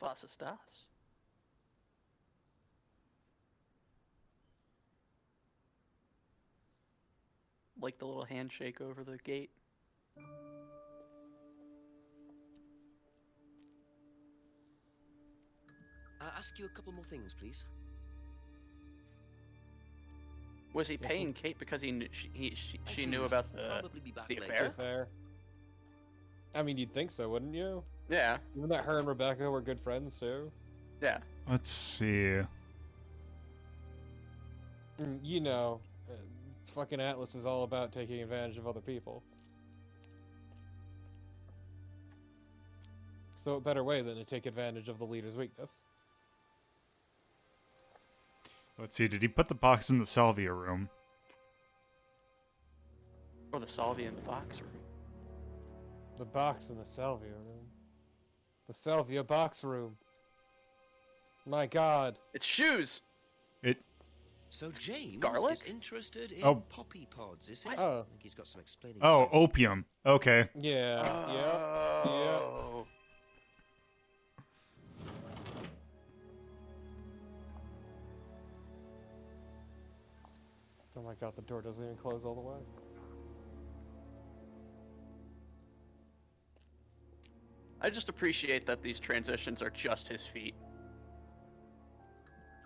Was ist das? Like the little handshake over the gate. Ask you a couple more things, please. Was he paying Kate because he knew, she knew about the affair? Affair. I mean, you'd think so, wouldn't you? Yeah. Even that her and Rebecca were good friends, too. Yeah. Let's see. You know, fucking Atlas is all about taking advantage of other people. So what better way than to take advantage of the leader's weakness? Let's see, did he put the box in the salvia room? Or the salvia in the box room. The box in the salvia room. The salvia box room. My god. It's shoes! So James Garlic? is interested in Oh. poppy pods, is he? Oh. I think he's got some explaining Oh, to do. opium. Okay. Yeah, Oh. Oh my god, the door doesn't even close all the way. I just appreciate that these transitions are just his feet.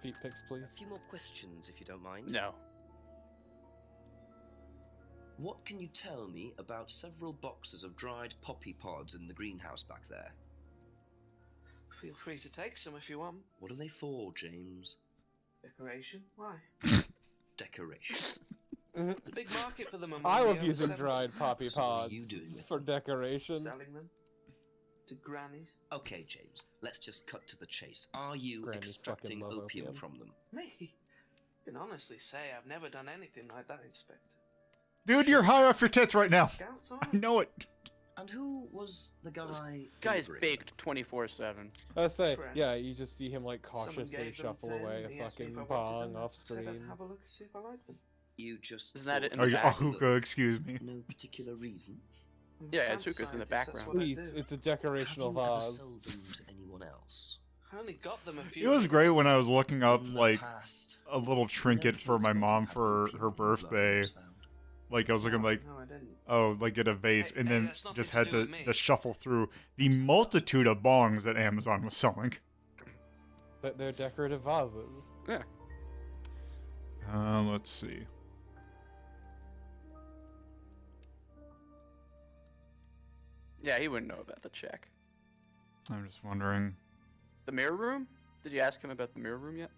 Feet pics, please. A few more questions, if you don't mind. No. What can you tell me about several boxes of dried poppy pods in the greenhouse back there? Feel free to take some if you want. What are they for, James? Decoration? Why? Decoration. There's a big market for them. I love using dried poppy So what are pods you doing with for decoration. Selling them to grannies. Okay, James, let's just cut to the chase. Are you Grannies extracting fucking love opium opium. from them? Me? I can honestly say I've never done anything like that, Inspector. Dude, you're high off your tits right now. Scouts on I know it. And who was the guy? Guy's baked 24/7. I say, yeah, you just see him like cautiously shuffle away a fucking bong off screen. Said I'd have a look, see if I like them. You just Isn't that it in Oh, the yeah, back? hookah, excuse me. No particular reason. Yeah, it's hookahs in the background. Please, it's a decorational Have you ever vase. sold them to anyone else? I only got them a few. It was great when I was looking up, In the like, past, a little trinket for my mom for her birthday. Like, I was looking like, No, I didn't. oh, like get a vase, and then that's nothing just to had do to with me. just shuffle through the multitude of bongs that Amazon was selling. That they're decorative vases. Yeah. Let's see. Yeah, he wouldn't know about the check. I'm just wondering. The mirror room? Did you ask him about the mirror room yet?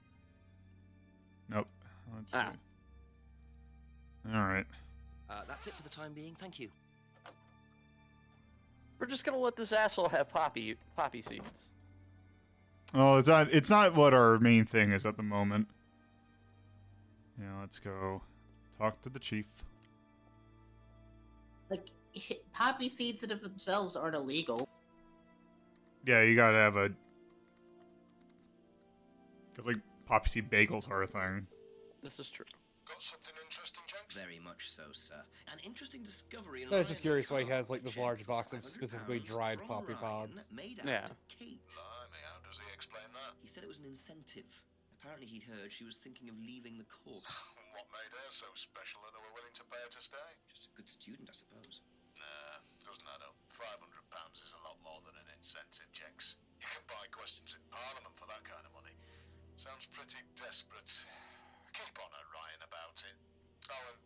Nope. Let's see. Alright. That's it for the time being. Thank you. We're just gonna let this asshole have poppy seeds. Oh, it's not what our main thing is at the moment. Yeah, let's go talk to the chief. Like, poppy seeds in of themselves aren't illegal. Yeah, you gotta have a... Because, like, poppy seed bagels are a thing. This is true. Got something interesting, Jack? Very much so, sir. An interesting discovery in I was just Ryan's curious why he car, has like a this check large for box of £500 specifically dried from poppy Ryan pods. made out Yeah. to Kate. Blimey, how does he explain that? He said it was an incentive. Apparently he'd heard she was thinking of leaving the course. What made her so special that they were willing to pay her to stay? Just a good student, I suppose. Nah, doesn't add up. £500 is a lot more than an incentive, Jenks. You can buy questions in Parliament for that kind of money. Sounds pretty desperate. Keep on at Ryan about it. Oh, and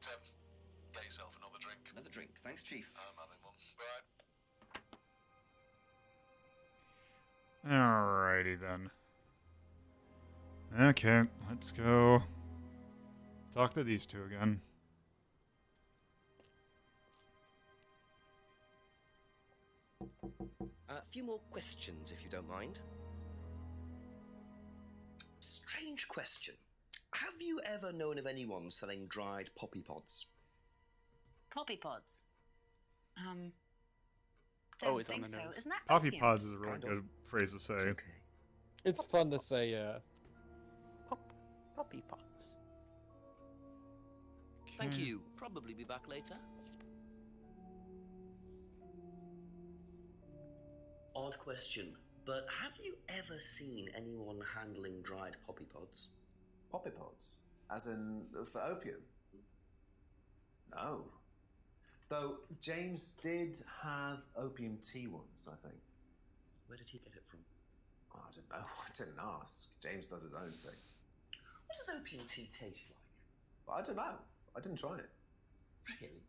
get yourself another drink. Another drink. Thanks, Chief. I'm having one. Right. Alrighty then. Okay, let's go talk to these two again. A few more questions, if you don't mind. Strange question. Have you ever known of anyone selling dried poppy pods? Poppy pods. Don't Always on think the so. nose. Isn't that Poppy opium? pods is a really Kind of. good phrase to say. It's fun to say, yeah. Poppy pods. Thank you. Probably be back later. Odd question, but have you ever seen anyone handling dried poppy pods? Poppy pods? As in, for opium? No. Though James did have opium tea once, I think. Where did he get it from? Oh, I don't know. I didn't ask. James does his own thing. What does opium tea taste like? I don't know. I didn't try it. Really?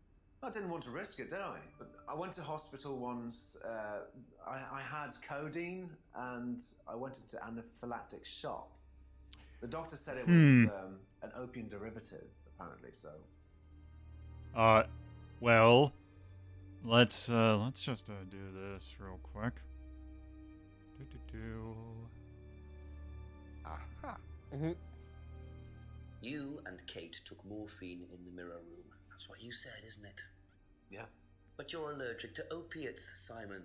I didn't want to risk it, did I? But I went to hospital once. I had codeine and I went into anaphylactic shock. The doctor said it was an opium derivative, apparently. So. Well, let's just do this real quick. Aha. You and Kate took morphine in the mirror room. That's what you said, isn't it? Yeah. But you're allergic to opiates, Simon.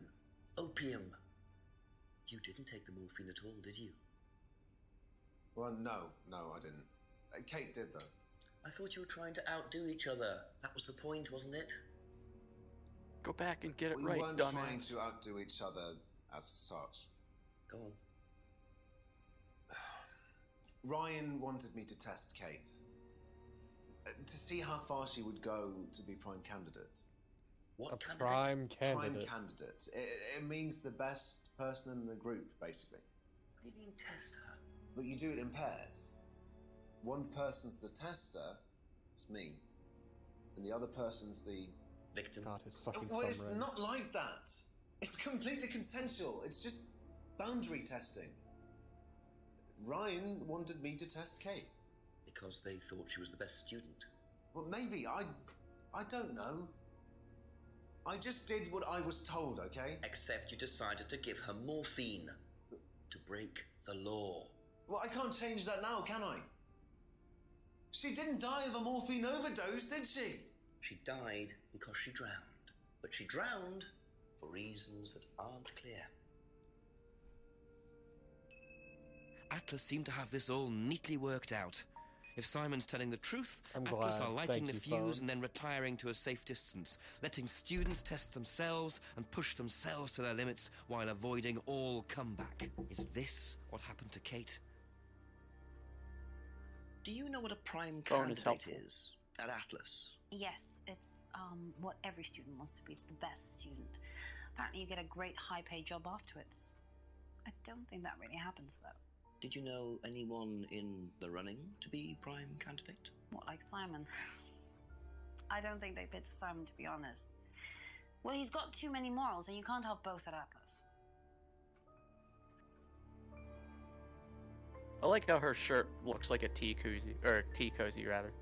Opium. You didn't take the morphine at all, did you? Well, no, I didn't. Kate did, though. I thought you were trying to outdo each other. That was the point, wasn't it? Go back and get it We right, weren't dumbass. trying to outdo each other as such. Go on. Ryan wanted me to test Kate. To see how far she would go to be prime candidate. What candidate? Prime Prime candidate. candidate. It means the best person in the group, basically. What do you mean test her? But you do it in pairs. One person's the tester, it's me. And the other person's the... victim. God, his fucking Well, thumb it's ring. not like that. It's completely consensual. It's just boundary testing. Ryan wanted me to test Kate. Because they thought she was the best student. Well, maybe. I don't know. I just did what I was told, okay? Except you decided to give her morphine. To break the law. Well, I can't change that now, can I? She didn't die of a morphine overdose, did she? She died because she drowned. But she drowned for reasons that aren't clear. Atlas seemed to have this all neatly worked out. If Simon's telling the truth, I'm Atlas glad. are lighting Thank the you, fuse phone. and then retiring to a safe distance, letting students test themselves and push themselves to their limits while avoiding all comeback. Is this what happened to Kate? Do you know what a prime Phone is candidate helpful. is at Atlas? Yes, it's what every student wants to be. It's the best student. Apparently you get a great high-paid job afterwards. I don't think that really happens, though. Did you know anyone in the running to be prime candidate? What, like Simon? I don't think they picked Simon, to be honest. Well, he's got too many morals, and you can't have both at Atlas. I like how her shirt looks like a tea koozie, or tea cozy rather.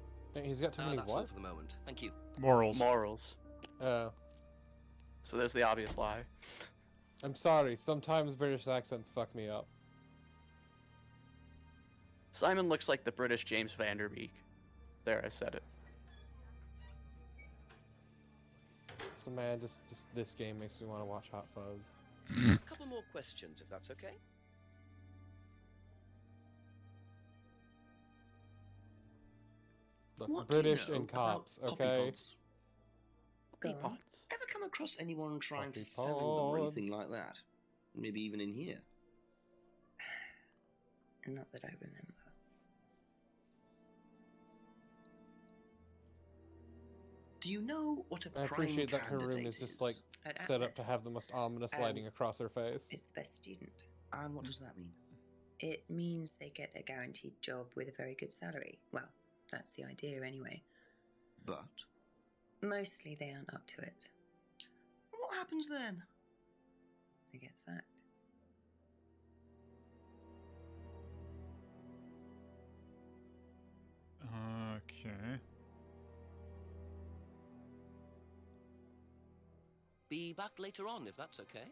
He's got too many that's what? all for the moment. Thank you. Morals. Morals. Oh. So there's the obvious lie. I'm sorry, sometimes British accents fuck me up. Simon looks like the British James Van Der Beek. There, I said it. So man, just this game makes me want to watch Hot Fuzz. A couple more questions, if that's okay. Look, What British do you know and cops, about okay? poppy pods? Poppy pods? Ever come across anyone trying Poppy to sell them or pods. anything like that? Maybe even in here. Not that I remember. Do you know what a I prime appreciate that her room candidate is just like At set up to Atlas, have the most ominous lighting across her face. is the best student. And what does that mean? It means they get a guaranteed job with a very good salary. Well, that's the idea anyway. But Mostly they aren't up to it. what happens then? They get sacked. Okay. Be back later on, if that's okay.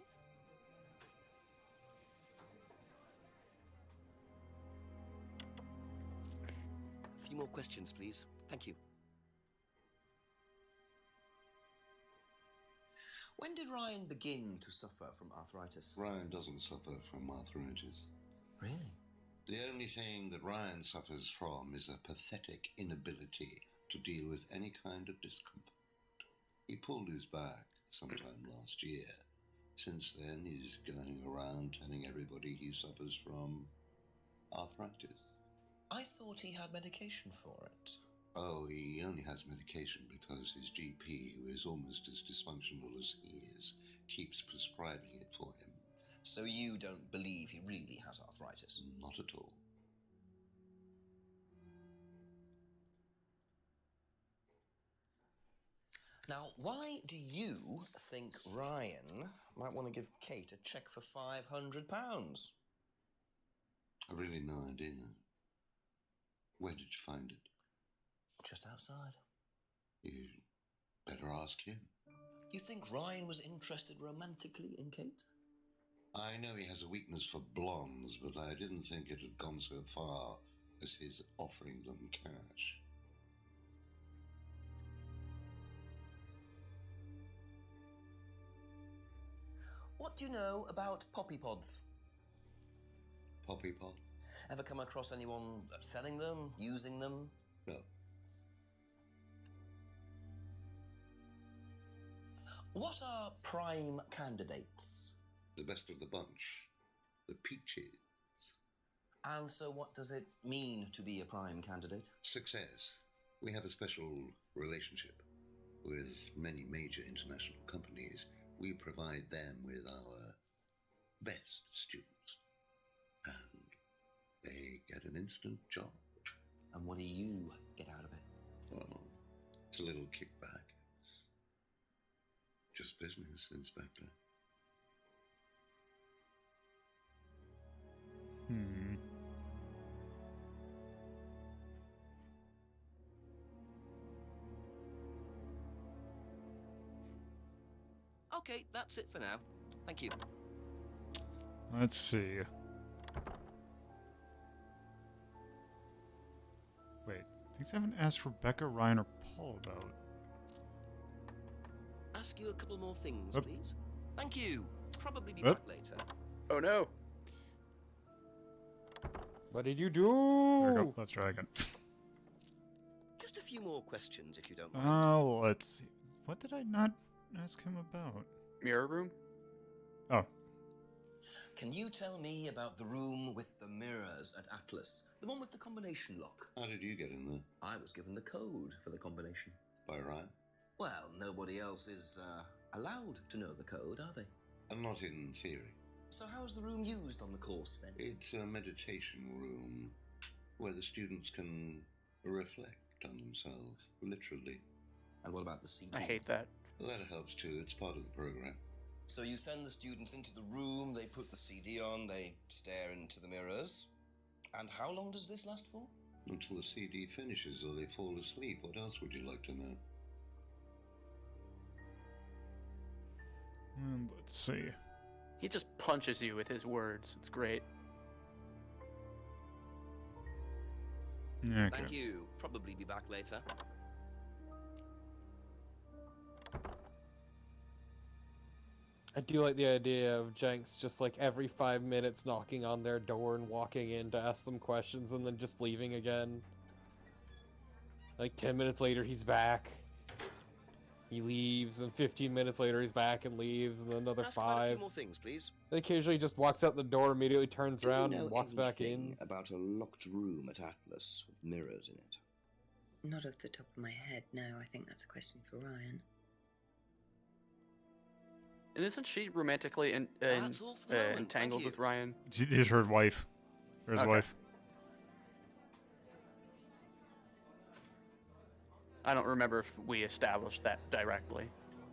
A few more questions, please. Thank you. When did Ryan begin to suffer from arthritis? Ryan doesn't suffer from arthritis. Really? The only thing that Ryan suffers from is a pathetic inability to deal with any kind of discomfort. He pulled his back sometime last year. Since then, he's going around telling everybody he suffers from arthritis. I thought he had medication for it. Oh, he only has medication because his GP, who is almost as dysfunctional as he is, keeps prescribing it for him. So you don't believe he really has arthritis? Not at all. Now, why do you think Ryan might want to give Kate a cheque for £500? I've really no idea. Where did you find it? Just outside. You better ask him. You think Ryan was interested romantically in Kate? I know he has a weakness for blondes, but I didn't think it had gone so far as his offering them cash. What do you know about poppy pods? Poppy pod? Ever come across anyone selling them, using them? No. What are prime candidates? The best of the bunch. The peaches. And so what does it mean to be a prime candidate? Success. We have a special relationship with many major international companies. We provide them with our best students. And they get an instant job. And what do you get out of it? Well, it's a little kickback. It's just business, Inspector. Okay, that's it for now. Thank you. Let's see. Wait, things I haven't asked Rebecca, Ryan, or Paul about. Ask you a couple more things, Oop. please. Thank you. Probably be Oop. back later. Oh no. What did you do? There we go. Let's try again. Just a few more questions, if you don't mind. Oh, let's see. What did I not ask him about? Mirror room? Oh. Can you tell me about the room with the mirrors at Atlas? The one with the combination lock? How did you get in there? I was given the code for the combination. By Ryan? Well, nobody else is allowed to know the code, are they? And not in theory. So how's the room used on the course, then? It's a meditation room where the students can reflect on themselves, literally. And what about the CD? I hate that. That helps too. It's part of the program. So you send the students into the room, they put the CD on, they stare into the mirrors. And how long does this last for? Until the CD finishes or they fall asleep. What else would you like to know? And let's see. He just punches you with his words. It's great. Okay. Thank you. Probably be back later. I do like the idea of Jenks just like every 5 minutes knocking on their door and walking in to ask them questions and then just leaving again. Like 10 minutes later he's back. He leaves, and 15 minutes later he's back and leaves, and then another Ask about a 5. few more things, please. Then occasionally just walks out the door, immediately turns around Do you know and walks back in. anything about a locked room at Atlas with mirrors in it? Not off the top of my head, no. I think that's a question for Ryan. And isn't she romantically That's all for the moment, entangled thank with Ryan? She is her wife. Or his Okay. wife. I don't remember if we established that directly.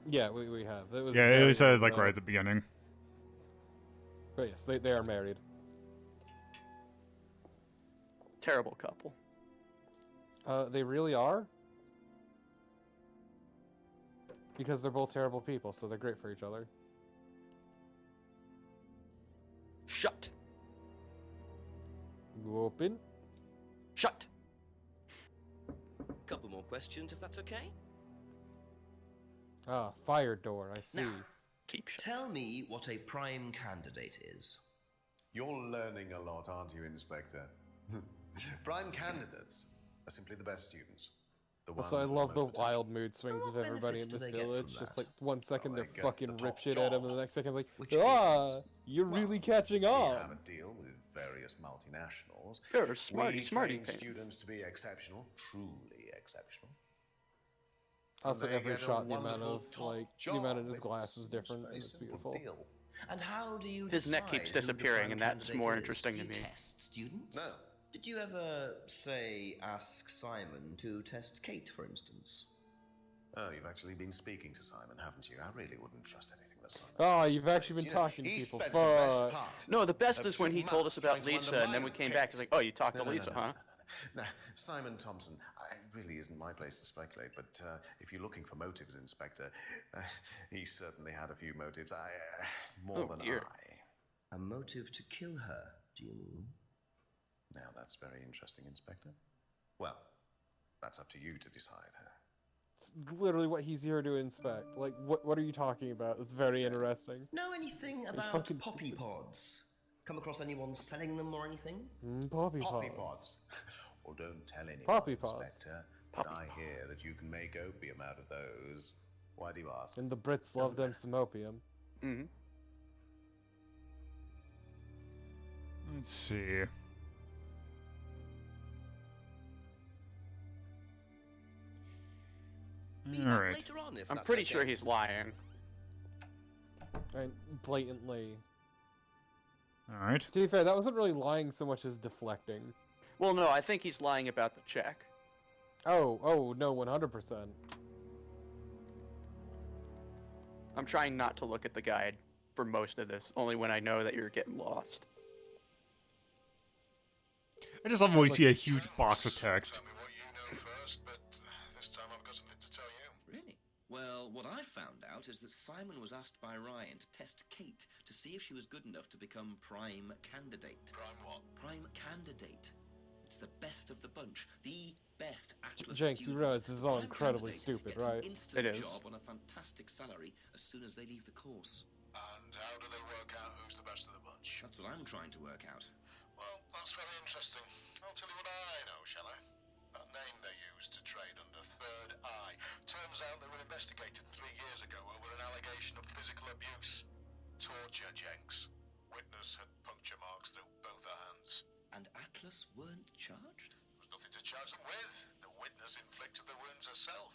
Yeah, we have. It was Yeah, it was very like well. right at the beginning. But yes, they are married. Terrible couple. They really are? Because they're both terrible people, so they're great for each other. Shut. Open. Shut. Couple more questions, if that's okay. Ah, fire door, I see. Now, Keep shut. tell me what a prime candidate is. You're learning a lot, aren't you, Inspector? Prime candidates are simply the best students. The ones Also, I with love the most potential. wild mood swings of everybody benefits in do this they get from village. Just that? like 1 second Well, they they're get fucking the rip top shit at him, and job. the next second like, Which you're really catching We on. have a deal with various multinationals. You're a smarty, we smarty train pants. students to be exceptional, truly exceptional. Also, They every get a shot, the amount wonderful of top like the job. amount in his It's glass is different, a and it's simple beautiful. deal. And how do you His neck keeps decide who the disappearing, prime and that's candidate more is? interesting Do to you me. test students? No. Did you ever, say, ask Simon to test Kate, for instance? Oh, you've actually been speaking to Simon, haven't you? I really wouldn't trust anything that Simon Oh, Thompson you've actually says. been You know, talking to he people. spent the best Fuck. part No, the best of is when 2 he told us months about trying to Lisa, and then we undermine came back. He's like, "Oh, you talked to Lisa, huh?" Now, Simon Thompson, it really isn't my place to speculate, but if you're looking for motives, Inspector, he certainly had a few motives. More Oh, than dear. A motive to kill her, do you mean? Now, that's very interesting, Inspector. Well, that's up to you to decide. It's literally what he's here to inspect. Like, what are you talking about? It's very interesting. Know anything Are you about fucking poppy stupid? pods? Come across anyone selling them or anything? Poppy Poppy pods. pods. Well, don't tell anyone, Poppy pods. Inspector. But I hear that you can make opium out of those. Why do you ask? And the Brits love them some opium. Mm-hmm. Let's see. Be All back right. later on, if I'm that's pretty okay. sure he's lying. And blatantly. All right. To be fair, that wasn't really lying so much as deflecting. Well, no, I think he's lying about the check. Oh, no, 100%. I'm trying not to look at the guide for most of this, only when I know that you're getting lost. I just love when we see a huge box of text. Tell me what you know first, but this time I've got something to tell you. Really? Well, what I found out is that Simon was asked by Ryan to test Kate to see if she was good enough to become prime candidate. Prime what? Prime candidate. It's the best of the bunch. The best Atlas Jenks, you student. realize this is all Prime incredibly candidate stupid, gets right? An instant It is. job on a fantastic salary as soon as they leave the course. Ah, how do they work out who's the best of the bunch? That's what I'm trying to work out. Well, that's very interesting. I'll tell you what I know, shall I? That name they used to trade under, Third Eye. Turns out they were investigated 3 years ago over an allegation of physical abuse. Torture, Jenks. Witness had puncture marks through both her hands. And Atlas weren't charged? There was nothing to charge them with. The witness inflicted the wounds herself.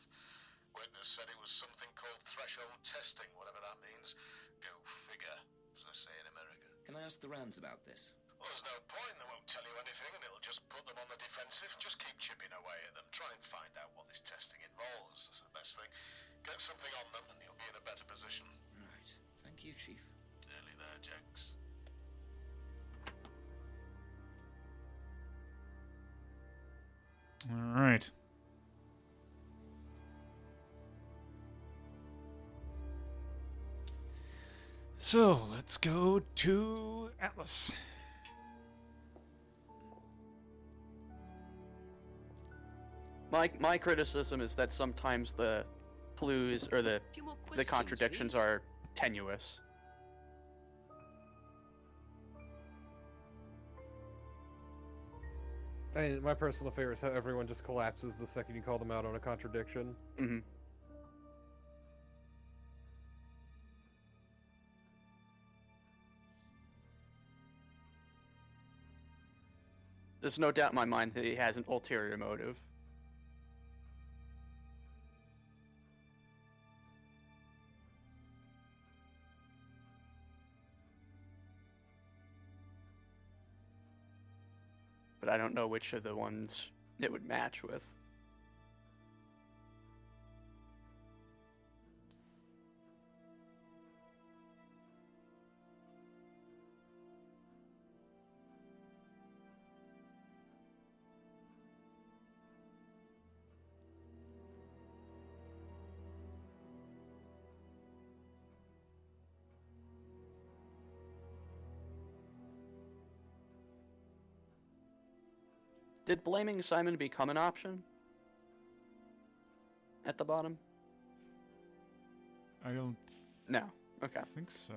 Witness said it was something called threshold testing, whatever that means. Go figure, as they say in America. Can I ask the Rands about this? Well, there's no point. They won't tell you anything, and it'll just put them on the defensive. Just keep chipping away at them. Try and find out what this testing involves. That's the best thing. Get something on them, and you'll be in a better position. Right. Thank you, Chief. Nearly there, Jenks. All right. So let's go to Atlas. My criticism is that sometimes the clues or the contradictions are tenuous. I mean, my personal favorite is how everyone just collapses the second you call them out on a contradiction. Mm-hmm. There's no doubt in my mind that he has an ulterior motive. But I don't know which of the ones it would match with. Did blaming Simon become an option? At the bottom? I don't No. Okay. think so.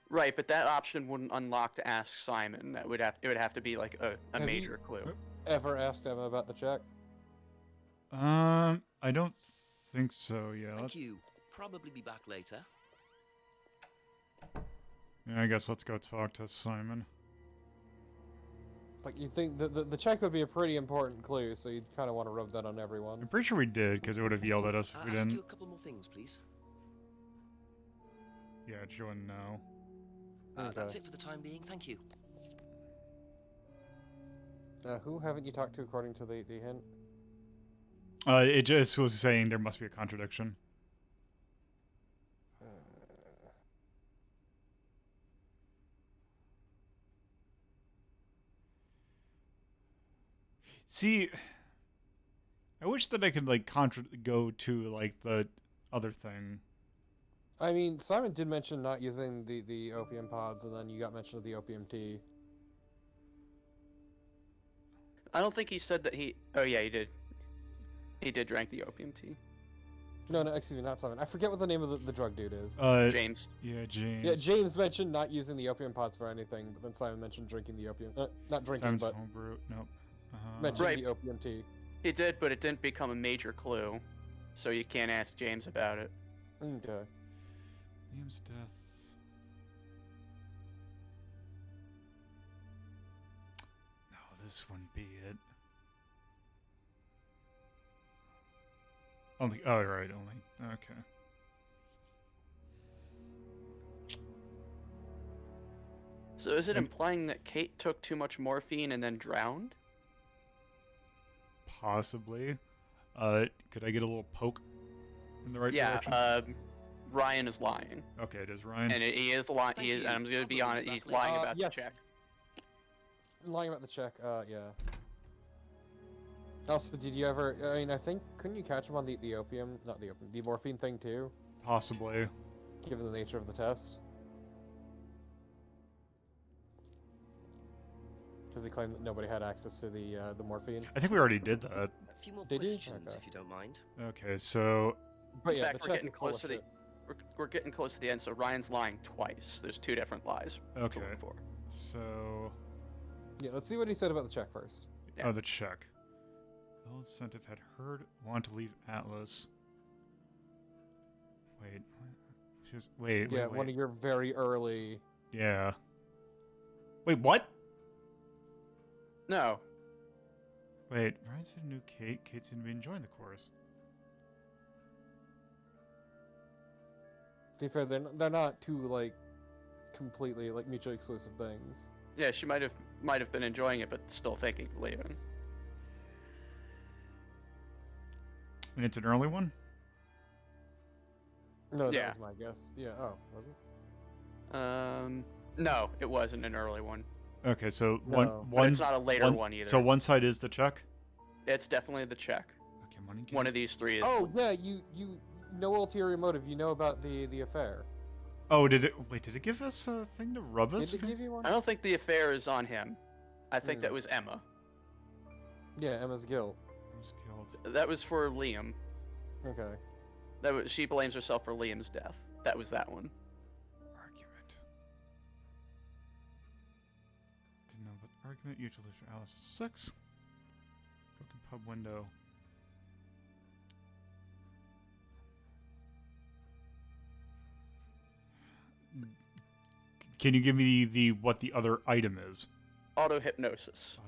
Right, but that option wouldn't unlock to ask Simon. It would have to be like a Have major you clue. Ever asked Emma about the check? I don't think so. Yeah. Thank you. Probably be back later. Yeah, I guess let's go talk to Simon. Like, you think the check would be a pretty important clue, so you'd kind of want to rub that on everyone. I'm pretty sure we did, because it would have yelled at us if we Ask didn't. you a couple more things, please. Yeah, Joan, no. That's it for the time being. Thank you. Who haven't you talked to according to the hint? It just was saying there must be a contradiction. See, I wish that I could like go to like the other thing. I mean, Simon did mention not using the opium pods, and then you got mention of the opium tea. I don't think he said that he... Oh yeah, he did. He did drink the opium tea. No, excuse me, not Simon. I forget what the name of the drug dude is. James. Yeah, James. Yeah, James mentioned not using the opium pods for anything, but then Simon mentioned drinking the opium... not drinking, Simon's but... homebrew. Nope. Mentioned the opium tea. He did, but it didn't become a major clue, so you can't ask James about it. Okay. Liam's death. No, this wouldn't be it. Only. Oh, right. Only. Okay. So is it implying that Kate took too much morphine and then drowned? Possibly. Could I get a little poke in the right direction? Yeah. Ryan is lying. Okay, it is Ryan. And he is lying. He is. I'm going to be honest. He's lying about yes. the check. lying about the check, yeah. Also, did you ever, I mean, I think, couldn't you catch him on the opium, not the opium, the morphine thing too? Possibly. Given the nature of the test. Because he claimed that nobody had access to the morphine. I think we already did that. A few more Did you? questions, Okay. if you don't mind. Okay, so... But In yeah, fact, the we're check getting is full close of to the shit. we're getting close to the end. So Ryan's lying twice. There's 2 different lies. Okay. Going for. So... Yeah, let's see what he said about the check first. Oh, the check. Bill Incentive had wanted to leave Atlas. Wait. She's... Wait, Yeah, wait. one of your very early... Yeah. Wait, what? No. Wait, Ryan said knew Kate. Kate seemed to be enjoying the course. To be fair, they're not two, like, completely, like, mutually exclusive things. Yeah, she might have been enjoying it, but still thinking of leaving. And it's an early one? No, that Yeah. was my guess. Yeah, oh, was it? No, it wasn't an early one. Okay, so No. But it's not a later one either. So one side is the check? It's definitely the check. Okay, money. One of these 3 is. Oh, yeah, you no ulterior motive. You know about the affair. Oh, did it give us a thing to rub us? Did it give you one? I don't think the affair is on him. I think that was Emma. Yeah, Emma's guilt. Who's killed? That was for Liam. Okay. She blames herself for Liam's death. That was that one. Argument. Didn't know about the argument. Usually for Alice is 6. Broken pub window. Can you give me the what the other item is? Auto hypnosis.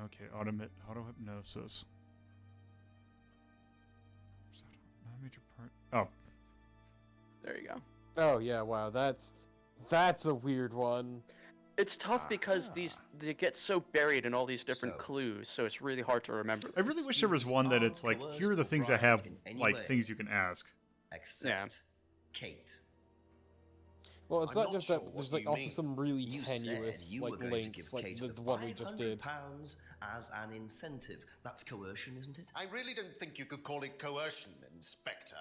Okay, auto hypnosis. Not a major part. Oh, There you go. Oh yeah, wow, that's a weird one. It's tough because they get so buried in all these different clues, so it's really hard to remember. I really wish there was one that it's like, here are the things I have, like things you can ask. Except Kate. Well, it's I'm not just sure that. what There's like you also mean. some really You said tenuous you were like going to links, give like Kate the one we just did. £500 as an incentive. That's coercion, isn't it? I really don't think you could call it coercion, Inspector.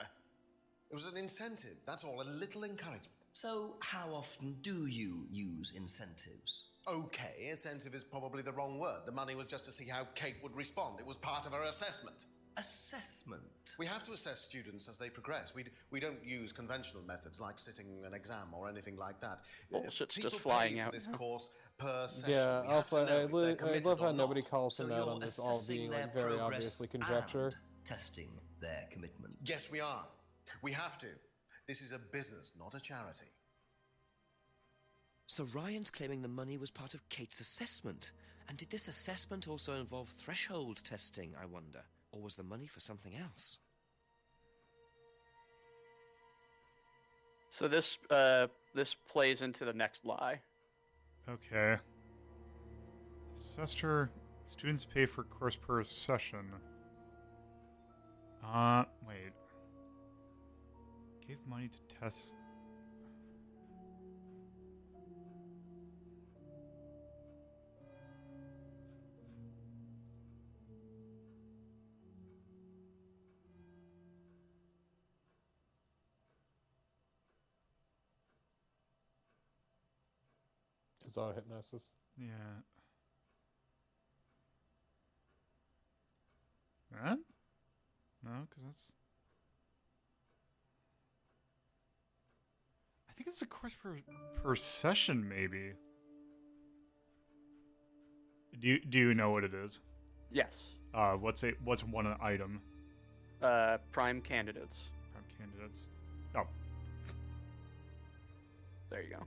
It was an incentive, that's all, a little encouragement. So, how often do you use incentives? Okay, incentive is probably the wrong word. The money was just to see how Kate would respond. It was part of her assessment. Assessment? We have to assess students as they progress. We don't use conventional methods like sitting an exam or anything like that. Bullshit's People just flying pay for out this now. course per session. Yeah. We have Also, to know if they're I committed love how or nobody not. calls So him out you're on this all assessing being their like very progress obviously conjecture. and testing their commitment. Yes, we are. We have to. This is a business, not a charity. So Ryan's claiming the money was part of Kate's assessment. And did this assessment also involve threshold testing, I wonder? Or was the money for something else? So this plays into the next lie. Okay. Assessed her. Students pay for course per session. Wait. Gave money to test. It's auto hypnosis. Yeah. Huh? No, because that's... I think it's a course per session, maybe. Do you know what it is? Yes. What's one item? Prime candidates. Prime candidates. Oh. There you go.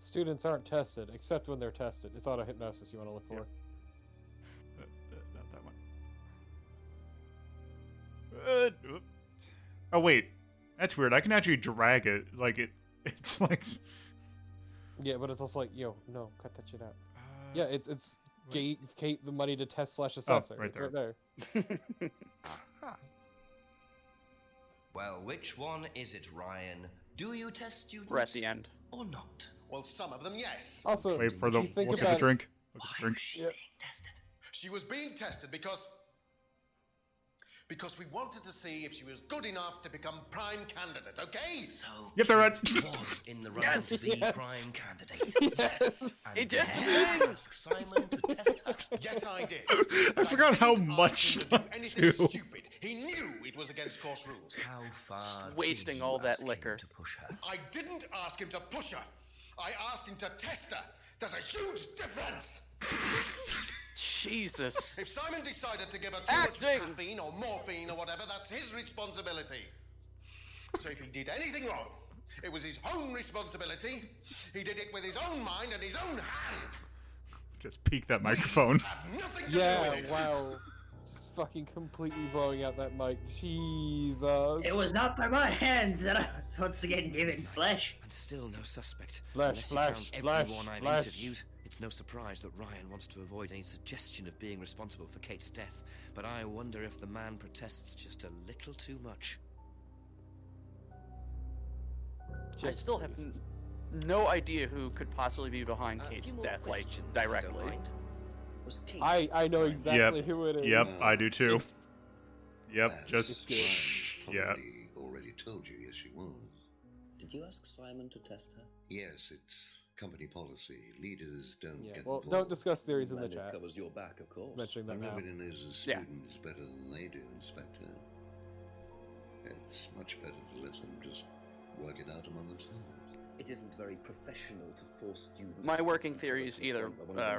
Students aren't tested, except when they're tested. It's auto hypnosis you want to look for. Not that one. Oh wait, that's weird. I can actually drag it. Like it's like. Yeah, but it's also like, yo, no, cut that shit out. Yeah, it's gave Kate the money to test / assessor. Right it's there. Right there. Well, which one is it, Ryan? Do you test students? We're at the end. Or not? Well, some of them, yes. Also, Wait for the if you think look at about the drink. Why was she being tested? She was being tested because we wanted to see if she was good enough to become prime candidate, okay? So yep, they're right. was in the running to be prime candidate. Yes. And did you ask Simon to test her? Yes, I did. I forgot how much to do anything stupid. He knew it was against course rules. How far Wasting all that liquor. to push her? I didn't ask him to push her. I asked him to test her. There's a huge difference. Jesus. If Simon decided to give her too much caffeine or morphine or whatever, that's his responsibility. So if he did anything wrong, it was his own responsibility. He did it with his own mind and his own hand. Just peek that microphone. Yeah, wow. Just fucking completely blowing out that mic. Jesus. It was not by my hands that I was once again given flesh. And still no suspect. Flesh, Unless you count everyone I've flesh. interviewed. It's no surprise that Ryan wants to avoid any suggestion of being responsible for Kate's death, but I wonder if the man protests just a little too much. I still have no idea who could possibly be behind Kate's death, like, directly. I know exactly who it is. Yep, I do too. Yep, just yeah. Already told you, yes, she was. Did you ask Simon to test her? Yes, it's company policy. Leaders don't get well, involved. don't discuss theories in the chat. Covers your back, of course. Mentioning that now. Nobody knows the students better than they do, Inspector. It's much better to let them just work it out among themselves. It isn't very professional to force students. My working theory is either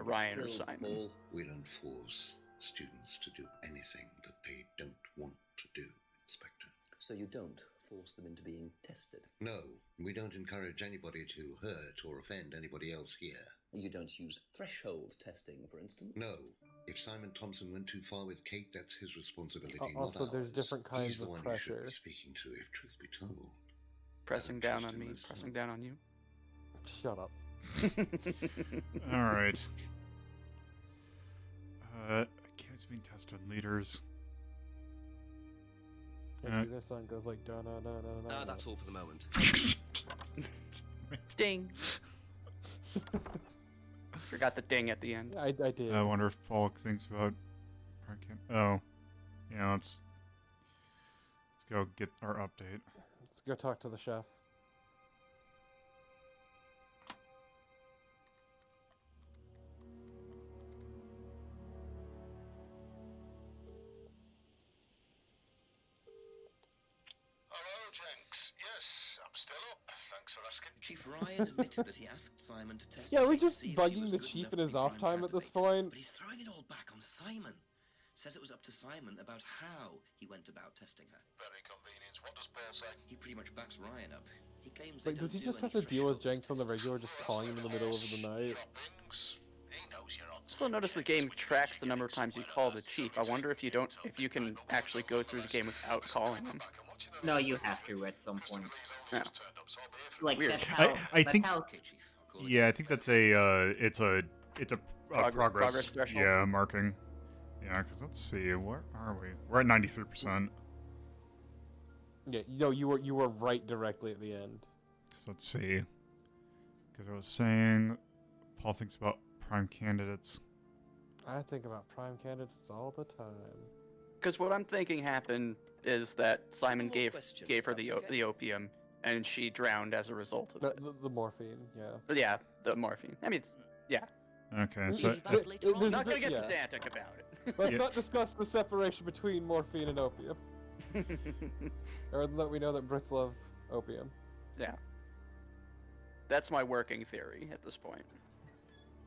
Ryan or Simon. We don't force students to do anything that they don't want to do, Inspector. So you don't force them into being tested? No, we don't encourage anybody to hurt or offend anybody else here. You don't use threshold testing, for instance? No. If Simon Thompson went too far with Kate, that's his responsibility, Also, not there's ours. different kinds He's the of one pressure. you should be speaking to, if truth be told. Pressing down on me, pressing down on you. Shut up. Alright. Kids being tested, leaders. See, their son goes like da na na na na. That's all for the moment. Ding. Forgot the ding at the end. I did. I wonder if Paul thinks about. Oh, yeah. Let's go get our update. Let's go talk to the chef. Chief Ryan admitted that he asked Simon to test. Yeah, we're Kate to just see if she bugging was the good chief enough in to his be off prime time at this candidate. point. But he's throwing it all back on Simon. Says it was up to Simon about how he went about testing her. Very convenient. What does Paul say? He pretty much backs Ryan up. He claims Like, does he just have to deal with Jenks on the regular, just calling him in the middle of the night? Also notice the game tracks the number of times you call the chief. I wonder if you can actually go through the game without calling him. No, you have to at some point. Yeah. Like Weird. that's how. I that's think. how, Yeah, I think that's a. It's a progress. threshold. Yeah, marking. Yeah, because let's see, where are we? We're at 93%. Yeah, no, you were right directly at the end. So let's see. Because I was saying, Paul thinks about prime candidates. I think about prime candidates all the time. Because what I'm thinking happened is that Simon gave her the opium, and she drowned as a result of it. The morphine, yeah. Yeah, the morphine. I mean, yeah. Okay, so I'm not gonna get pedantic about it. Let's not discuss the separation between morphine and opium. Other than that, we know that Brits love opium. Yeah. That's my working theory at this point.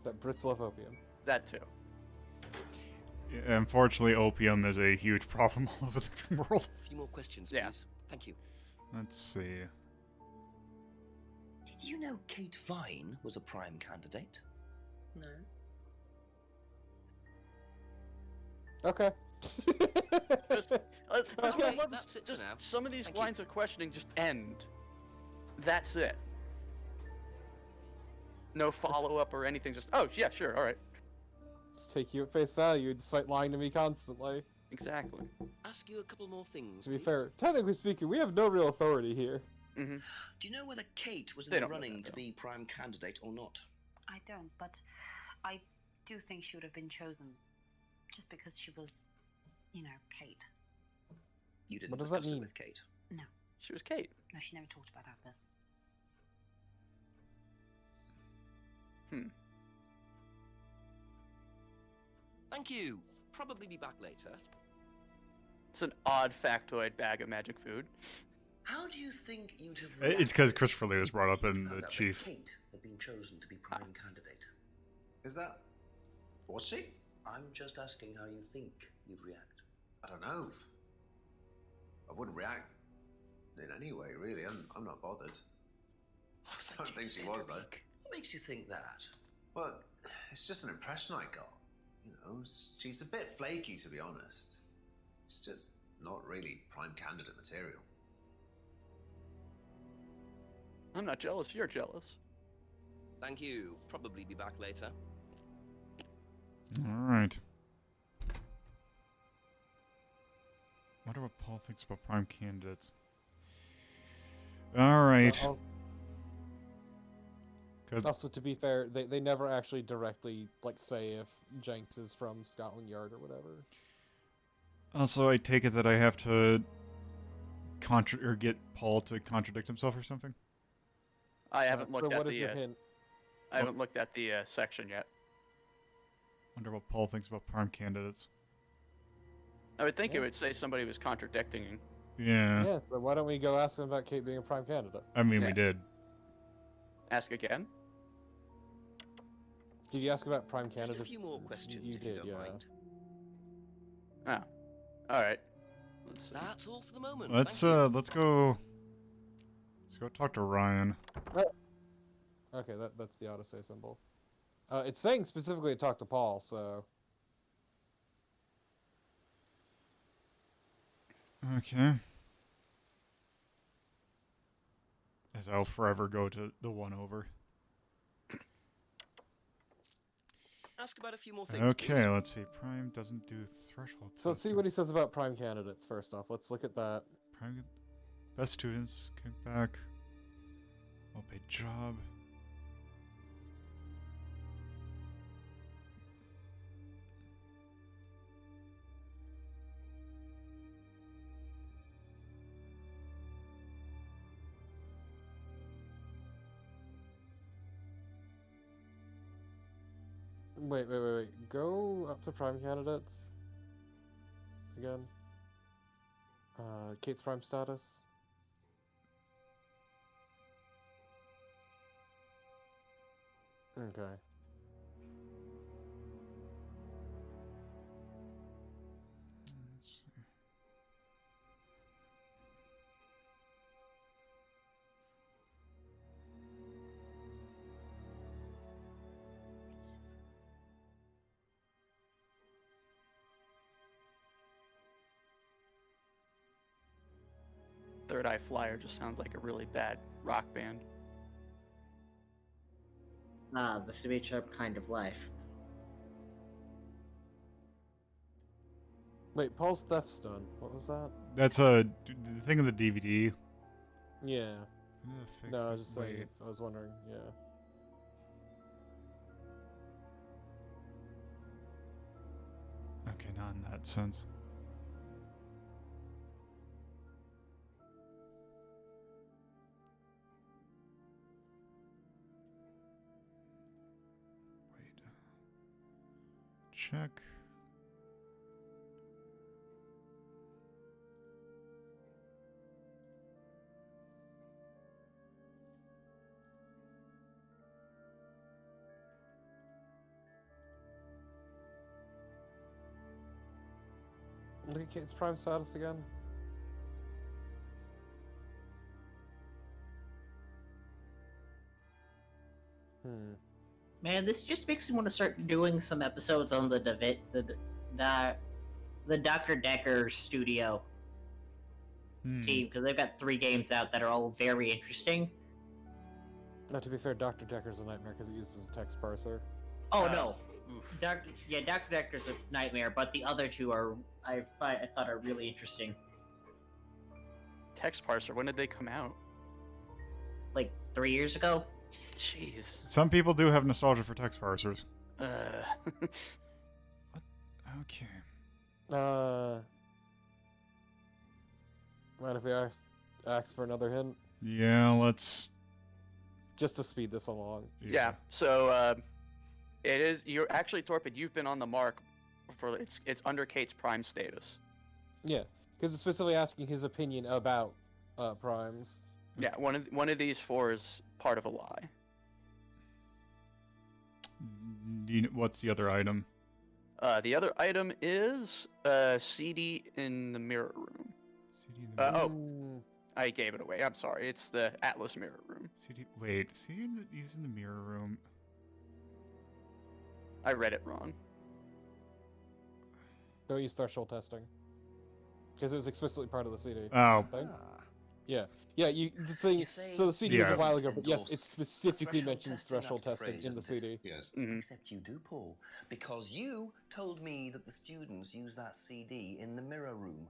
That Brits love opium. That too. unfortunately, opium is a huge problem all over the world. A few more questions, please. Thank you. Let's see. Did you know Kate Vine was a prime candidate? No. Okay. Some of these lines of questioning just end. That's it. No follow-up or anything, just, oh, yeah, sure, alright. Just take you at face value, despite lying to me constantly. Exactly. Ask you a couple more things, To be please. fair, technically speaking, we have no real authority here. Mm-hmm. Do you know whether Kate was in They the don't know running that, to be prime candidate or not? I don't, but I do think she would have been chosen just because she was, you know, Kate. You didn't What does that discuss it mean? with Kate. No. She was Kate. No, she never talked about Atlas. Thank you. Probably be back later. It's an odd factoid bag of magic food. How do you think you'd have It's because Christopher Lee was brought up in the that Chief. Kate had been chosen to be prime candidate? Is that... was she? I'm just asking how you think you'd react. I don't know. I wouldn't react in any way, really. I'm not bothered. I don't think she was, though. What makes you think that? Well, it's just an impression I got. You know, she's a bit flaky, to be honest. She's just not really prime candidate material. I'm not jealous, you're jealous. Thank you. Probably be back later. Alright. Wonder what Paul thinks about prime candidates. Alright. Also, to be fair, they never actually directly, like, say if Jenks is from Scotland Yard or whatever. Also, I take it that I have to get Paul to contradict himself or something? I haven't looked so at what is the. your hint? I haven't looked at the section yet. Wonder what Paul thinks about prime candidates. I would think it would say somebody was contradicting. Yeah. Yeah, so why don't we go ask him about Kate being a prime candidate? I mean, we did. Ask again. Did you ask about prime candidates? Just a few more questions, You if did, you don't yeah. mind. Oh. Alright. That's all for the moment. Let's Thank you. let's go talk to Ryan. Okay, that's the Odyssey symbol. It's saying specifically to talk to Paul, so... Okay. As I'll forever go to the one over. Ask about a few more things. Okay, please. let's see. Prime doesn't do threshold. So let's see what he says about prime candidates first off. Let's look at that. Prime best students, kickback, well-paid job. Wait. Go up to prime candidates. Again. Kate's prime status. Okay. Let's see. Third Eye Flyer just sounds like a really bad rock band. The Sweet Sharp Kind of Life. Wait, Paul's theft's done. What was that? That's the thing of the DVD. Yeah. No, I was just saying. Wait. I was wondering. Yeah. Okay, not in that sense. Wait. Check. Look at Kate's prime status again. Man, this just makes me want to start doing some episodes on the Dr. Decker studio team, because they've got 3 games out that are all very interesting. Now, to be fair, Dr. Decker's a nightmare because it uses a text parser. Oh no, Dr. Decker's a nightmare, but the other 2 are I thought are really interesting. Text parser, when did they come out? Like 3 years ago. Jeez. Some people do have nostalgia for text parsers. Okay. Mind if we ask for another hint? Yeah, let's... Just to speed this along. Yeah, so, it is... You're actually, Torpid, you've been on the mark for... It's under Kate's prime status. Yeah, because it's specifically asking his opinion about primes. Yeah, one of these four is part of a lie. What's the other item? The other item is CD in the mirror room. CD in the mirror room. I gave it away. I'm sorry. It's the Atlas mirror room. Wait, CD using the mirror room. I read it wrong. Don't use threshold testing. Because it was explicitly part of the CD. Oh. Yeah. Yeah, so the CD was a while ago, but yes, it specifically mentions threshold testing in the CD. Yes. Except you do, Paul, because you told me that the students use that CD in the mirror room.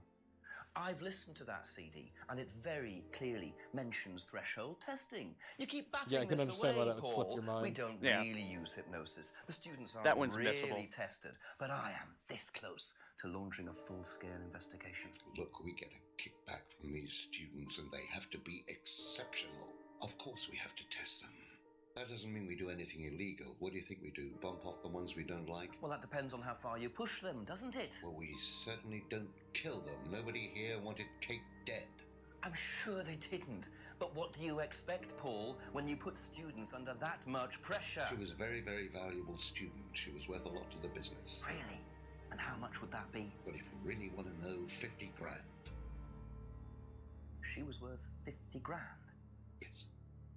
I've listened to that CD, and it very clearly mentions threshold testing. You keep batting I can this understand away, why that would slip Paul. your mind. We don't really use hypnosis. The students aren't That one's really missable. tested, but I am this close to launching a full-scale investigation. Look, we get a kickback from these students, and they have to be exceptional. Of course we have to test them. That doesn't mean we do anything illegal. What do you think we do? Bump off the ones we don't like? Well, that depends on how far you push them, doesn't it? Well, we certainly don't kill them. Nobody here wanted Kate dead. I'm sure they didn't. But what do you expect, Paul, when you put students under that much pressure? She was a very, very valuable student. She was worth a lot to the business. Really? And how much would that be? But if you really want to know, 50 grand. She was worth 50 grand? Yes.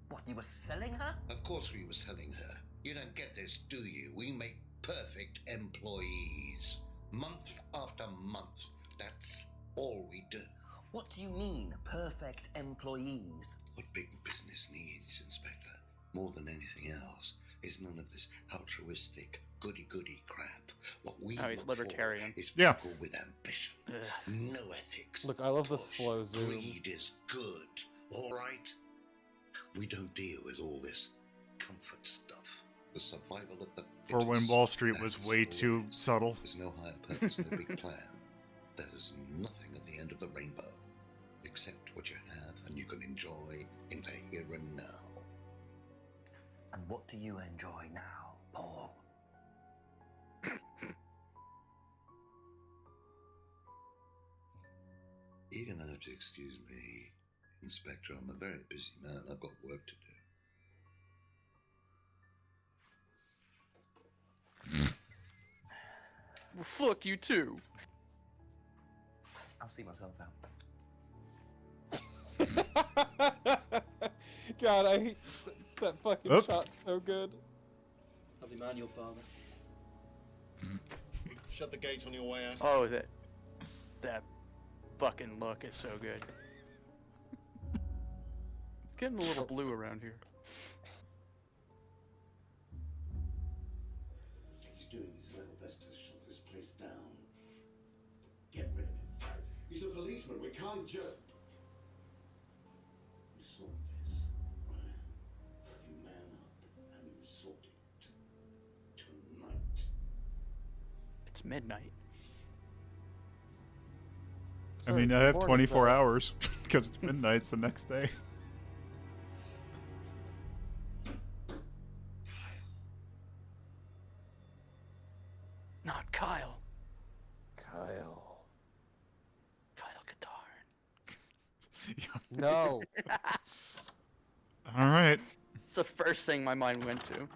What, you were selling her? Of course we were selling her. You don't get this, do you? We make perfect employees. Month after month. That's all we do. What do you mean, perfect employees? What big business needs, Inspector, more than anything else, is none of this altruistic, goody-goody crap. What we he's libertarian. is people with ambition, no ethics. Look, I love the slow zoom. Greed is good, all right? We don't deal with all this comfort stuff. The survival of the For when Wall Street was way too subtle. There's no higher purpose, no big plan. There's nothing at the end of the rainbow. Accept what you have and you can enjoy in the here and now. And what do you enjoy now, Paul? You're gonna have to excuse me, Inspector. I'm a very busy man. I've got work to do. Well, fuck you too. I'll see myself out. God, I hate that fucking shot so good. Lovely man, your father. Shut the gate on your way out. Oh, that fucking look is so good. It's getting a little blue around here. He's doing his level best to shut this place down. Get rid of him. He's a policeman. We can't just... You saw this, Ryan. You man up and you sort it. Tonight. It's midnight. I mean, I have 24 hours because it's midnight. It's the next day. Not Kyle. Kyle. Kyle Katarn. No. All right. It's the first thing my mind went to.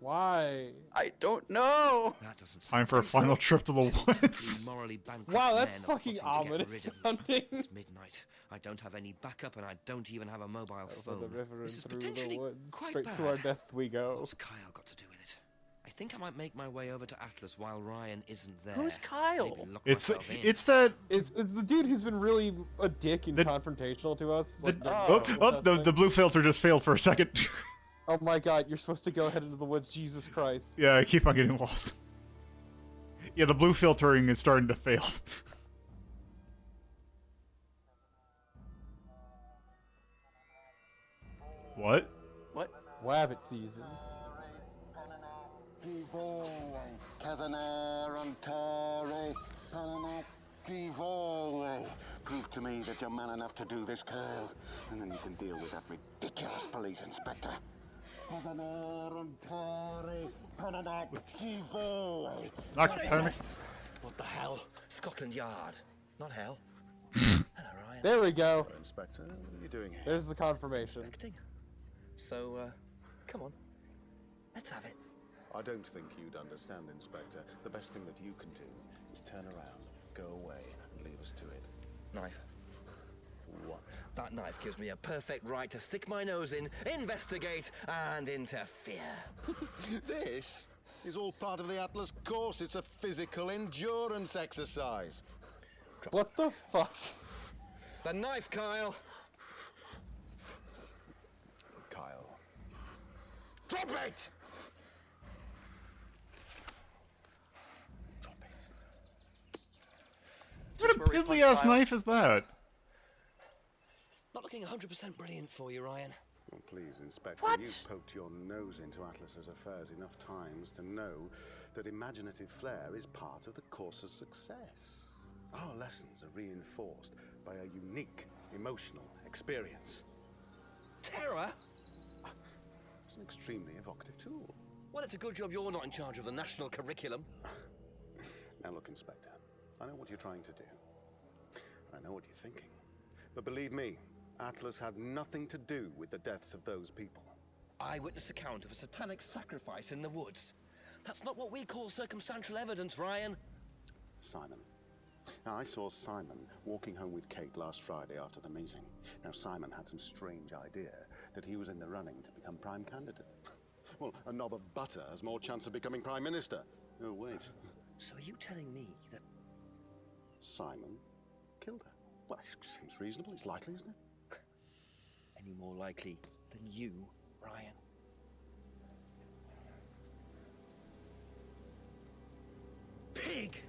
Why? I don't know. That doesn't Time for a final trip to the woods. Morally bankrupt Wow, that's men are fucking plotting to get ominous rid of me. sounding. It's midnight. I don't have any backup, and I don't even have a mobile Over phone. the river and This is through potentially the woods, quite straight bad. to our death we go. What's Kyle got to do with it? I think I might make my way over to Atlas while Ryan isn't there. Who's Kyle? Maybe lock It's myself in. It's the dude who's been really a dick and confrontational to us. The blue filter just failed for a second. Oh my god, you're supposed to go ahead into the woods, Jesus Christ. Yeah, I keep on getting lost. Yeah, the blue filtering is starting to fail. What? What? Wabbit season. Prove to me that you're man enough to do this, Kyle, and then you can deal with that ridiculous police inspector. What the hell? Scotland Yard, not hell. Hello, Ryan. There we go. Inspector, what are you doing here? There's the confirmation. Inspecting. So, come on. Let's have it. I don't think you'd understand, Inspector. The best thing that you can do is turn around, go away, and leave us to it. Knife. What? That knife gives me a perfect right to stick my nose in, investigate, and interfere. This is all part of the Atlas course. It's a physical endurance exercise. What the fuck? The knife, Kyle. Kyle. Drop it! What a piddly-ass knife is that? Not looking 100% brilliant for you, Ryan. Well, please, Inspector, What? you've poked your nose into Atlas's affairs enough times to know that imaginative flair is part of the course's success. Our lessons are reinforced by a unique emotional experience. Terror? It's an extremely evocative tool. Well, it's a good job you're not in charge of the national curriculum. Now look, Inspector, I know what you're trying to do. I know what you're thinking. But believe me, Atlas had nothing to do with the deaths of those people. Eyewitness account of a satanic sacrifice in the woods. That's not what we call circumstantial evidence, Ryan. Simon. Now, I saw Simon walking home with Kate last Friday after the meeting. Now, Simon had some strange idea that he was in the running to become prime candidate. Well, a knob of butter has more chance of becoming prime minister. Oh, wait. So are you telling me that Simon killed her? Well, it seems reasonable. It's likely, isn't it? any more likely than you, Ryan? Pig!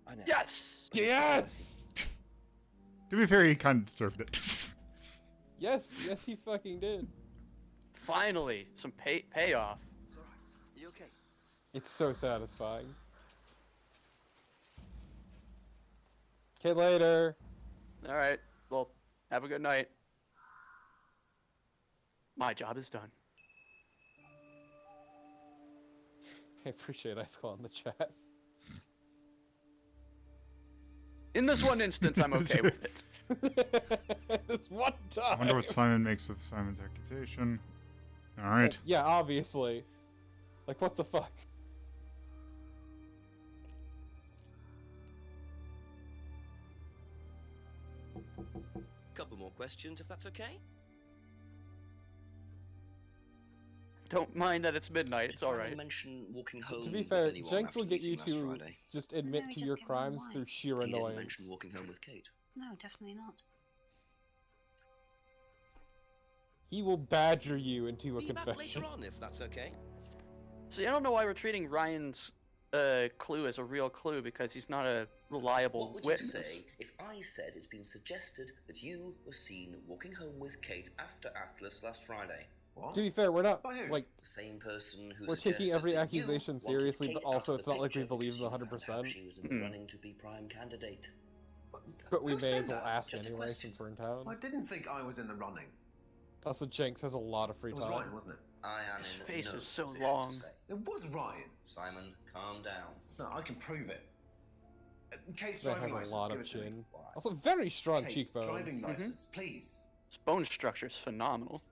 I know. Yes! Yes! To be fair, he kind of deserved it. Yes, yes, he fucking did. Finally, some payoff. It's alright. You okay? It's so satisfying. Okay, later. Alright, well, have a good night. My job is done. I appreciate Ice Claw in the chat. In this one instance, I'm okay with it. This one time. I wonder what Simon makes of Simon's accusation. Alright. Yeah, obviously. Like, what the fuck? Couple more questions, if that's okay? Don't mind that it's midnight, it's alright. Mention walking home To be with fair, anyone Jenks after will get you meeting last to Friday. just admit No, to just your give him crimes wine. through sheer He didn't annoyance. mention walking home with Kate. No, definitely not. He will badger you into a Be back confession. later on, if that's okay. See, I don't know why we're treating Ryan's clue as a real clue, because he's not a reliable What would witness. you say if I said it's been suggested that you were seen walking home with Kate after Atlas last Friday? What? To be fair, we're not, like, The same person who we're taking suggested every that you accusation wanted seriously, Kate but out also of it's the not like we picture believe because them you found out 100%. she was in the running to be prime candidate. But we Who may said as well that? ask Just a anyway, question. since we're in town. I didn't think I was in the running. Also, Jenks has a lot of free It was time. Ryan, wasn't it? I am His in face no is so position long. to say. It was Ryan. Simon, calm down. No, I can prove it. Kate's That driving has a license. lot Give of it to me. chin. Also, very strong Kate's cheekbones. driving license, please. His bone structure is phenomenal.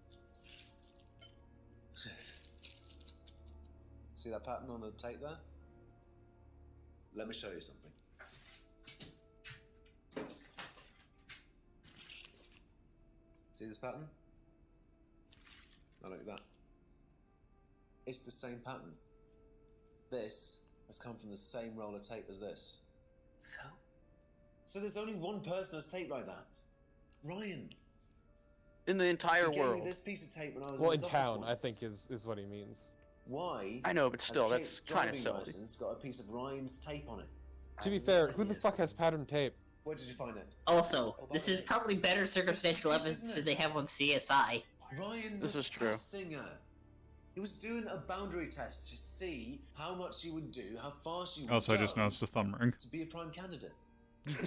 See that pattern on the tape there? Let me show you something. See this pattern? Now look at that. It's the same pattern. This has come from the same roll of tape as this. So? So there's only one person has tape like that. Ryan. In the entire He gave me world. this piece of tape when I was Well, in in his office town, I once. think is what he means. Why? I know, but still, has that's Kate's kinda driving silly. license got a piece of Ryan's tape on it? To be fair, who the fuck has pattern tape? Where did you find it? Also, this is probably better circumstantial evidence than they have on CSI. Ryan This was is true. testing her. He was doing a boundary test to see how much she would do, how far she would Also, go I just noticed the thumb ring. to be a prime candidate.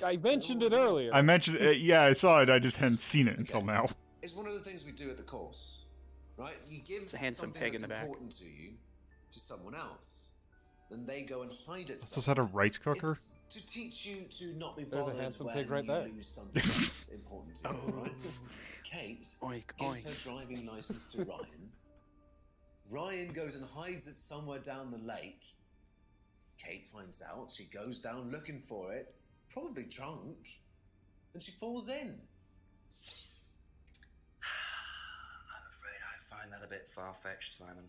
I mentioned it earlier. I mentioned it, yeah, I saw it, I just hadn't seen it until now. It's one of the things we do at the course, right? You give The handsome something pig that's in the back. important to you to someone else, then they go and hide it. Is that a rice cooker? It's to teach you to not be There's a bothered handsome when pig right you there. lose something that's important to you, right? Kate Oink, gives oink. her driving license to Ryan. Ryan goes and hides it somewhere down the lake. Kate finds out. She goes down looking for it, probably drunk, and she falls in. I'm afraid I find that a bit far-fetched, Simon.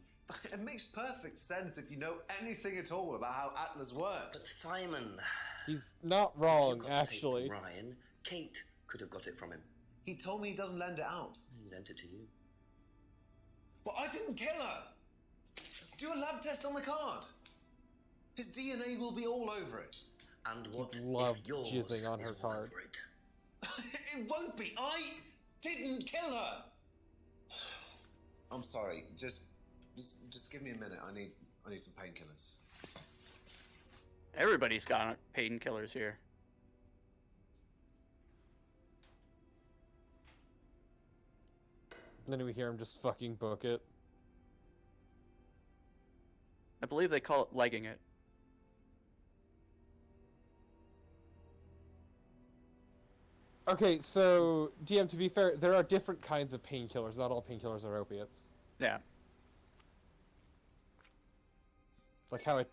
It makes perfect sense if you know anything at all about how Atlas But works. Simon, He's not wrong, if you got the tape actually. from Ryan, Kate could have got it from him. He told me he doesn't lend it out. He lent it to you. But I didn't kill her! Do a lab test on the card. His DNA will be all over it. And what Loved if yours jizzing on her is all card. over it? It won't be. I didn't kill her. I'm sorry. Just give me a minute. I need some painkillers. Everybody's got painkillers here. And then we hear him just fucking book it. I believe they call it legging it. Okay, so, DM, to be fair, there are different kinds of painkillers. Not all painkillers are opiates. Yeah. Like how it...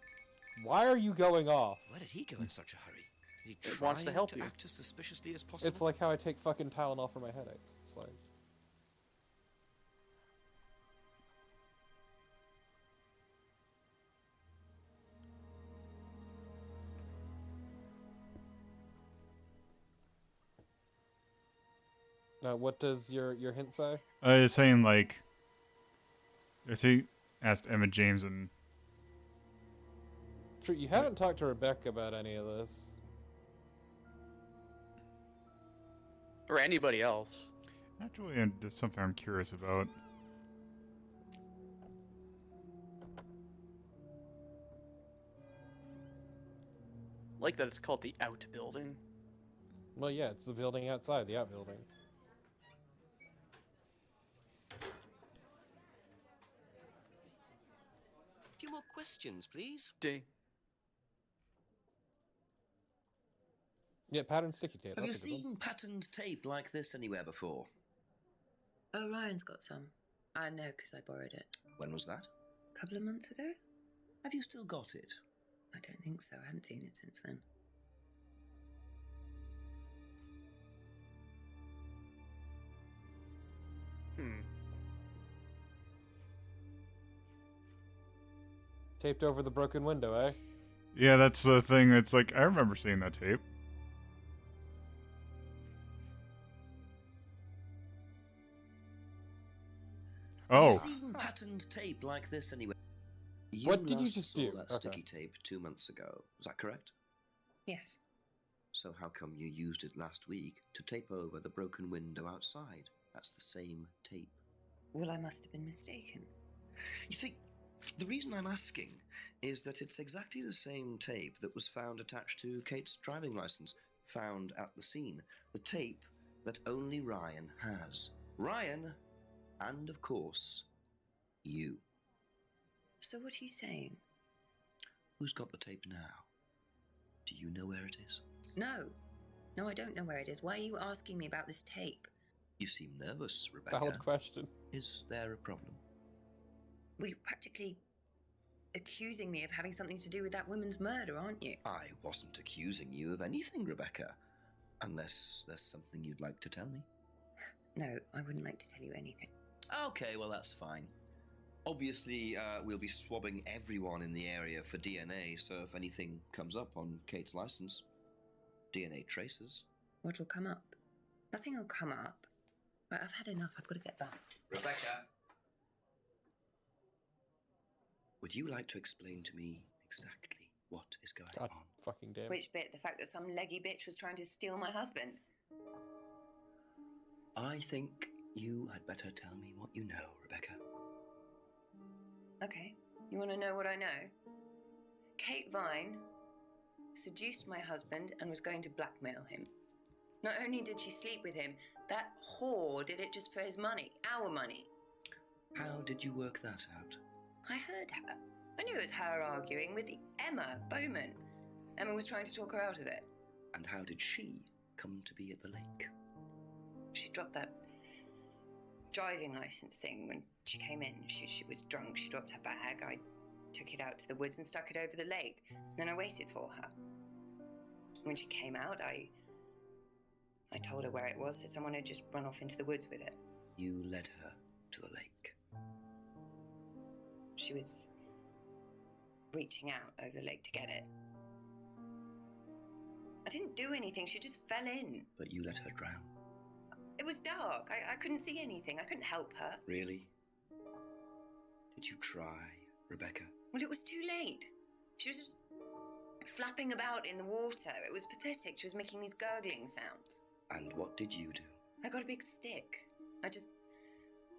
Why are you going off? Why did he go in such a hurry? Is he It wants to trying help you. act as suspiciously as possible? It's like how I take fucking Tylenol for my headaches. It's like... what does your hint say? It's saying, like... He asked Emma James and... True, you haven't talked to Rebecca about any of this. Or anybody else. Actually, there's something I'm curious about. Like that it's called the outbuilding. Well, yeah, it's the building outside, the outbuilding. A few more questions, please. Ding. Yeah, pattern sticky tape. Have you that's a good one. seen patterned tape like this anywhere before? Oh, Ryan's got some. I know because I borrowed it. When was that? A couple of months ago? Have you still got it? I don't think so. I haven't seen it since then. Taped over the broken window, eh? Yeah, that's the thing. It's like, I remember seeing that tape. Oh. Have you seen patterned tape like this anywhere? What did you last just saw do? that Okay. sticky tape 2 months ago. Was that correct? Yes. So how come you used it last week to tape over the broken window outside? That's the same tape. Well, I must have been mistaken. You see, the reason I'm asking is that it's exactly the same tape that was found attached to Kate's driving license, found at the scene. The tape that only Ryan has. Ryan, and of course, you. So what are you saying? Who's got the tape now? Do you know where it is? No. No, I don't know where it is. Why are you asking me about this tape? You seem nervous, Rebecca. Valid question. Is there a problem? Well, you're practically accusing me of having something to do with that woman's murder, aren't you? I wasn't accusing you of anything, Rebecca. Unless there's something you'd like to tell me. No, I wouldn't like to tell you anything. Okay, well, that's fine. Obviously, we'll be swabbing everyone in the area for DNA, so if anything comes up on Kate's license, DNA traces. What'll come up? Nothing will come up. Right, I've had enough. I've got to get back. Rebecca! Would you like to explain to me exactly what is going on? Fucking damn. Which bit? The fact that some leggy bitch was trying to steal my husband? I think You had better tell me what you know, Rebecca. Okay, you want to know what I know? Kate Vine seduced my husband and was going to blackmail him. Not only did she sleep with him, that whore did it just for his money, our money. How did you work that out? I heard her. I knew it was her arguing with Emma Bowman. Emma was trying to talk her out of it. And how did she come to be at the lake? She dropped that driving license thing when she came in. She was drunk, she dropped her bag. I took it out to the woods and stuck it over the lake. Then I waited for her. When she came out, I told her where it was, that someone had just run off into the woods with it. You led her to the lake. She was reaching out over the lake to get it. I didn't do anything, she just fell in. But you let her drown. It was dark, I couldn't see anything, I couldn't help her. Really? Did you try, Rebecca? Well, it was too late. She was just flapping about in the water. It was pathetic, she was making these gurgling sounds. And what did you do? I got a big stick. I just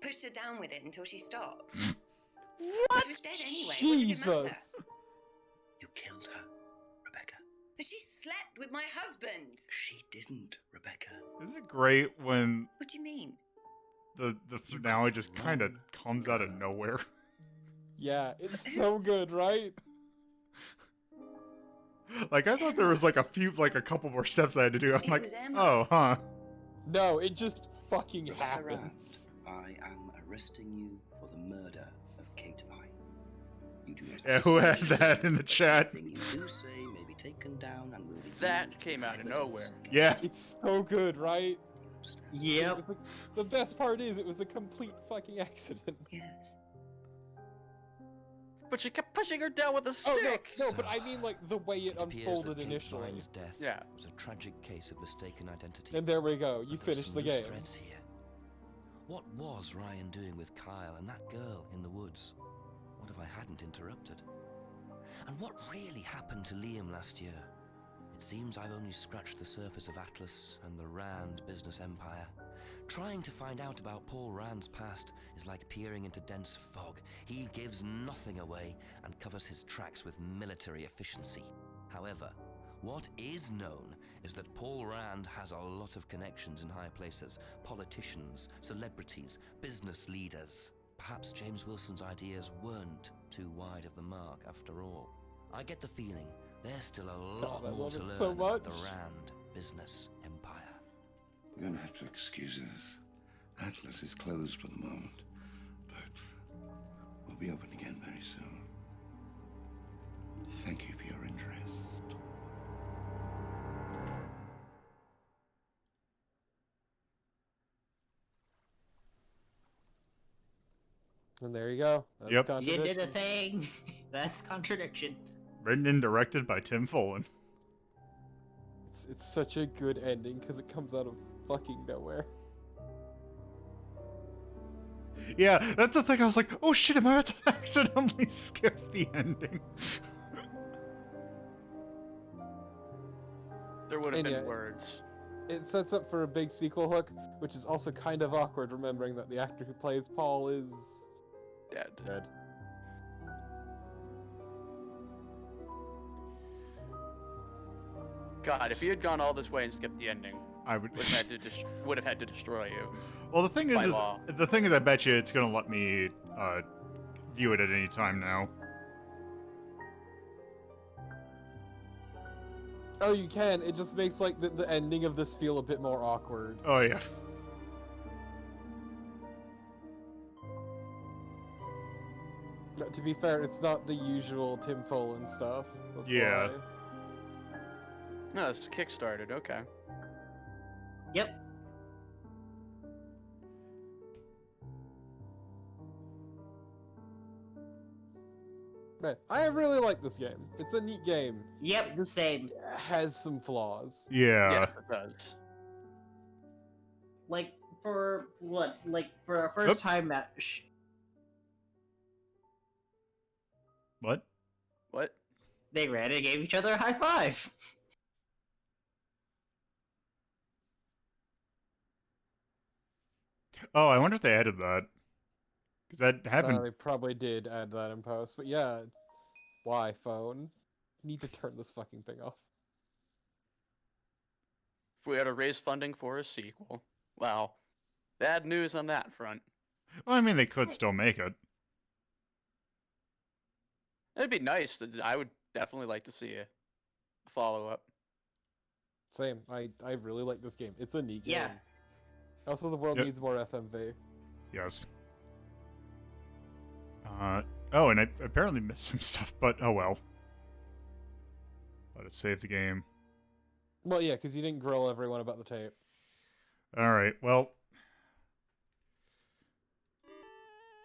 pushed her down with it until she stopped. What? She was dead anyway, Jesus. what did it matter? You killed her, Rebecca. But she slept with my husband. She didn't, Rebecca. Isn't it great when What do you mean? the finale just kind of comes out of nowhere? Yeah, it's so good, right? Like, I thought there was like a couple more steps I had to do. I'm It like, was Emma. oh, huh. No, it just fucking Rebecca happens. Rand, I am arresting you for the murder of Kate Vine. You do not Yeah, have to who say had that anything, in the but chat? Anything you do say may be taken down and will be That used came as out of evidence nowhere. against Yeah. you. It's so good, right? Yep. It was the best part is it was a complete fucking accident. Yes. But she kept pushing her down with a Oh stick. no, but I mean like the way it appears unfolded that Kate initially. Vine's death Yeah. was a tragic case of mistaken identity. And there we go. You But there's finished some the loose game. threads here. What was Ryan doing with Kyle and that girl in the woods? What if I hadn't interrupted? And what really happened to Liam last year? It seems I've only scratched the surface of Atlas and the Rand business empire. Trying to find out about Paul Rand's past is like peering into dense fog. He gives nothing away and covers his tracks with military efficiency. However, what is known is that Paul Rand has a lot of connections in high places, politicians, celebrities, business leaders. Perhaps James Wilson's ideas weren't too wide of the mark after all. I get the feeling there's still a lot I more love to it learn so about the much. Rand business empire. You're gonna have to excuse us. Atlas is closed for the moment, but we'll be open again very soon. Thank you for your interest. And there you go. That's Yep. You did a Contradiction. thing. That's contradiction. Written and directed by Tim Follin. It's such a good ending because it comes out of fucking nowhere. Yeah, that's the thing. I was like, oh shit, am I about to accidentally skip the ending? There would have And been yeah, words. It sets up for a big sequel hook, which is also kind of awkward remembering that the actor who plays Paul is Dead. God, if you had gone all this way and skipped the ending, I would would have had to destroy you. Well, the thing is, By law. I bet you it's gonna let me view it at any time now. Oh, you can. It just makes like the ending of this feel a bit more awkward. Oh yeah. But to be fair, it's not the usual Tim Follin stuff. That's Yeah. why. No, this is kickstarted. Okay. Yep. Man, I really like this game. It's a neat game. Yep, the same. It has some flaws. Yeah. It does. Like for what? Like for our first time match. What? What? They ran and gave each other a high five. Oh, I wonder if they added that. Because that happened. They probably did add that in post, but yeah, why phone? Need to turn this fucking thing off. If we had to raise funding for a sequel, well, bad news on that front. Well, I mean, they could still make it. It'd be nice. I would definitely like to see a follow-up. Same. I really like this game. It's a neat Yeah. game. Also, the world needs more FMV. Yes. Oh, and I apparently missed some stuff, but oh well. Let us save the game. Well, yeah, because you didn't grill everyone about the tape. Alright, well.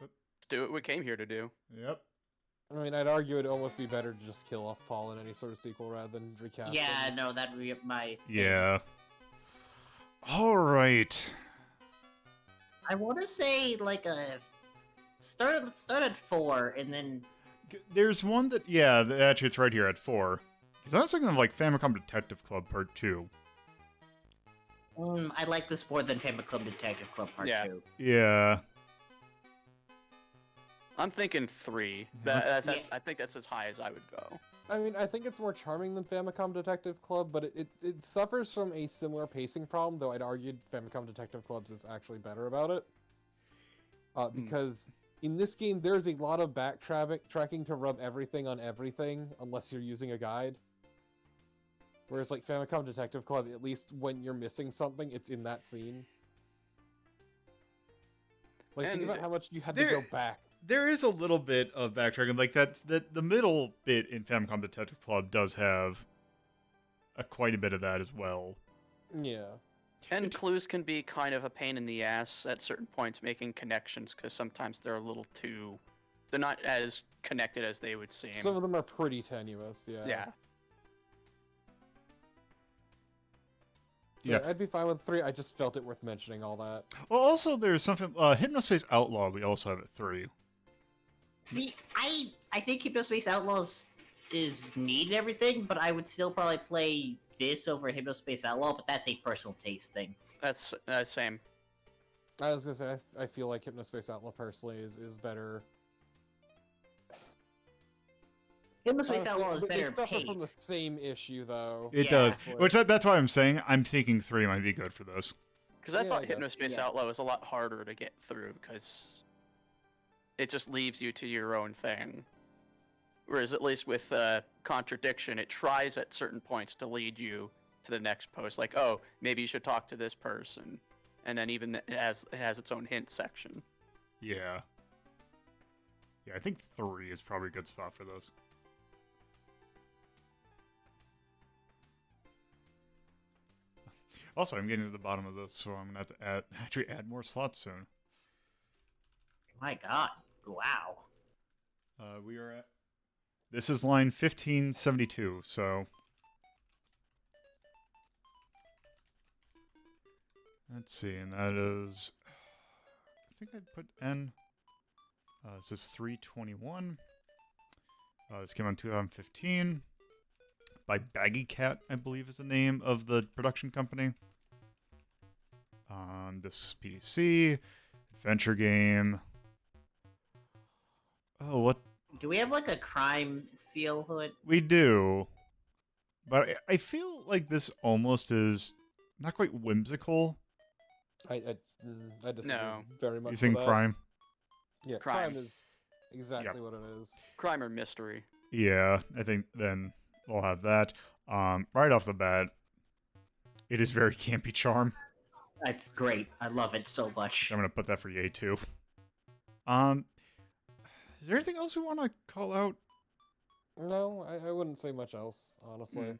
Let's do what we came here to do. Yep. I mean, I'd argue it'd almost be better to just kill off Paul in any sort of sequel rather than recast Yeah, him. no, that would be my thing. Yeah. Alright. I want to say, like, let's start at 4, and then... There's one that, yeah, actually it's right here at 4. Because I was thinking of, like, Famicom Detective Club Part 2. I like this more than Famicom Detective Club Part 2. Yeah. I'm thinking 3. I think that's as high as I would go. I mean, I think it's more charming than Famicom Detective Club, but it suffers from a similar pacing problem, though I'd argue Famicom Detective Clubs is actually better about it. Because in this game, there's a lot of backtracking to rub everything on everything, unless you're using a guide. Whereas, like, Famicom Detective Club, at least when you're missing something, it's in that scene. Like, think about how much you had to go back. There is a little bit of backtracking, like the middle bit in Famicom Detective Club does have quite a bit of that as well. Yeah. And clues can be kind of a pain in the ass at certain points making connections, because sometimes they're a little too... They're not as connected as they would seem. Some of them are pretty tenuous, yeah. Yeah. Yeah, I'd be fine with 3, I just felt it worth mentioning all that. Well, also there's something... Hypnospace Outlaw we also have at 3. See, I think Hypnospace Outlaws is neat and everything, but I would still probably play this over Hypnospace Outlaw, but that's a personal taste thing. That's same. I was gonna say, I feel like Hypnospace Outlaw personally is better. Hypnospace Outlaw is They better suffer paced. from the same issue, though. It does. Which that's why I'm saying I'm thinking 3 might be good for this. Because I thought Hypnospace Outlaw was a lot harder to get through, because it just leaves you to your own thing. Whereas at least with Contradiction, it tries at certain points to lead you to the next post. Like, oh, maybe you should talk to this person. And then even it has its own hint section. Yeah. Yeah, I think 3 is probably a good spot for this. Also, I'm getting to the bottom of this, so I'm gonna have to actually add more slots soon. My god. Wow. We are at... This is line 1572, so... Let's see, and that is... I think I put N. This is 321. This came out in 2015. By Baggy Cat, I believe is the name of the production company. This PC, adventure game. Oh, what? Do we have like a crime feel to it? We do. But I feel like this almost is not quite whimsical. I disagree very much. You think with that. crime? Yeah, crime is exactly what it is. Crime or mystery. Yeah, I think then we'll have that. Right off the bat, it is very campy charm. That's great. I love it so much. I'm gonna put that for Yay too. Is there anything else we want to call out? No, I wouldn't say much else, honestly.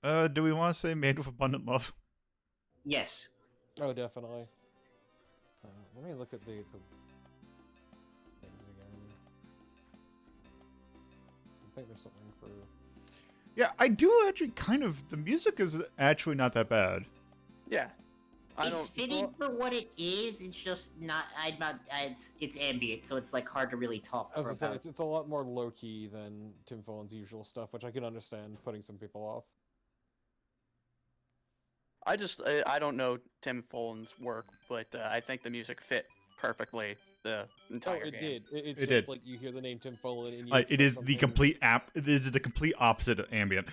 Do we want to say Made with Abundant Love? Yes. Oh, definitely. Let me look at the things again. I think there's something for... Yeah, I do actually kind of... The music is actually not that bad. Yeah. It's fitting for what it is. It's just not. It's ambient, so it's like hard to really talk As I about. said, it's a lot more low key than Tim Fullen's usual stuff, which I can understand putting some people off. I don't know Tim Follins' work, but I think the music fit perfectly the entire it game. did. It's It just did. like you hear the name Tim Follin and you It expect is the something- complete It is the complete opposite of ambient.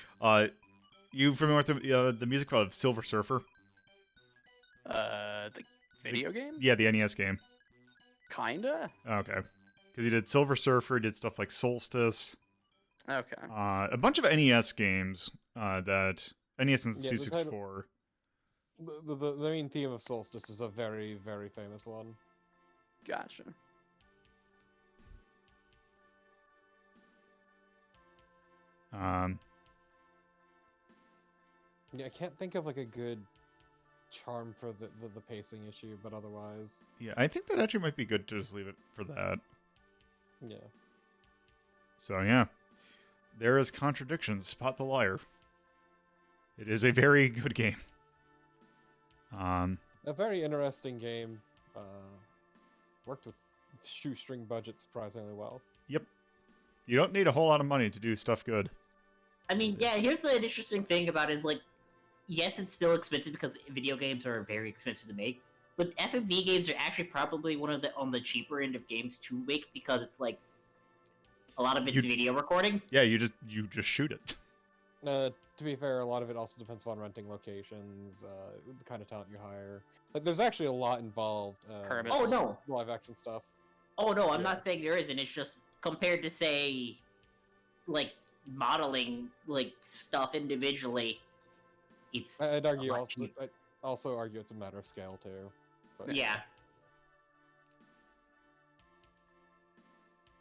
You familiar with the music of Silver Surfer? The video game? Yeah, the NES game. Kinda. Okay, because he did Silver Surfer, did stuff like Solstice. Okay. A bunch of NES games that NES and Yeah, the title- C64. The main theme of Solstice is a very, very famous one. Gotcha. Yeah, I can't think of like a good charm for the pacing issue, but otherwise. Yeah, I think that actually might be good to just leave it for that. Yeah. So yeah, there is Contradiction. Spot the Liar. It is a very good game. A very interesting game. Worked with shoestring budget surprisingly well. Yep. You don't need a whole lot of money to do stuff good. I mean, yeah, here's the interesting thing about it is, like, yes, it's still expensive because video games are very expensive to make, but FMV games are actually probably one of the on the cheaper end of games to make because it's like a lot of it's video recording. Yeah, you just shoot it. To be fair, a lot of it also depends upon renting locations, the kind of talent you hire. Like, there's actually a lot involved. Oh, no. Live action stuff. Oh no, I'm not saying there isn't. It's just compared to say, like modeling like stuff individually. It's I'd argue also argue it's a matter of scale too. But yeah.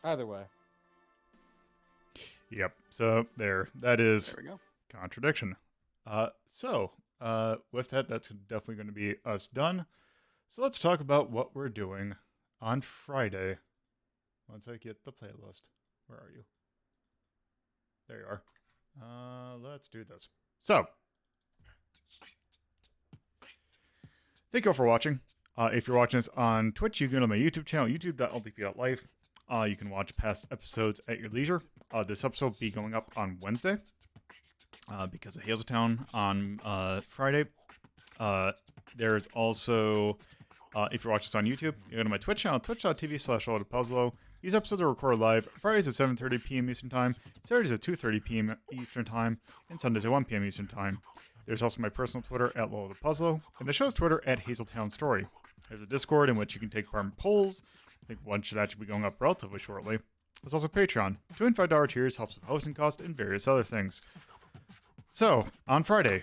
Either way. Yep. So that is There we go. Contradiction. With that, that's definitely going to be us done. So let's talk about what we're doing on Friday. Once I get the playlist. Where are you? There you are. Let's do this. So, thank you all for watching. If you're watching this on Twitch, you can go to my YouTube channel, youtube.lbp.live. You can watch past episodes at your leisure. This episode will be going up on Wednesday because of Hazeltown on Friday. There's also, if you're watching this on YouTube, you go to my Twitch channel, twitch.tv/puzzlo. These episodes are recorded live Fridays at 7:30 p.m. Eastern Time, Saturdays at 2:30 p.m. Eastern Time, and Sundays at 1 p.m. Eastern Time. There's also my personal Twitter at @LoloThePuzzlo, and the show's Twitter at Hazeltown Story. There's a Discord in which you can take part in polls. I think one should actually be going up relatively shortly. There's also Patreon. $2 and $5 tiers helps with hosting costs and various other things. So, on Friday,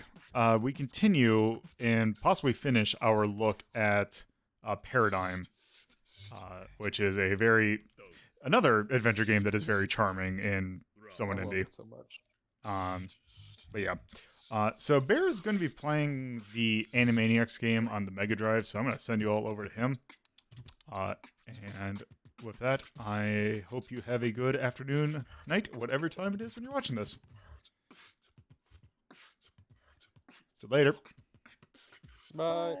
we continue and possibly finish our look at Paradigm, which is another adventure game that is very charming and somewhat I love indie. it so much. But yeah. So Bear is going to be playing the Animaniacs game on the Mega Drive, so I'm going to send you all over to him. And with that, I hope you have a good afternoon, night, whatever time it is when you're watching this. So later. Bye.